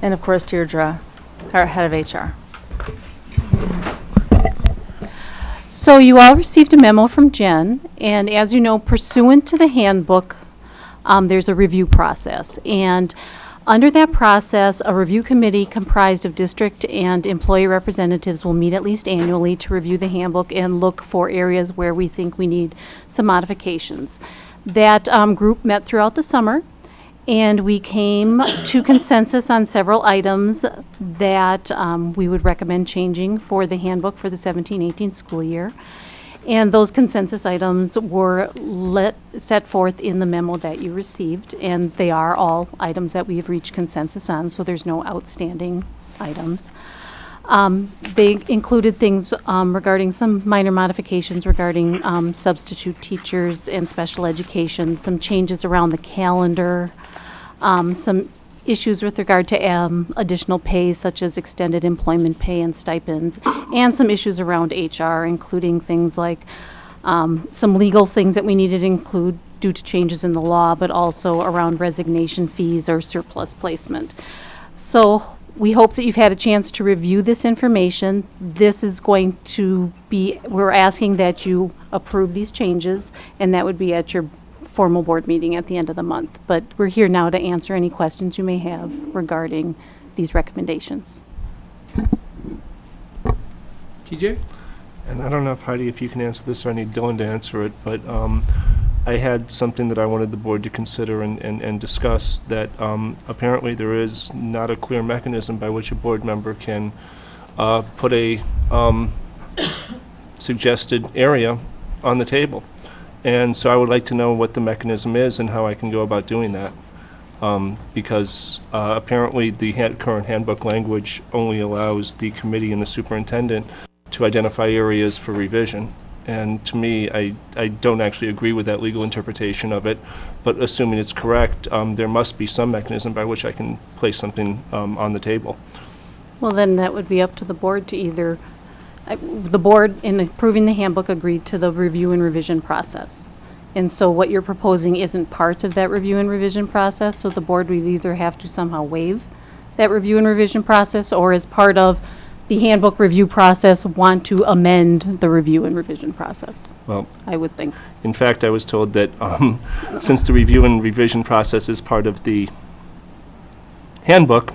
And of course, Deirdre, our head of HR. So you all received a memo from Jen, and as you know, pursuant to the handbook, there's a review process. And under that process, a review committee comprised of district and employee representatives will meet at least annually to review the handbook and look for areas where we think we need some modifications. That group met throughout the summer, and we came to consensus on several items that we would recommend changing for the handbook for the 17-18 school year. And those consensus items were set forth in the memo that you received, and they are all items that we've reached consensus on, so there's no outstanding items. They included things regarding some minor modifications regarding substitute teachers and special education, some changes around the calendar, some issues with regard to additional pay, such as extended employment pay and stipends, and some issues around HR, including things like some legal things that we needed to include due to changes in the law, but also around resignation fees or surplus placement. So we hope that you've had a chance to review this information. This is going to be, we're asking that you approve these changes, and that would be at your formal board meeting at the end of the month. But we're here now to answer any questions you may have regarding these recommendations. TJ? And I don't know if Heidi, if you can answer this, or I need Dylan to answer it, but I had something that I wanted the board to consider and discuss, that apparently there is not a clear mechanism by which a board member can put a suggested area on the table. And so I would like to know what the mechanism is and how I can go about doing that. Because apparently the current handbook language only allows the committee and the superintendent to identify areas for revision. And to me, I don't actually agree with that legal interpretation of it, but assuming it's correct, there must be some mechanism by which I can place something on the table. Well, then that would be up to the board to either, the board in approving the handbook agreed to the review and revision process. And so what you're proposing isn't part of that review and revision process, so the board would either have to somehow waive that review and revision process, or as part of the handbook review process, want to amend the review and revision process, Well, I would think. in fact, I was told that since the review and revision process is part of the handbook,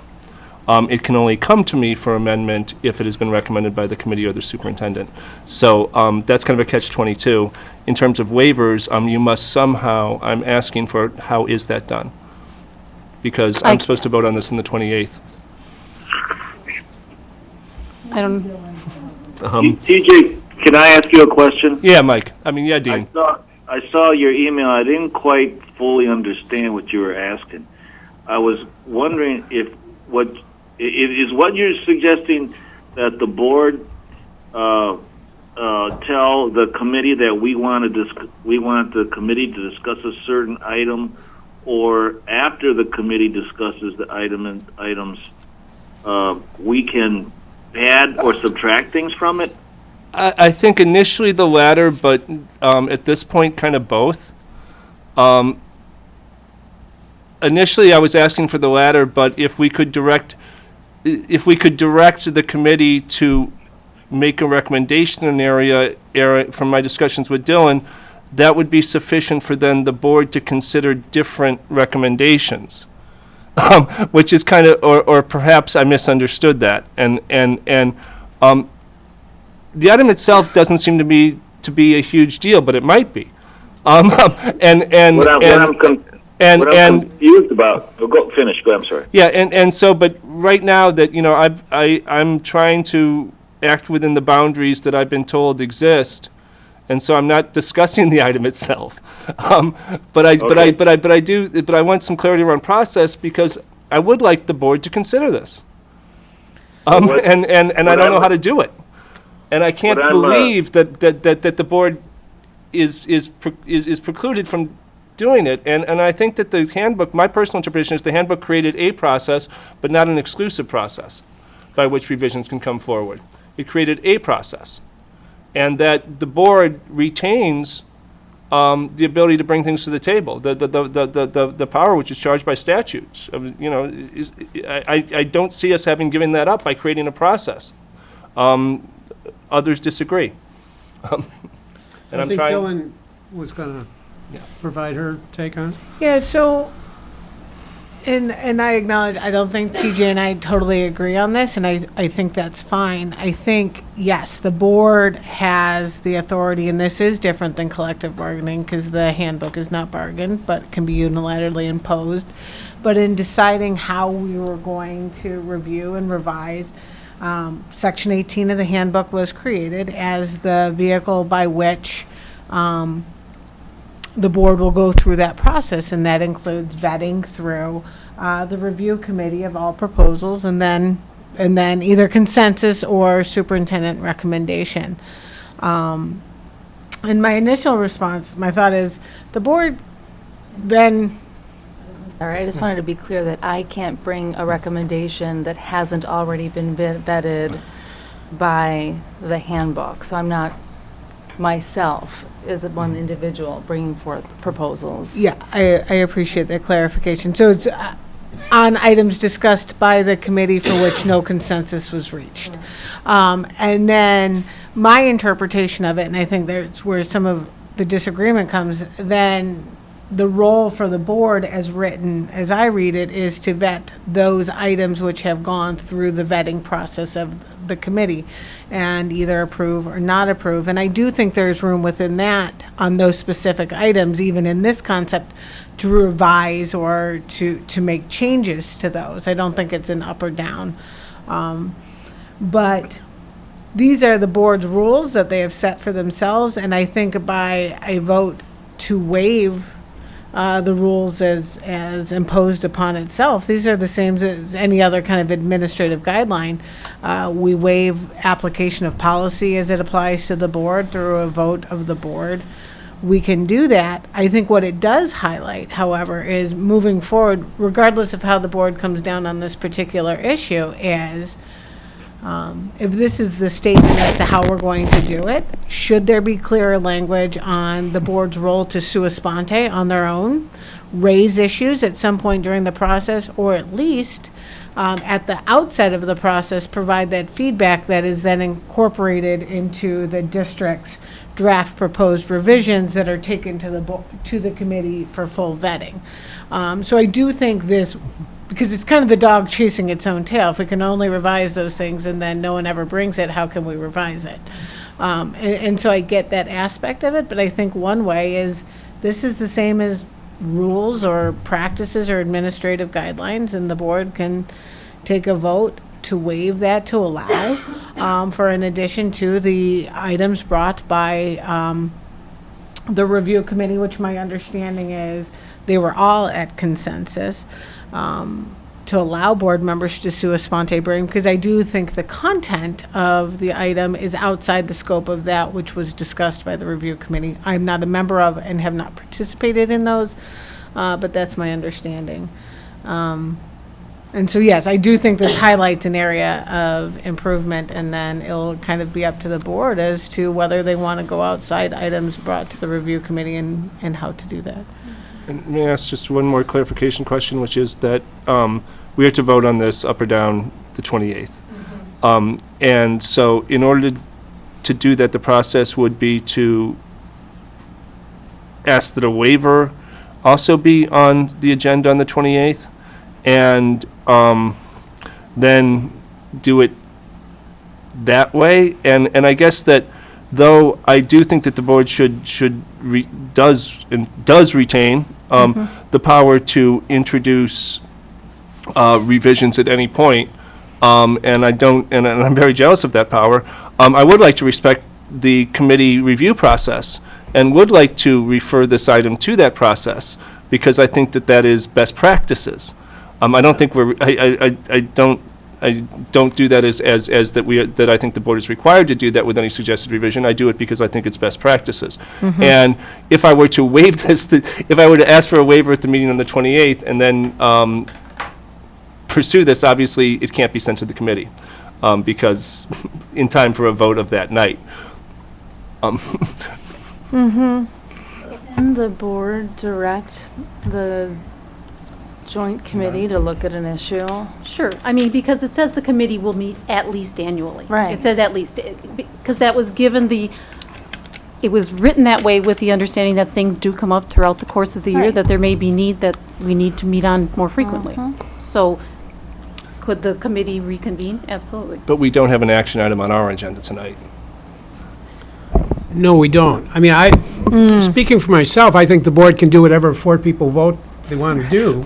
it can only come to me for amendment if it has been recommended by the committee or the superintendent. So that's kind of a catch-22. In terms of waivers, you must somehow, I'm asking for, how is that done? Because I'm supposed to vote on this on the 28th. I don't, TJ, can I ask you a question? Yeah, Mike. I mean, yeah, Dean. I saw your email. I didn't quite fully understand what you were asking. I was wondering if what you're suggesting that the board tell the committee that we want the committee to discuss a certain item, or after the committee discusses the items, we can add or subtract things from it? I think initially the latter, but at this point, kind of both. Initially, I was asking for the latter, but if we could direct the committee to make a recommendation in an area from my discussions with Dylan, that would be sufficient for then the board to consider different recommendations. Which is kind of, or perhaps I misunderstood that, and the item itself doesn't seem to be a huge deal, but it might be. What I'm confused about. Go finish. Go. I'm sorry. Yeah, and so, but right now that I'm trying to act within the boundaries that I've been told exist. And so I'm not discussing the item itself, but I want some clarity around process, because I would like the board to consider this, and I don't know how to do it, and I can't believe that the board is precluded from doing it, and I think that the handbook, my personal interpretation is the handbook created a process, but not an exclusive process by which revisions can come forward. It created a process. And that the board retains the ability to bring things to the table, the power which is charged by statutes. I don't see us having given that up by creating a process. Others disagree. I think Dylan was going to provide her take on it. Yeah, so, and I acknowledge, I don't think TJ and I totally agree on this, and I think that's fine. I think, yes, the board has the authority, and this is different than collective bargaining, because the handbook is not bargained, but can be unilaterally imposed. But in deciding how we were going to review and revise, Section 18 of the handbook was created as the vehicle by which the board will go through that process, and that includes vetting through the review committee of all proposals, and then either consensus or superintendent recommendation. And my initial response, my thought is, the board then. Sorry, I just wanted to be clear that I can't bring a recommendation that hasn't already been vetted by the handbook. So I'm not myself as one individual bringing forth proposals. Yeah, I appreciate that clarification. So it's on items discussed by the committee for which no consensus was reached. And then my interpretation of it, and I think that's where some of the disagreement comes, then the role for the board as written, as I read it, is to vet those items which have gone through the vetting process of the committee and either approve or not approve. And I do think there's room within that on those specific items, even in this concept, to revise or to make changes to those. I don't think it's an up or down. But these are the board's rules that they have set for themselves, and I think by a vote to waive the rules as imposed upon itself, these are the same as any other kind of administrative guideline. We waive application of policy as it applies to the board through a vote of the board. We can do that. I think what it does highlight, however, is moving forward, regardless of how the board comes down on this particular issue, is if this is the statement as to how we're going to do it, should there be clearer language on the board's role to sua sponte on their own, raise issues at some point during the process, or at least at the outset of the process, provide that feedback that is then incorporated into the district's draft proposed revisions that are taken to the committee for full vetting. So I do think this, because it's kind of the dog chasing its own tail. If we can only revise those things and then no one ever brings it, how can we revise it? And so I get that aspect of it, but I think one way is this is the same as rules or practices or administrative guidelines, and the board can take a vote to waive that, to allow for an addition to the items brought by the review committee, which my understanding is they were all at consensus, to allow board members to sua sponte bring, because I do think the content of the item is outside the scope of that which was discussed by the review committee. I'm not a member of and have not participated in those, but that's my understanding. And so, yes, I do think this highlights an area of improvement, and then it'll kind of be up to the board as to whether they want to go outside items brought to the review committee and how to do that. And may I ask just one more clarification question, which is that we have to vote on this up or down the 28th. And so in order to do that, the process would be to ask that a waiver also be on the agenda on the 28th, and then do it that way. And I guess that, though I do think that the board does retain the power to introduce revisions at any point, and I'm very jealous of that power. I would like to respect the committee review process and would like to refer this item to that process, because I think that is best practices. I don't think I don't do that as that I think the board is required to do that with any suggested revision. I do it because I think it's best practices. And if I were to waive this, if I were to ask for a waiver at the meeting on the 28th and then pursue this, obviously it can't be sent to the committee because in time for a vote of that night. Can the board direct the joint committee to look at an issue? Sure. I mean, because it says the committee will meet at least annually. Right. It says at least, because that was given it was written that way with the understanding that things do come up throughout the course of the year, Right. that there may be need that we need to meet on more frequently. So could the committee reconvene? Absolutely. But we don't have an action item on our agenda tonight. No, we don't. I mean, speaking for myself, I think the board can do whatever 4 people vote they want to do.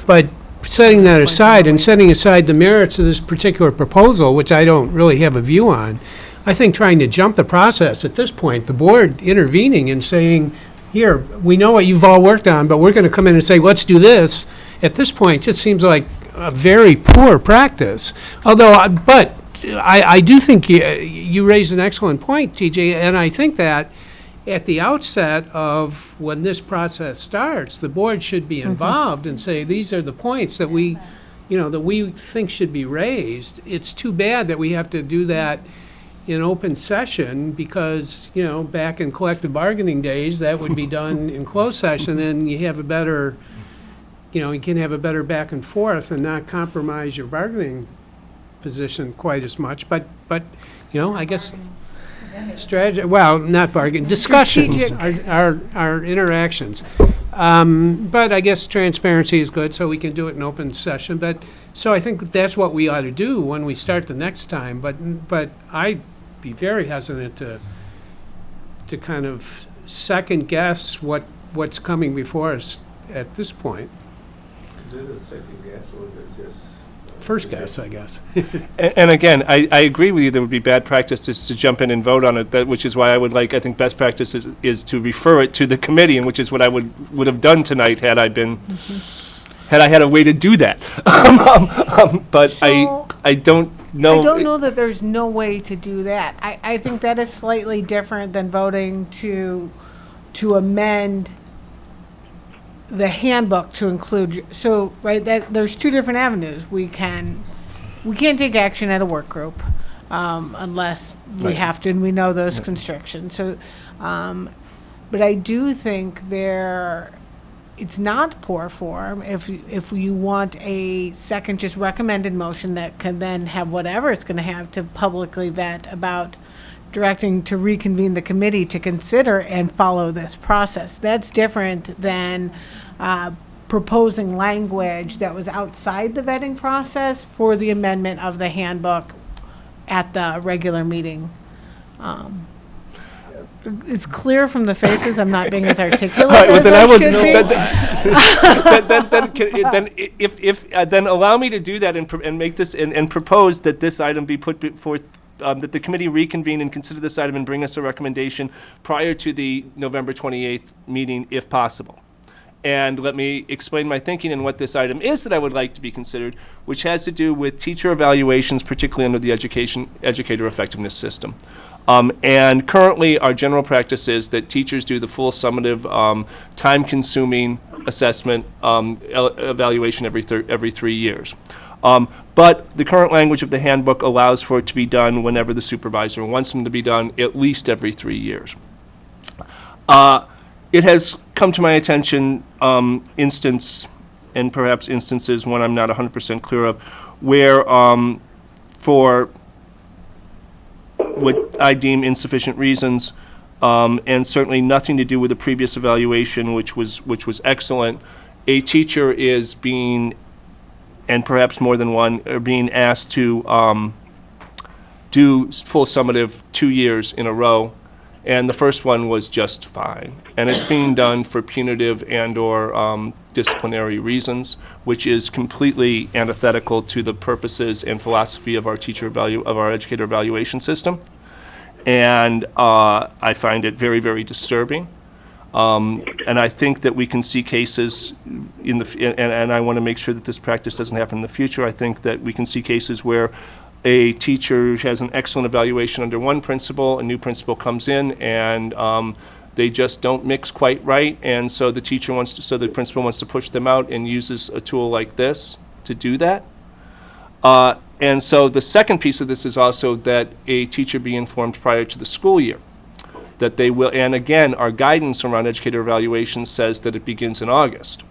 But setting that aside and setting aside the merits of this particular proposal, which I don't really have a view on, I think trying to jump the process at this point, the board intervening and saying, here, we know what you've all worked on, but we're going to come in and say, let's do this, at this point, just seems like a very poor practice. Although, I do think you raised an excellent point, TJ, and I think that at the outset of when this process starts, the board should be involved and say, these are the points that we think should be raised. It's too bad that we have to do that in open session because, back in collective bargaining days, that would be done in closed session and you have a better, you can have a better back and forth and not compromise your bargaining position quite as much. But I guess strategy, well, not bargain, discussions, our interactions. But I guess transparency is good, so we can do it in open session. But, so I think that's what we ought to do when we start the next time. But I'd be very hesitant to kind of second guess what's coming before us at this point. Is it a second guess or is it just? First guess, I guess. And again, I agree with you, there would be bad practice to jump in and vote on it, which is why I think best practice is to refer it to the committee, and which is what I would have done tonight had I had a way to do that. But So- I don't know. I don't know that there's no way to do that. I think that is slightly different than voting to amend the handbook to include, that there's two different avenues. We can't take action at a work group unless we Right. have to, and we know those constrictions. So, but I do think it's not poor form if you want a second just recommended motion that can then have whatever it's going to have to publicly vet about directing to reconvene the committee to consider and follow this process. That's different than proposing language that was outside the vetting process for the amendment of the handbook at the regular meeting. It's clear from the faces I'm not being as articulate All right, well, as then I I will, should be. then allow me to do that and make this, and propose that this item be put before, that the committee reconvene and consider this item and bring us a recommendation prior to the November 28th meeting, if possible. And let me explain my thinking and what this item is that I would like to be considered, which has to do with teacher evaluations, particularly under the educator effectiveness system. And currently, our general practice is that teachers do the full summative, time-consuming assessment evaluation every 3 years. But the current language of the handbook allows for it to be done whenever the supervisor wants them to be done, at least every 3 years. It has come to my attention instances when I'm not 100% clear of, where for what I deem insufficient reasons, and certainly nothing to do with the previous evaluation, which was excellent, a teacher is being, and perhaps more than one, are being asked to do full summative 2 years in a row, and the first one was just fine. And it's being done for punitive and/or disciplinary reasons, which is completely antithetical to the purposes and philosophy of our educator evaluation system. And I find it very, very disturbing. And I think that we can see cases and I want to make sure that this practice doesn't happen in the future. I think that we can see cases where a teacher has an excellent evaluation under one principal, a new principal comes in, and they just don't mix quite right, and so the principal wants to push them out and uses a tool like this to do that. And so the second piece of this is also that a teacher be informed prior to the school year that they will, and again, our guidance around educator evaluation says that it begins in August,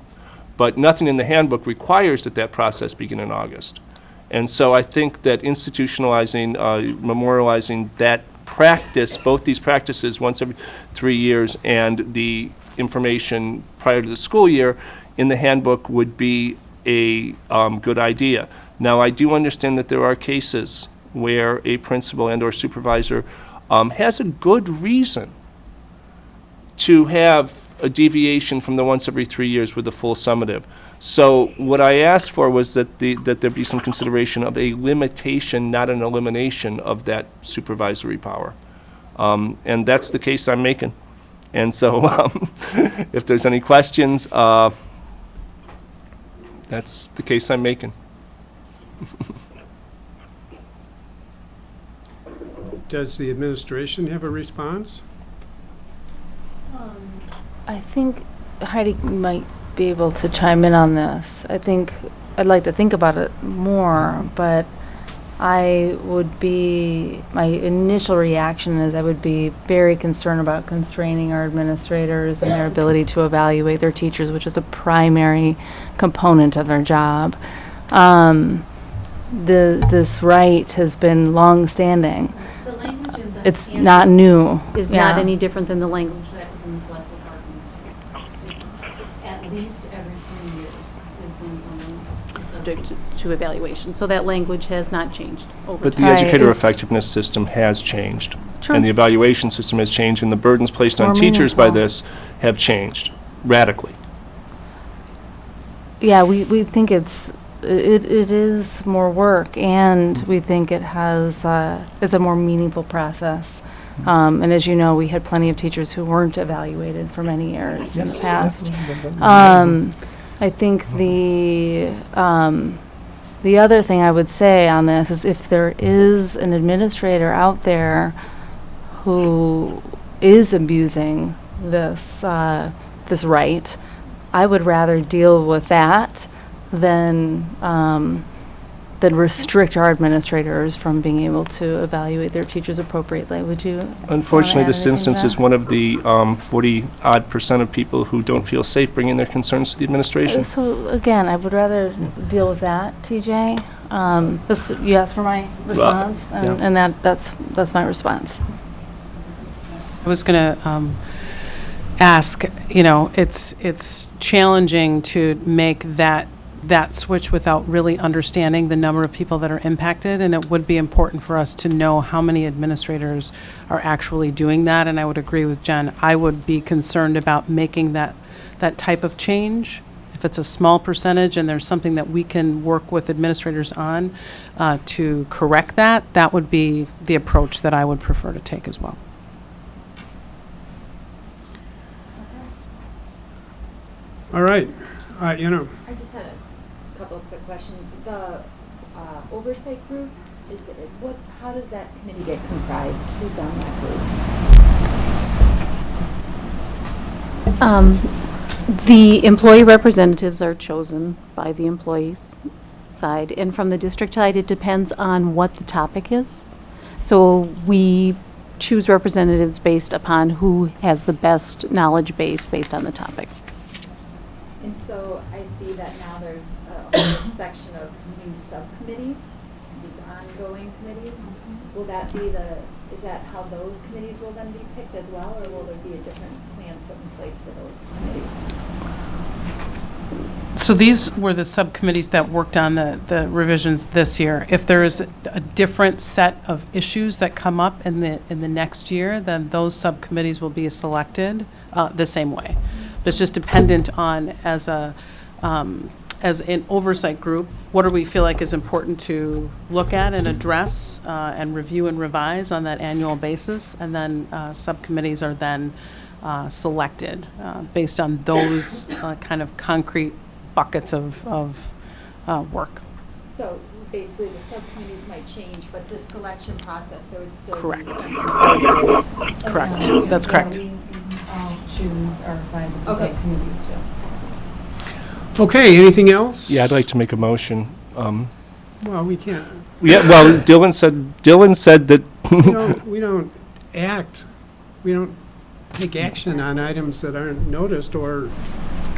but nothing in the handbook requires that process begin in August. And so I think that institutionalizing, memorializing that practice, both these practices once every 3 years, and the information prior to the school year in the handbook would be a good idea. Now, I do understand that there are cases where a principal and/or supervisor has a good reason to have a deviation from the once every 3 years with a full summative. So what I asked for was that there be some consideration of a limitation, not an elimination of that supervisory power. And that's the case I'm making. And so if there's any questions, that's the case I'm making. Does the administration have a response? I think Heidi might be able to chime in on this. I think I'd like to think about it more, but my initial reaction is I would be very concerned about constraining our administrators and their ability to evaluate their teachers, which is a primary component of their job. This right has been long-standing. The language in the It's not new. is not Yeah. any different than the language that was in the collective bargaining agreement. It's at least every 3 years is when someone is subject to evaluation. So that language has not changed over But the time. educator effectiveness system has changed. True. And the evaluation system has changed, and the burdens placed on More teachers by meaningful. this have changed radically. Yeah, we think it is more work, and we think it has, it's a more meaningful process. And as you know, we had plenty of teachers who weren't evaluated for many years in the past. I think the other thing I would say on this is if there is an administrator out there who is abusing this, this right, I would rather deal with that than restrict our administrators from being able to evaluate their teachers appropriately. Would you? Unfortunately, wanna add this anything instance to is that? one of the 40-odd% of people who don't feel safe bringing their concerns to the administration. So again, I would rather deal with that, TJ. You asked for my response, and that's my response. I was going to ask, it's challenging to make that switch without really understanding the number of people that are impacted, and it would be important for us to know how many administrators are actually doing that, and I would agree with Jen. I would be concerned about making that type of change. If it's a small percentage and there's something that we can work with administrators on to correct that would be the approach that I would prefer to take as well. All right, I just had a couple of quick questions. The oversight group, how does that committee get comprised? Who's on that group? The employee representatives are chosen by the employees side, and from the district side, it depends on what the topic is. So we choose representatives based upon who has the best knowledge base based on the topic. And so I see that now there's a whole section of new subcommittees, these ongoing committees. Will that be is that how those committees will then be picked as well, or will there be a different plan put in place for those committees? So these were the subcommittees that worked on the revisions this year. If there is a different set of issues that come up in the next year, then those subcommittees will be selected the same way. But it's just dependent on, as an oversight group, what do we feel like is important to look at and address and review and revise on that annual basis, and then subcommittees are then selected based on those kind of concrete buckets of work. So basically, the subcommittees might change, but the selection process, there would still Correct. be some. Correct. That's correct. We all choose our sides of the Okay. subcommittees too. Okay, anything else? Yeah, I'd like to make a motion. Well, we can't, Yeah, well, Dylan said that. we don't take action on items that aren't noticed or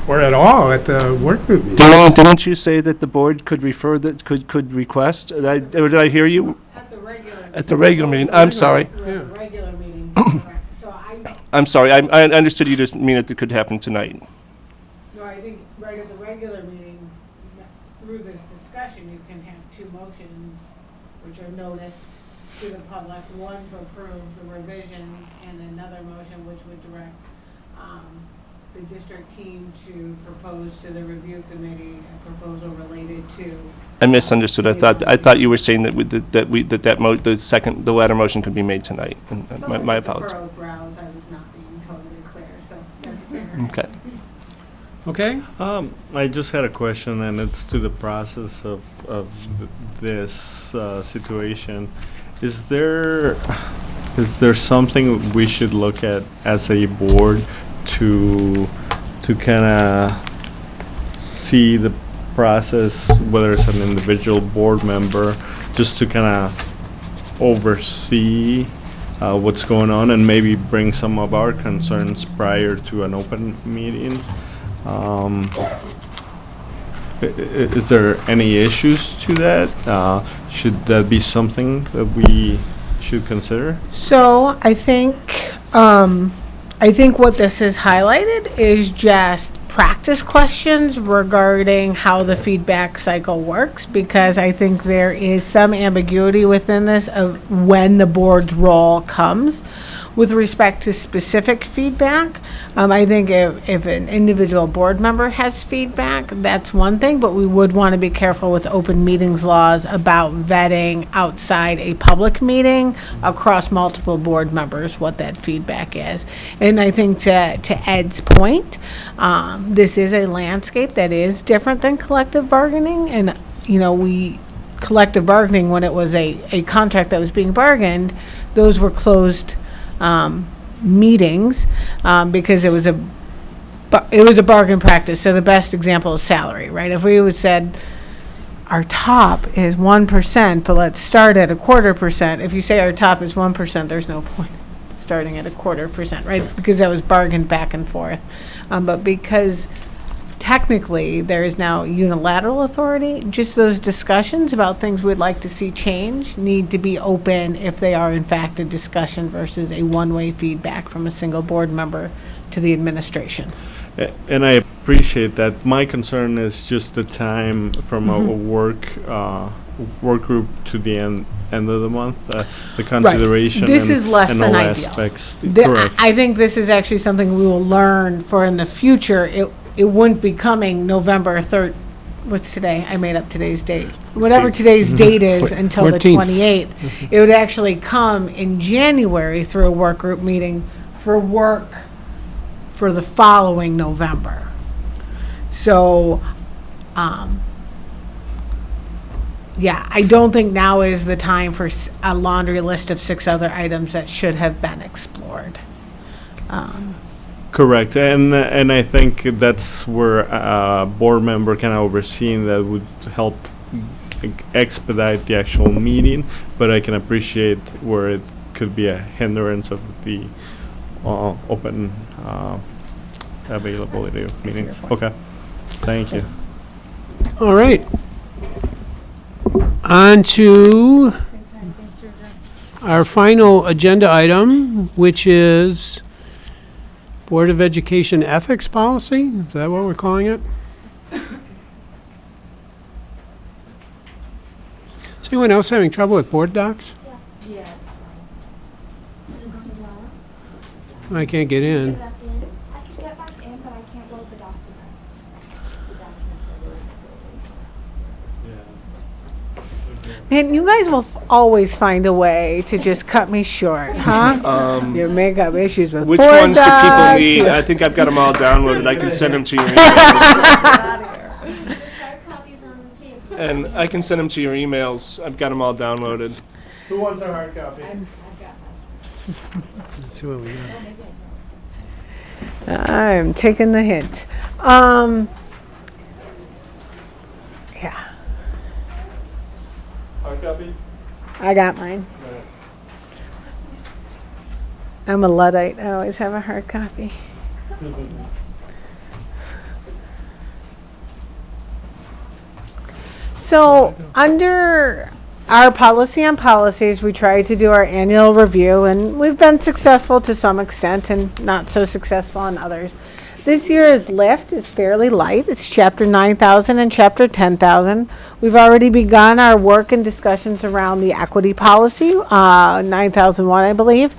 at all at the work group meeting. Dylan, didn't you say that the board could refer, could request? Did I hear you? At the regular. At the regular meeting, I'm sorry. Yeah. Regular meeting, correct. So I'm sorry, I understood you just mean it could happen tonight. No, I think right at the regular meeting, through this discussion, you can have two motions which are noticed to the public, one to approve the revision and another motion which would direct the district team to propose to the review committee a proposal related to. I misunderstood. I thought you were saying that the latter motion could be made tonight. And my apologies. Furrowed brows, I was not being totally clear, so that's fair. Okay. Okay? I just had a question, and it's to the process of this situation. Is there something we should look at as a board to kind of see the process, whether it's an individual board member, just to kind of oversee what's going on and maybe bring some of our concerns prior to an open meeting? Is there any issues to that? Should that be something that we should consider? So I think what this has highlighted is just practice questions regarding how the feedback cycle works, because I think there is some ambiguity within this of when the board's role comes with respect to specific feedback. I think if an individual board member has feedback, that's one thing, but we would want to be careful with open meetings laws about vetting outside a public meeting across multiple board members, what that feedback is. And I think to Ed's point, this is a landscape that is different than collective bargaining. And, collective bargaining, when it was a contract that was being bargained, those were closed meetings because it was a bargain practice. So the best example is salary, right? If we would said our top is 1%, but let's start at 0.25%. If you say our top is 1%, there's no point starting at 0.25%, right? Because that was bargained back and forth. But because technically there is now unilateral authority, just those discussions about things we'd like to see change need to be open if they are in fact a discussion versus a one-way feedback from a single board member to the administration. And I appreciate that. My concern is just the time from a work group to the end of the month, the consideration. Right. This is less and than all ideal. aspects. Correct. I think this is actually something we will learn for in the future. It wouldn't be coming November 3rd. What's today? I made up today's date. Whatever today's date is until the 28th. It would actually come in January through a work group meeting for work for the following November. So, yeah, I don't think now is the time for a laundry list of 6 other items that should have been explored. Correct, and I think that's where a board member kind of overseeing that would help expedite the actual meeting, but I can appreciate where it could be a hindrance of the open availability of meetings. Okay, thank you. All right. On to our final agenda item, which is Board of Education Ethics Policy. Is that what we're calling it? Is anyone else having trouble with board docs? Yes. Is it going well? I can't get in. Get back in? I can get back in, but I can't load the documents. The documents are loading slowly. And you guys will always find a way to just cut me short, huh? You make up issues with Which board ones do people docs. need? I think I've got them all downloaded. I can send them to your email. Hard copies on the table. And I can send them to your emails. I've got them all downloaded. Who wants a hard copy? Let's see what we got. I'm taking the hint. Yeah, Hard copy? I got mine. I'm a Luddite. I always have a hard copy. So, under our policy on policies, we try to do our annual review, and we've been successful to some extent and not so successful in others. This year's lift is fairly light. It's Chapter 9,000 and Chapter 10,000. We've already begun our work and discussions around the equity policy, 9,001, I believe.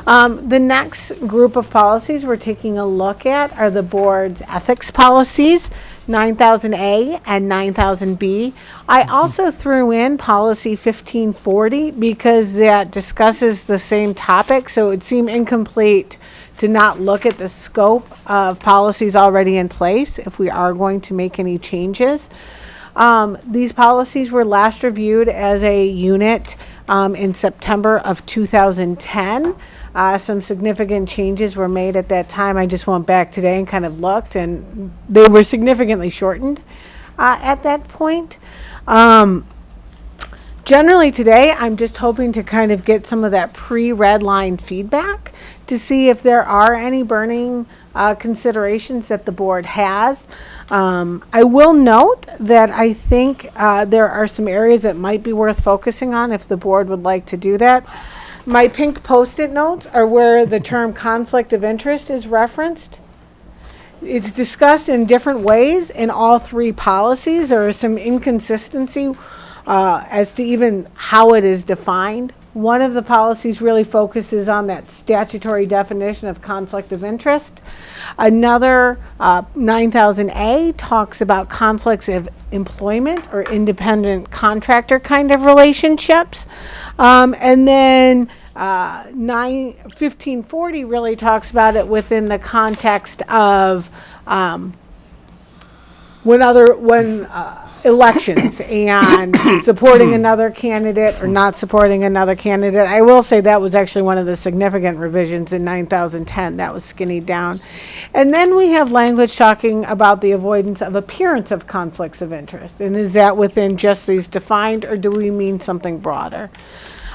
The next group of policies we're taking a look at are the board's ethics policies, 9000A and 9000B. I also threw in policy 1540 because that discusses the same topic, so it would seem incomplete to not look at the scope of policies already in place if we are going to make any changes. These policies were last reviewed as a unit in September of 2010. Some significant changes were made at that time. I just went back today and kind of looked, and they were significantly shortened at that point. Generally today, I'm just hoping to kind of get some of that pre-red line feedback to see if there are any burning considerations that the board has. I will note that I think there are some areas that might be worth focusing on if the board would like to do that. My pink Post-it notes are where the term conflict of interest is referenced. It's discussed in different ways in all three policies. There is some inconsistency as to even how it is defined. One of the policies really focuses on that statutory definition of conflict of interest. Another, 9000A, talks about conflicts of employment or independent contractor kind of relationships. And then 1540 really talks about it within the context of when elections and supporting another candidate or not supporting another candidate. I will say that was actually one of the significant revisions in 9010. That was skinnied down. And then we have language talking about the avoidance of appearance of conflicts of interest. And is that within just these defined, or do we mean something broader?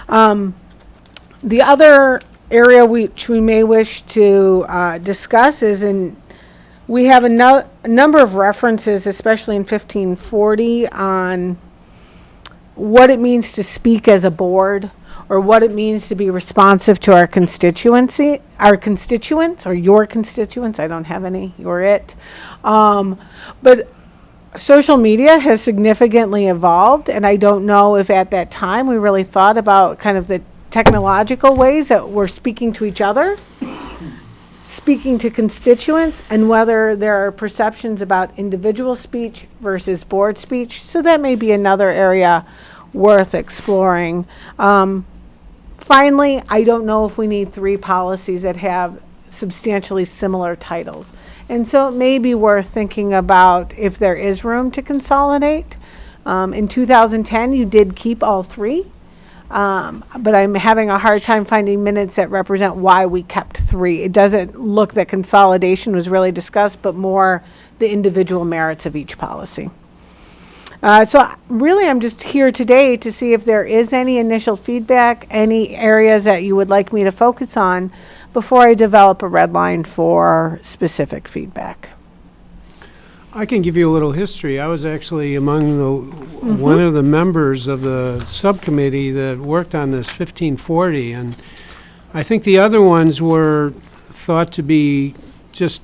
The other area which we may wish to discuss is we have a number of references, especially in 1540, on what it means to speak as a board, or what it means to be responsive to our constituents, or your constituents. I don't have any, you're it. But social media has significantly evolved, and I don't know if at that time we really thought about kind of the technological ways that we're speaking to each other, speaking to constituents, and whether there are perceptions about individual speech versus board speech. So that may be another area worth exploring. Finally, I don't know if we need three policies that have substantially similar titles. And so it may be worth thinking about if there is room to consolidate. In 2010, you did keep all three. But I'm having a hard time finding minutes that represent why we kept three. It doesn't look that consolidation was really discussed, but more the individual merits of each policy. So really, I'm just here today to see if there is any initial feedback, any areas that you would like me to focus on before I develop a red line for specific feedback. I can give you a little history. I was actually among one of the members of the subcommittee that worked on this 1540, and I think the other ones were thought to be just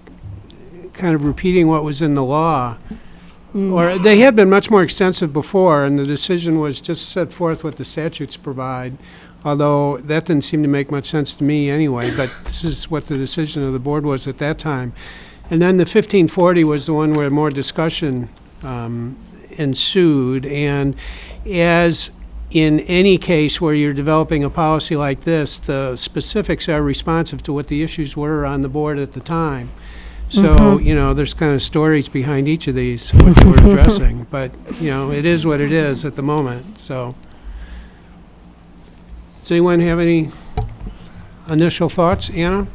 kind of repeating what was in the law. Or they had been much more extensive before, and the decision was just set forth what the statutes provide, although that didn't seem to make much sense to me anyway, but this is what the decision of the board was at that time. And then the 1540 was the one where more discussion ensued. And as in any case where you're developing a policy like this, the specifics are responsive to what the issues were on the board at the time. So, you know, there's kind of stories behind each of these, what we're addressing. But, you know, it is what it is at the moment. So, does anyone have any initial thoughts? Anna?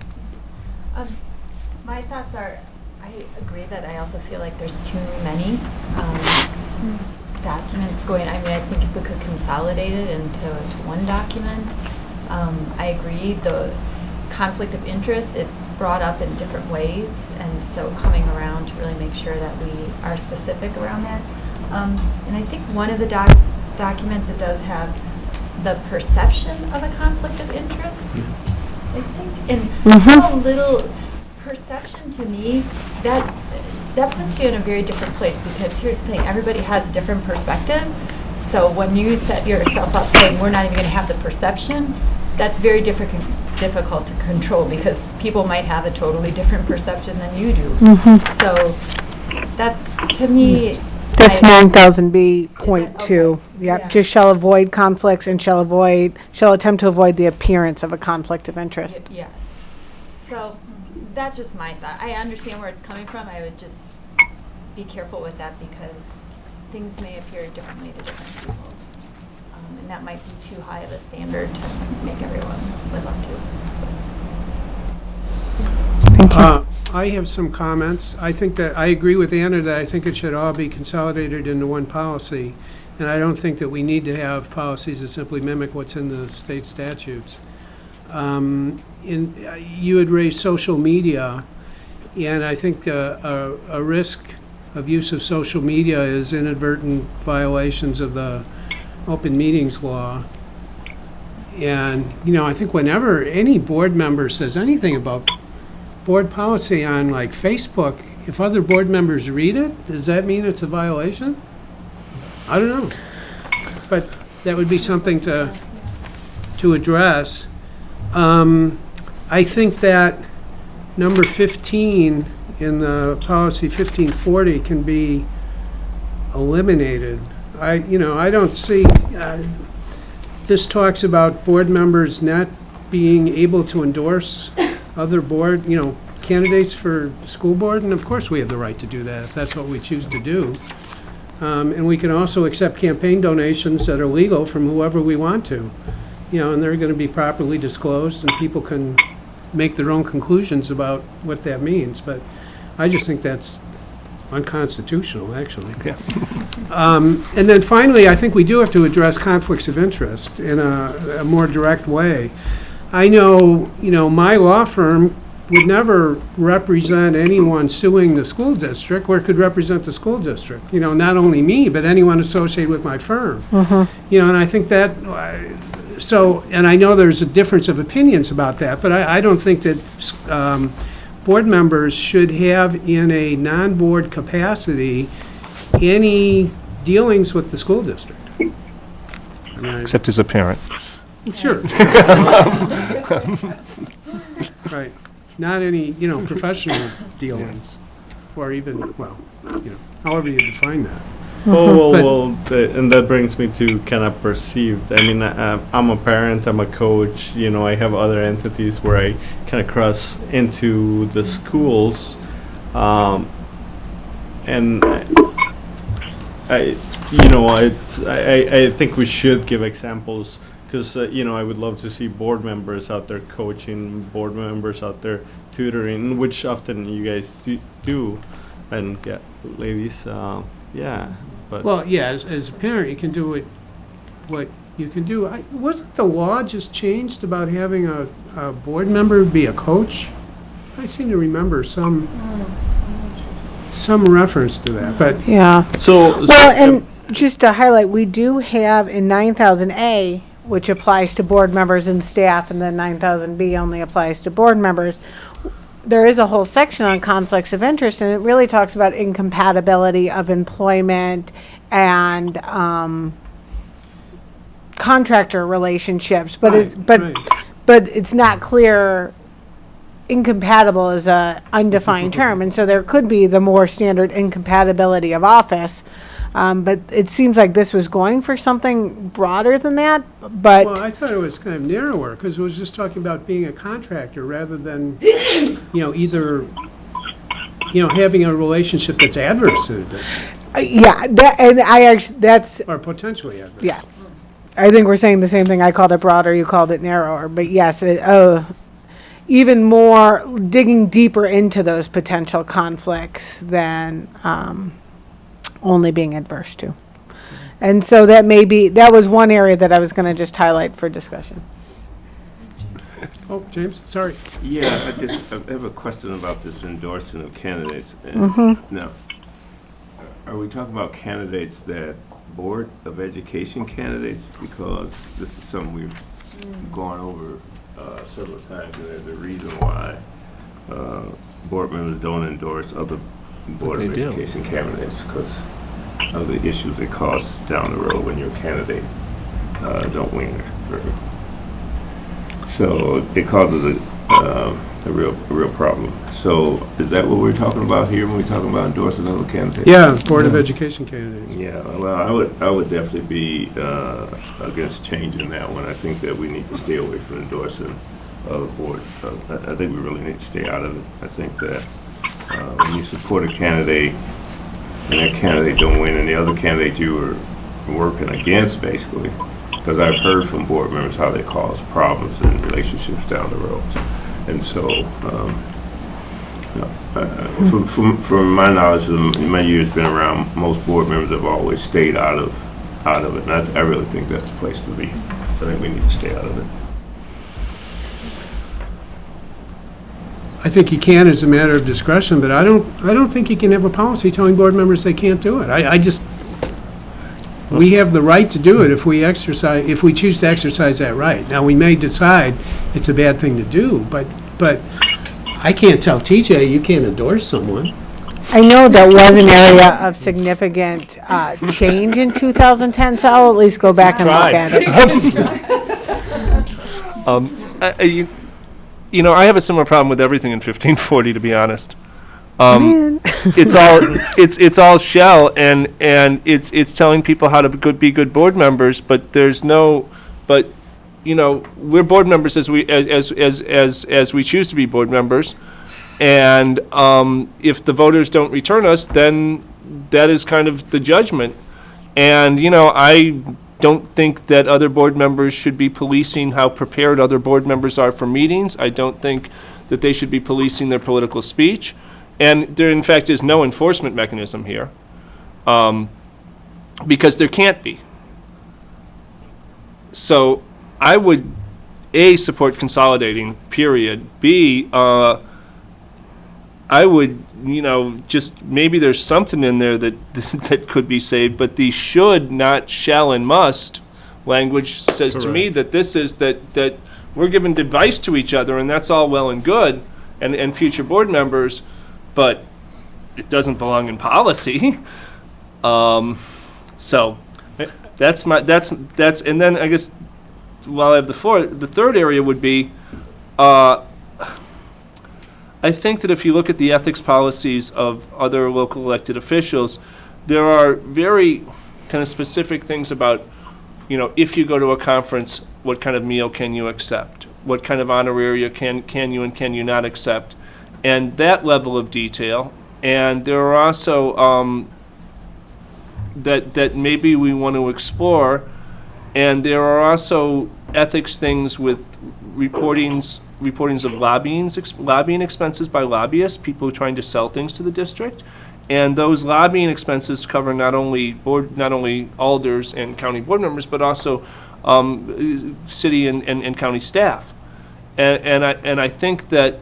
My thoughts are, I agree that I also feel like there's too many documents going. I mean, I think if we could consolidate it into one document. I agree, the conflict of interest, it's brought up in different ways, and so coming around to really make sure that we are specific around that. And I think one of the documents, it does have the perception of a conflict of interest, I think, and a little perception to me, that puts you in a very different place, because here's the thing, everybody has a different perspective. So when you set yourself up saying we're not even going to have the perception, that's very different difficult to control because people might have a totally different perception than you do. So that's, to me. That's 9000B point Okay. two. Yep, Yeah. just shall avoid conflicts and shall attempt to avoid the appearance of a conflict of interest. Yes. So that's just my thought. I understand where it's coming from. I would just be careful with that because things may appear differently to different people. And that might be too high of a standard to make everyone live up to. I have some comments. I think that, I agree with Anna that I think it should all be consolidated into one policy. And I don't think that we need to have policies that simply mimic what's in the state statutes. You had raised social media, and I think a risk of use of social media is inadvertent violations of the open meetings law. And, I think whenever any board member says anything about board policy on like Facebook, if other board members read it, does that mean it's a violation? I don't know. But that would be something to address. I think that number 15 in the policy 1540 can be eliminated. I don't see, this talks about board members not being able to endorse other board, candidates for school board, and of course we have the right to do that if that's what we choose to do. And we can also accept campaign donations that are legal from whoever we want to, and they're going to be properly disclosed, and people can make their own conclusions about what that means. But I just think that's unconstitutional, actually. Yeah. And then finally, I think we do have to address conflicts of interest in a more direct way. I know, my law firm would never represent anyone suing the school district, or could represent the school district. Not only me, but anyone associated with my firm. And I think that, and I know there's a difference of opinions about that, but I don't think that board members should have, in a non-board capacity, any dealings with the school district. Except as a parent. Sure. Right. Not any, professional dealings, or even, however you define that. And that brings me to kind of perceived. I mean, I'm a parent, I'm a coach, I have other entities where I kind of cross into the schools. And I think we should give examples, because, I would love to see board members out there coaching, board members out there tutoring, which often you guys do, and get ladies, yeah. But Well, yeah, as a parent, you can do what you can do. Wasn't the law just changed about having a board member be a coach? I seem to remember some reference to that, but Yeah. so Well, and just to highlight, we do have in 9000A, which applies to board members and staff, and then 9000B only applies to board members. There is a whole section on conflicts of interest, and it really talks about incompatibility of employment and contractor relationships. But Right. but it's not clear. Incompatible is a undefined term, and so there could be the more standard incompatibility of office. But it seems like this was going for something broader than that. But Well, I thought it was kind of narrower, because it was just talking about being a contractor rather than, either, having a relationship that's adverse to the district, that's or potentially adverse. yeah. I think we're saying the same thing. I called it broader, you called it narrower. But yes, even more digging deeper into those potential conflicts than only being adverse to. And so that was one area that I was going to just highlight for discussion. Oh, James, sorry. Yeah, I have a question about this endorsing of candidates. Now, are we talking about candidates that Board of Education candidates? Because this is something we've gone over several times, and there's a reason why board members don't endorse other Board of Education candidates, because of the issues it causes down the road when your candidate don't win. So it causes a real problem. So is that what we're talking about here when we're talking about endorsing another candidate? Yeah, Board of Education candidates. Yeah, well, I would definitely be against changing that one. I think that we need to stay away from endorsing other boards. I think we really need to stay out of it. I think that when you support a candidate and that candidate don't win and the other candidate you were working against, basically, because I've heard from board members how they cause problems in relationships down the road. And so, from my knowledge, in my years been around, most board members have always stayed out of it. And I really think that's the place to be. I think we need to stay out of it. I think you can as a matter of discretion, but I don't think you can have a policy telling board members they can't do it. We have the right to do it if we choose to exercise that right. Now, we may decide it's a bad thing to do, but I can't tell TJ you can't endorse someone. I know that was an area of significant change in 2010, so I'll at least go back and look at it. I have a similar problem with everything in 1540, to be honest. It's all shell, and it's telling people how to be good board members, but we're board members as we choose to be board members, and if the voters don't return us, then that is kind of the judgment. And I don't think that other board members should be policing how prepared other board members are for meetings. I don't think that they should be policing their political speech. And there, in fact, is no enforcement mechanism here, because there can't be. So I would, A, support consolidating, period. B, I would, just maybe there's something in there that could be saved, but the should, not shall and must language says to me that this is that we're giving advice to each other, and that's all well and good, and future board members, but it doesn't belong in policy. So that's and then I guess while I have the third area would be, I think that if you look at the ethics policies of other local elected officials, there are very kind of specific things about, if you go to a conference, what kind of meal can you accept? What kind of honoraria can you and can you not accept? And that level of detail. And there are also that maybe we want to explore. And there are also ethics things with reportings of lobbying expenses by lobbyists, people who are trying to sell things to the district. And those lobbying expenses cover not only alders and county board members, but also city and county staff. And I think that,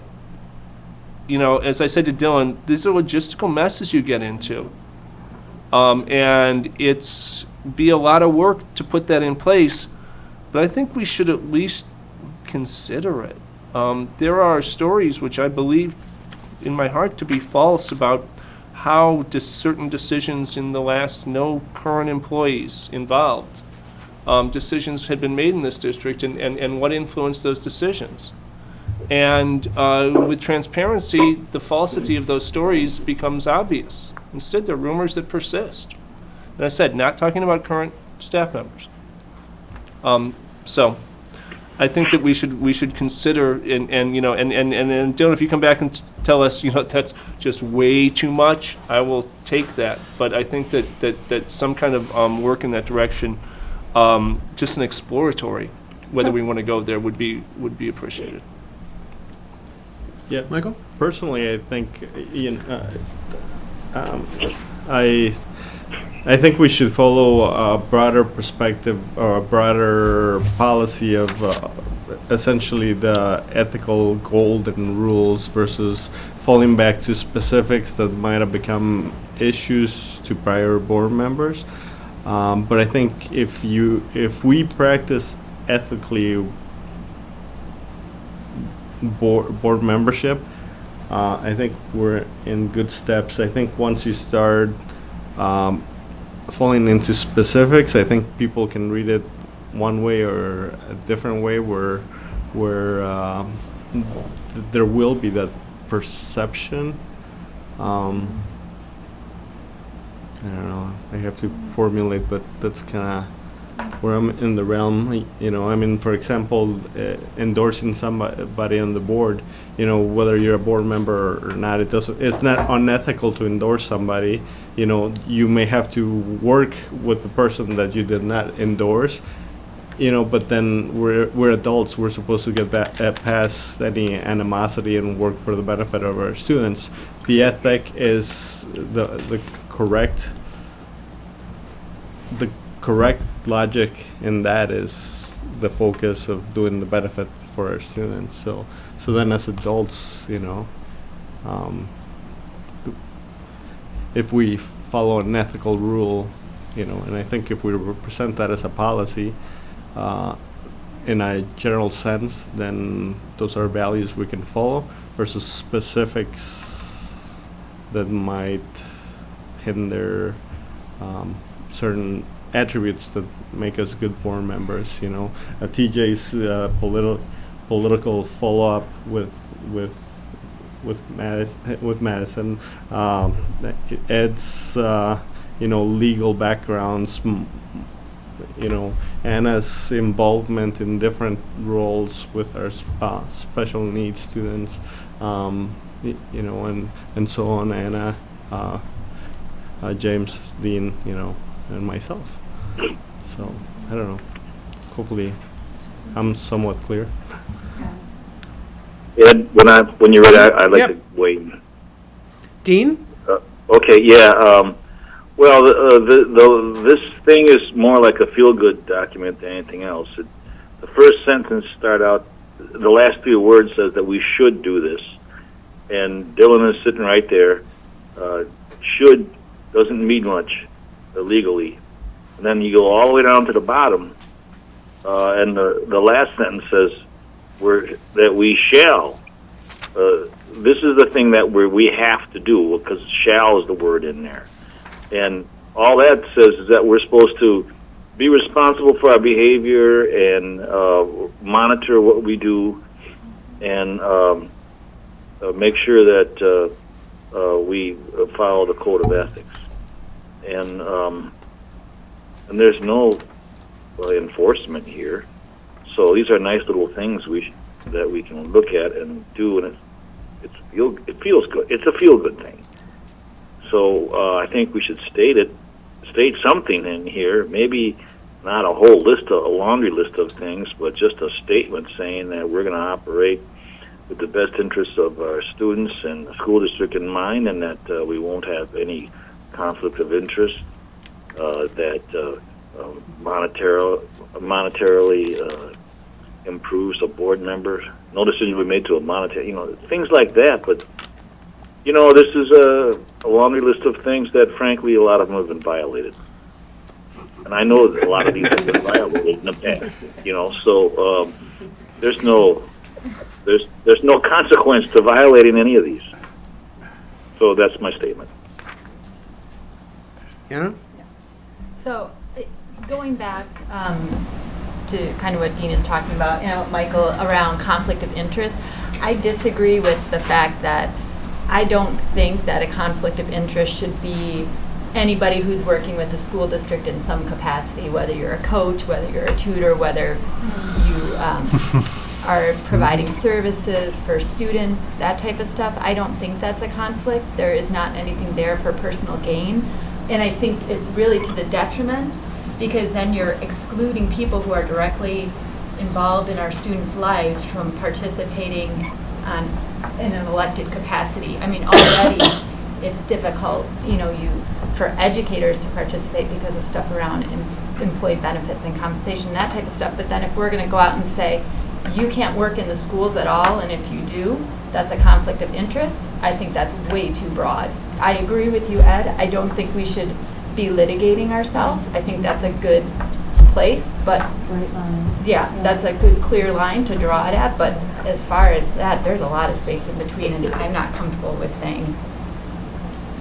as I said to Dylan, these are logistical messes you get into. And it's be a lot of work to put that in place, but I think we should at least consider it. There are stories which I believe in my heart to be false about how certain decisions in the last, no current employees involved, decisions had been made in this district and what influenced those decisions. And with transparency, the falsity of those stories becomes obvious. Instead, they're rumors that persist. And I said, not talking about current staff members. So I think that we should consider and Dylan, if you come back and tell us, that's just way too much, I will take that. But I think that some kind of work in that direction, just an exploratory, whether we want to go there, would be appreciated. Yeah, Michael? Personally, I think I think we should follow a broader perspective or a broader policy of essentially the ethical golden rules versus falling back to specifics that might have become issues to prior board members. But I think if we practice ethically board membership, I think we're in good steps. I think once you start falling into specifics, I think people can read it one way or a different way, where where there will be that perception. I don't know. I have to formulate, but that's kind of where I'm in the realm. You know, I mean, for example, endorsing somebody on the board. You know, whether you're a board member or not, it's not unethical to endorse somebody. You know, you may have to work with the person that you did not endorse. You know, but then we're adults. We're supposed to get past any animosity and work for the benefit of our students. The ethic is the correct logic in that is the focus of doing the benefit for our students. So then as adults, you know, if we follow an ethical rule, you know, and I think if we represent that as a policy, in a general sense, then those are values we can follow versus specifics that might hinder certain attributes that make us good board members. You know, TJ's political follow-up with Madison, Ed's you know, legal backgrounds. You know, Anna's involvement in different roles with our special needs students, you know, and so on. Anna, James, Dean, you know, and myself. So I don't know. Hopefully, I'm somewhat clear. Ed, when you're ready, I'd like Yep. to wait. Dean? Okay, yeah. Well, this thing is more like a feel-good document than anything else. The first sentence the last few words says that we should do this, and Dylan is sitting right there. Should doesn't mean much legally, and then you go all the way down to the bottom, and the last sentence says that we shall. This is the thing that we have to do, because shall is the word in there. And all that says is that we're supposed to be responsible for our behavior and monitor what we do, and make sure that we follow the code of ethics. And there's no enforcement here. So these are nice little things that we can look at and do, and it feels good. It's a feel-good thing. So I think we should state something in here, maybe not a laundry list of things, but just a statement saying that we're going to operate with the best interests of our students and the school district in mind, and that we won't have any conflict of interest, that monetarily improves a board member. No decision will be made to a monetary, things like that, but this is a laundry list of things that, frankly, a lot of them have been violated. And I know that a lot of these have been violated in the past, so there's no consequence to violating any of these. So that's my statement. Anna? So, going back to kind of what Dean is talking about, Michael, around conflict of interest, I disagree with the fact that I don't think that a conflict of interest should be anybody who's working with the school district in some capacity, whether you're a coach, whether you're a tutor, whether you are providing services for students, that type of stuff. I don't think that's a conflict. There is not anything there for personal gain. And I think it's really to the detriment, because then you're excluding people who are directly involved in our students' lives from participating in an elected capacity. I mean, already it's difficult, for educators to participate because of stuff around employee benefits and compensation, that type of stuff. But then if we're going to go out and say, you can't work in the schools at all, and if you do, that's a conflict of interest, I think that's way too broad. I agree with you, Ed. I don't think we should be litigating ourselves. I think that's a good place, but yeah, that's a good clear line to draw it at. But as far as that, there's a lot of space in between, and I'm not comfortable with saying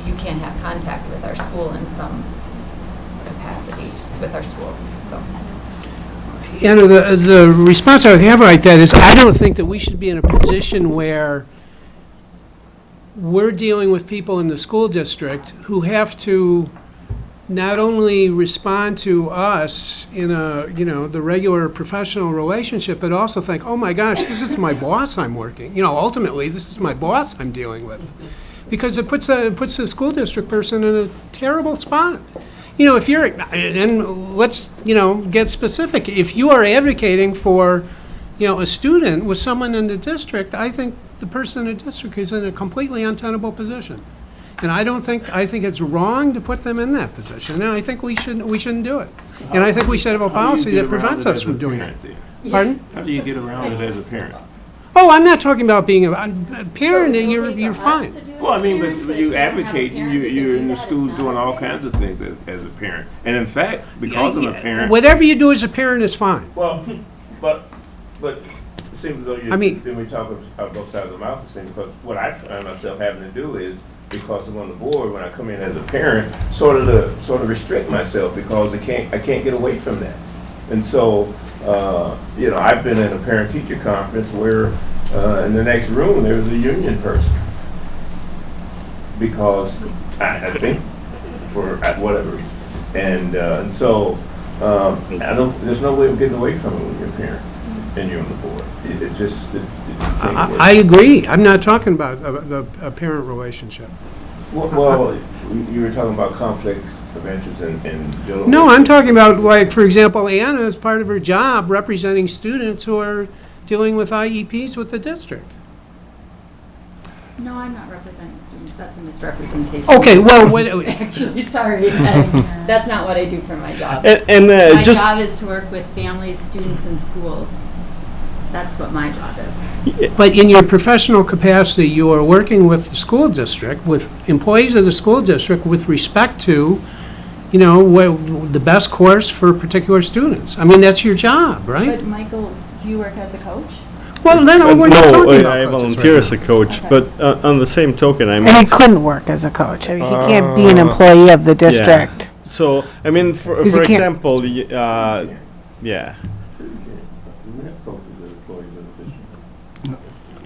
you can't have contact with our school in some capacity with our schools. So Anna, the response I would have like that is, I don't think that we should be in a position where we're dealing with people in the school district who have to not only respond to us in a, the regular professional relationship, but also think, oh my gosh, this is my boss I'm working. Ultimately, this is my boss I'm dealing with. Because it puts the school district person in a terrible spot. If you're, and let's, get specific. If you are advocating for, a student with someone in the district, I think the person in the district is in a completely untenable position. And I think it's wrong to put them in that position. And I think we shouldn't do it. And I think we should have a policy that prevents us from doing it. Pardon? How do you get around it as a parent? Oh, I'm not talking about being a parent, you're fine. Well, I mean, but you advocate, you're in the schools doing all kinds of things as a parent. And in fact, because I'm a parent. Whatever you do as a parent is fine. Well, but it seems as though I mean, then we talk out both sides of the mouth the same, because what I find myself having to do is, because I'm on the board, when I come in as a parent, sort of restrict myself, because I can't get away from that. And so, I've been in a parent-teacher conference where in the next room there was a union person, because I think for whatever reason, and so there's no way of getting away from it when you're a parent and you're on the board. It just can't work. I agree. I'm not talking about a parent relationship. Well, you were talking about conflicts of interest and dealing No, with- I'm talking about, like, for example, Anna, as part of her job, representing students who are dealing with IEPs with the district. No, I'm not representing students. That's a misrepresentation. Okay, well, Actually, sorry. That's not what I do for my job. And My just job is to work with families, students, and schools. That's what my job is. but in your professional capacity, you are working with the school district, with employees of the school district, with respect to, the best course for particular students. I mean, that's your job, right? But Michael, do you work as a coach? Well, then we're not talking no, about I coaches volunteer right as a coach, but on the same token, I mean. And he couldn't work as a coach. I mean, he can't be an employee of the district. So, I mean, for Because you can't- example, yeah.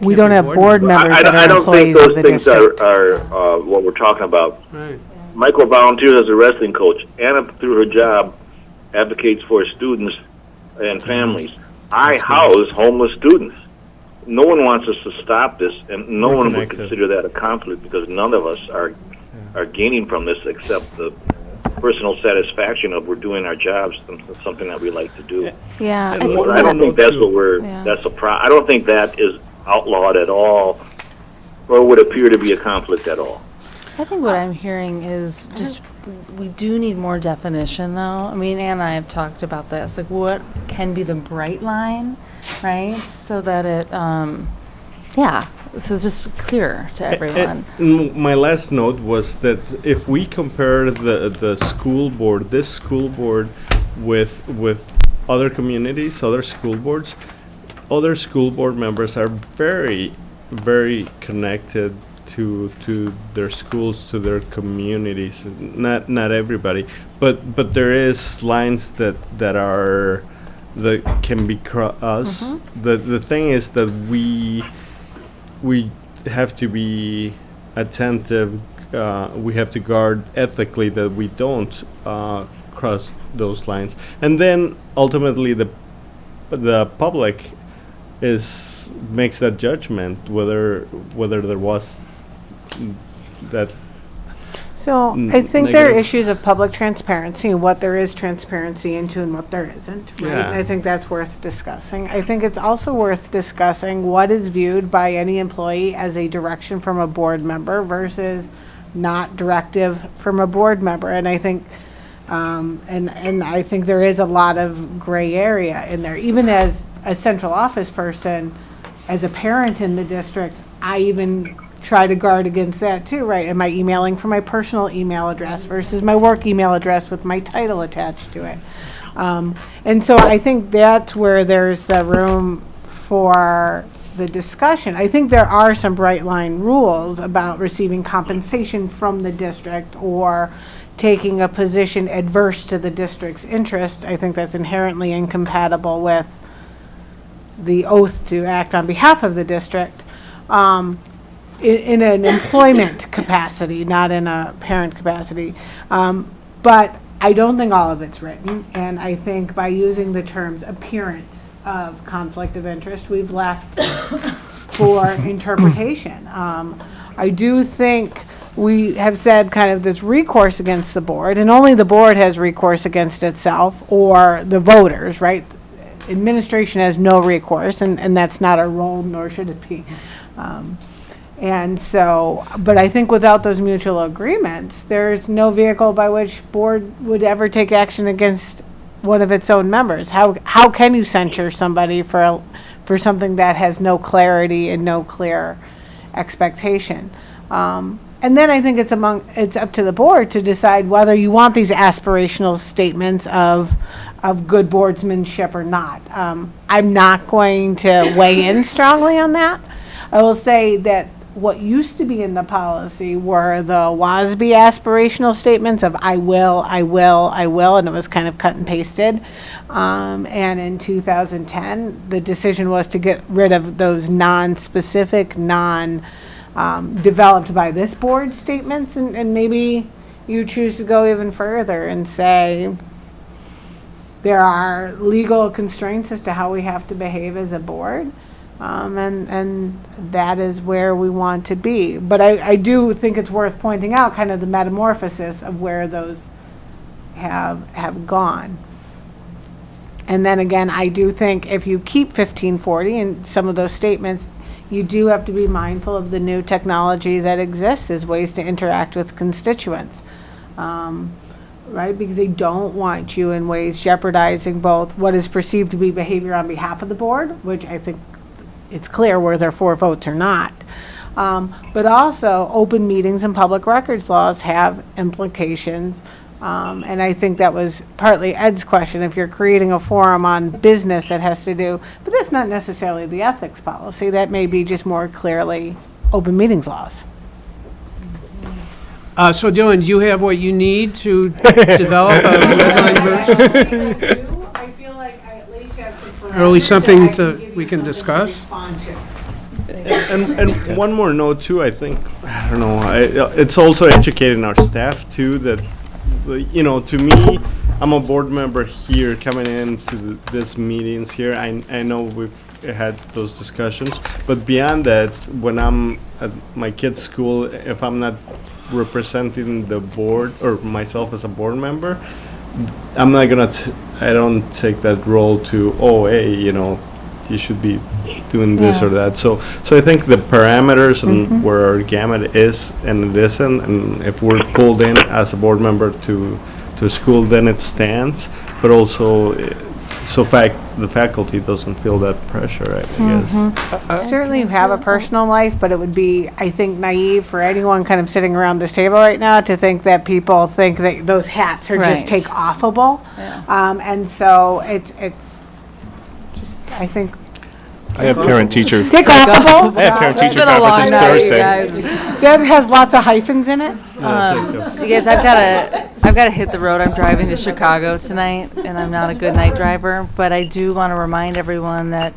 We don't have board members that I are don't think employees of those the things district. are what we're talking about. Right. Michael volunteers as a wrestling coach. Anna, through her job, advocates for students and families. I house homeless students. No one wants us to stop this, and no one would consider that a conflict, because none of us are gaining from this except the personal satisfaction of we're doing our jobs, something that we like to do. Yeah. And I don't think that's what I don't think that is outlawed at all, or would appear to be a conflict at all. I think what I'm hearing is just, we do need more definition, though. I mean, Ann and I have talked about this, like what can be the bright line, right? So that it, so it's just clear to everyone. My last note was that if we compare the school board, this school board, with other communities, other school boards, other school board members are very, very connected to their schools, to their communities. Not everybody, but there is lines that can be crossed. The thing is that we have to be attentive. We have to guard ethically that we don't cross those lines, and then ultimately the public makes that judgment whether there was that. So I think there are negative. issues of public transparency and what there is transparency into and what there isn't, right? Yeah. And I think that's worth discussing. I think it's also worth discussing what is viewed by any employee as a direction from a board member versus not directive from a board member. And I think and I think there is a lot of gray area in there. Even as a central office person, as a parent in the district, I even try to guard against that too, right? Am I emailing from my personal email address versus my work email address with my title attached to it? And so I think that's where there's the room for the discussion. I think there are some bright line rules about receiving compensation from the district or taking a position adverse to the district's interest. I think that's inherently incompatible with the oath to act on behalf of the district, in an employment capacity, not in a parent capacity. But I don't think all of it's written, and I think by using the terms appearance of conflict of interest, we've left for interpretation. I do think we have said kind of this recourse against the board, and only the board has recourse against itself or the voters, right? Administration has no recourse, and that's not our role, nor should it be. And so, but I think without those mutual agreements, there's no vehicle by which board would ever take action against one of its own members. How can you censure somebody for something that has no clarity and no clear expectation? And then I think it's up to the board to decide whether you want these aspirational statements of good boardsmanship or not. I'm not going to weigh in strongly on that. I will say that what used to be in the policy were the WASB aspirational statements of I will, and it was kind of cut and pasted. And in 2010, the decision was to get rid of those non-specific, developed by this board statements, and maybe you choose to go even further and say there are legal constraints as to how we have to behave as a board. And that is where we want to be. But I do think it's worth pointing out kind of the metamorphosis of where those have gone. And then again, I do think if you keep 1540 and some of those statements, you do have to be mindful of the new technology that exists as ways to interact with constituents. Right? Because they don't want you in ways jeopardizing both what is perceived to be behavior on behalf of the board, which I think it's clear whether there are 4 votes or not. But also, open meetings and public records laws have implications. And I think that was partly Ed's question. If you're creating a forum on business that has to do, but that's not necessarily the ethics policy. That may be just more clearly open meetings laws. So Dylan, do you have what you need to develop a redline version? I feel like I at least have some Or at least something we can discuss? And one more note too, I think, I don't know, it's also educating our staff too that, you know, to me, I'm a board member here coming into this meetings here. I know we've had those discussions, but beyond that, when I'm at my kid's school, if I'm not representing the board or myself as a board member, I'm not gonna, I don't take that role to, oh, hey, you know, you should be doing this or that. So I think the parameters and where our gamut is and it isn't, and if we're pulled in as a board member to a school, then it stands. But also, so the faculty doesn't feel that pressure, I guess. Certainly you have a personal life, but it would be, I think, naive for anyone kind of sitting around this table right now to think that people think that those hats are just take offable. And so it's just, I think. I have parent-teacher. Take offable? I have parent-teacher conferences Thursday. That has lots of hyphens in it. You guys, I've got to hit the road. I'm driving to Chicago tonight, and I'm not a good night driver. But I do want to remind everyone that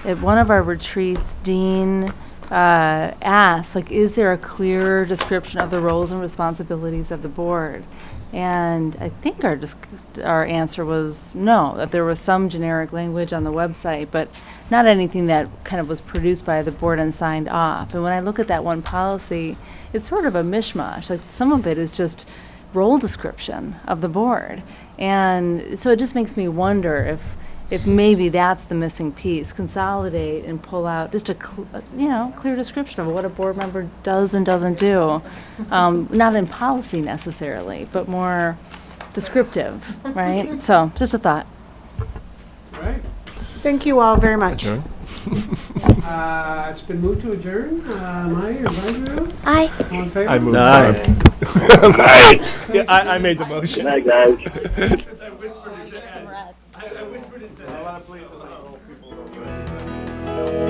at one of our retreats, Dean asked, like, is there a clear description of the roles and responsibilities of the board? And I think our answer was no, that there was some generic language on the website, but not anything that kind of was produced by the board and signed off. And when I look at that one policy, it's sort of a mishmash. Like, some of it is just role description of the board. And so it just makes me wonder if maybe that's the missing piece. Consolidate and pull out just a clear description of what a board member does and doesn't do. Not in policy necessarily, but more descriptive, right? So just a thought. Right. Thank you all very much. Adjourn? It's been moved to adjourn. Maya, advisory? Aye. All in favor? I moved Aye. on. Yeah, I made the motion. Good night, guys. I whispered it to Ed. I whispered it to Ed.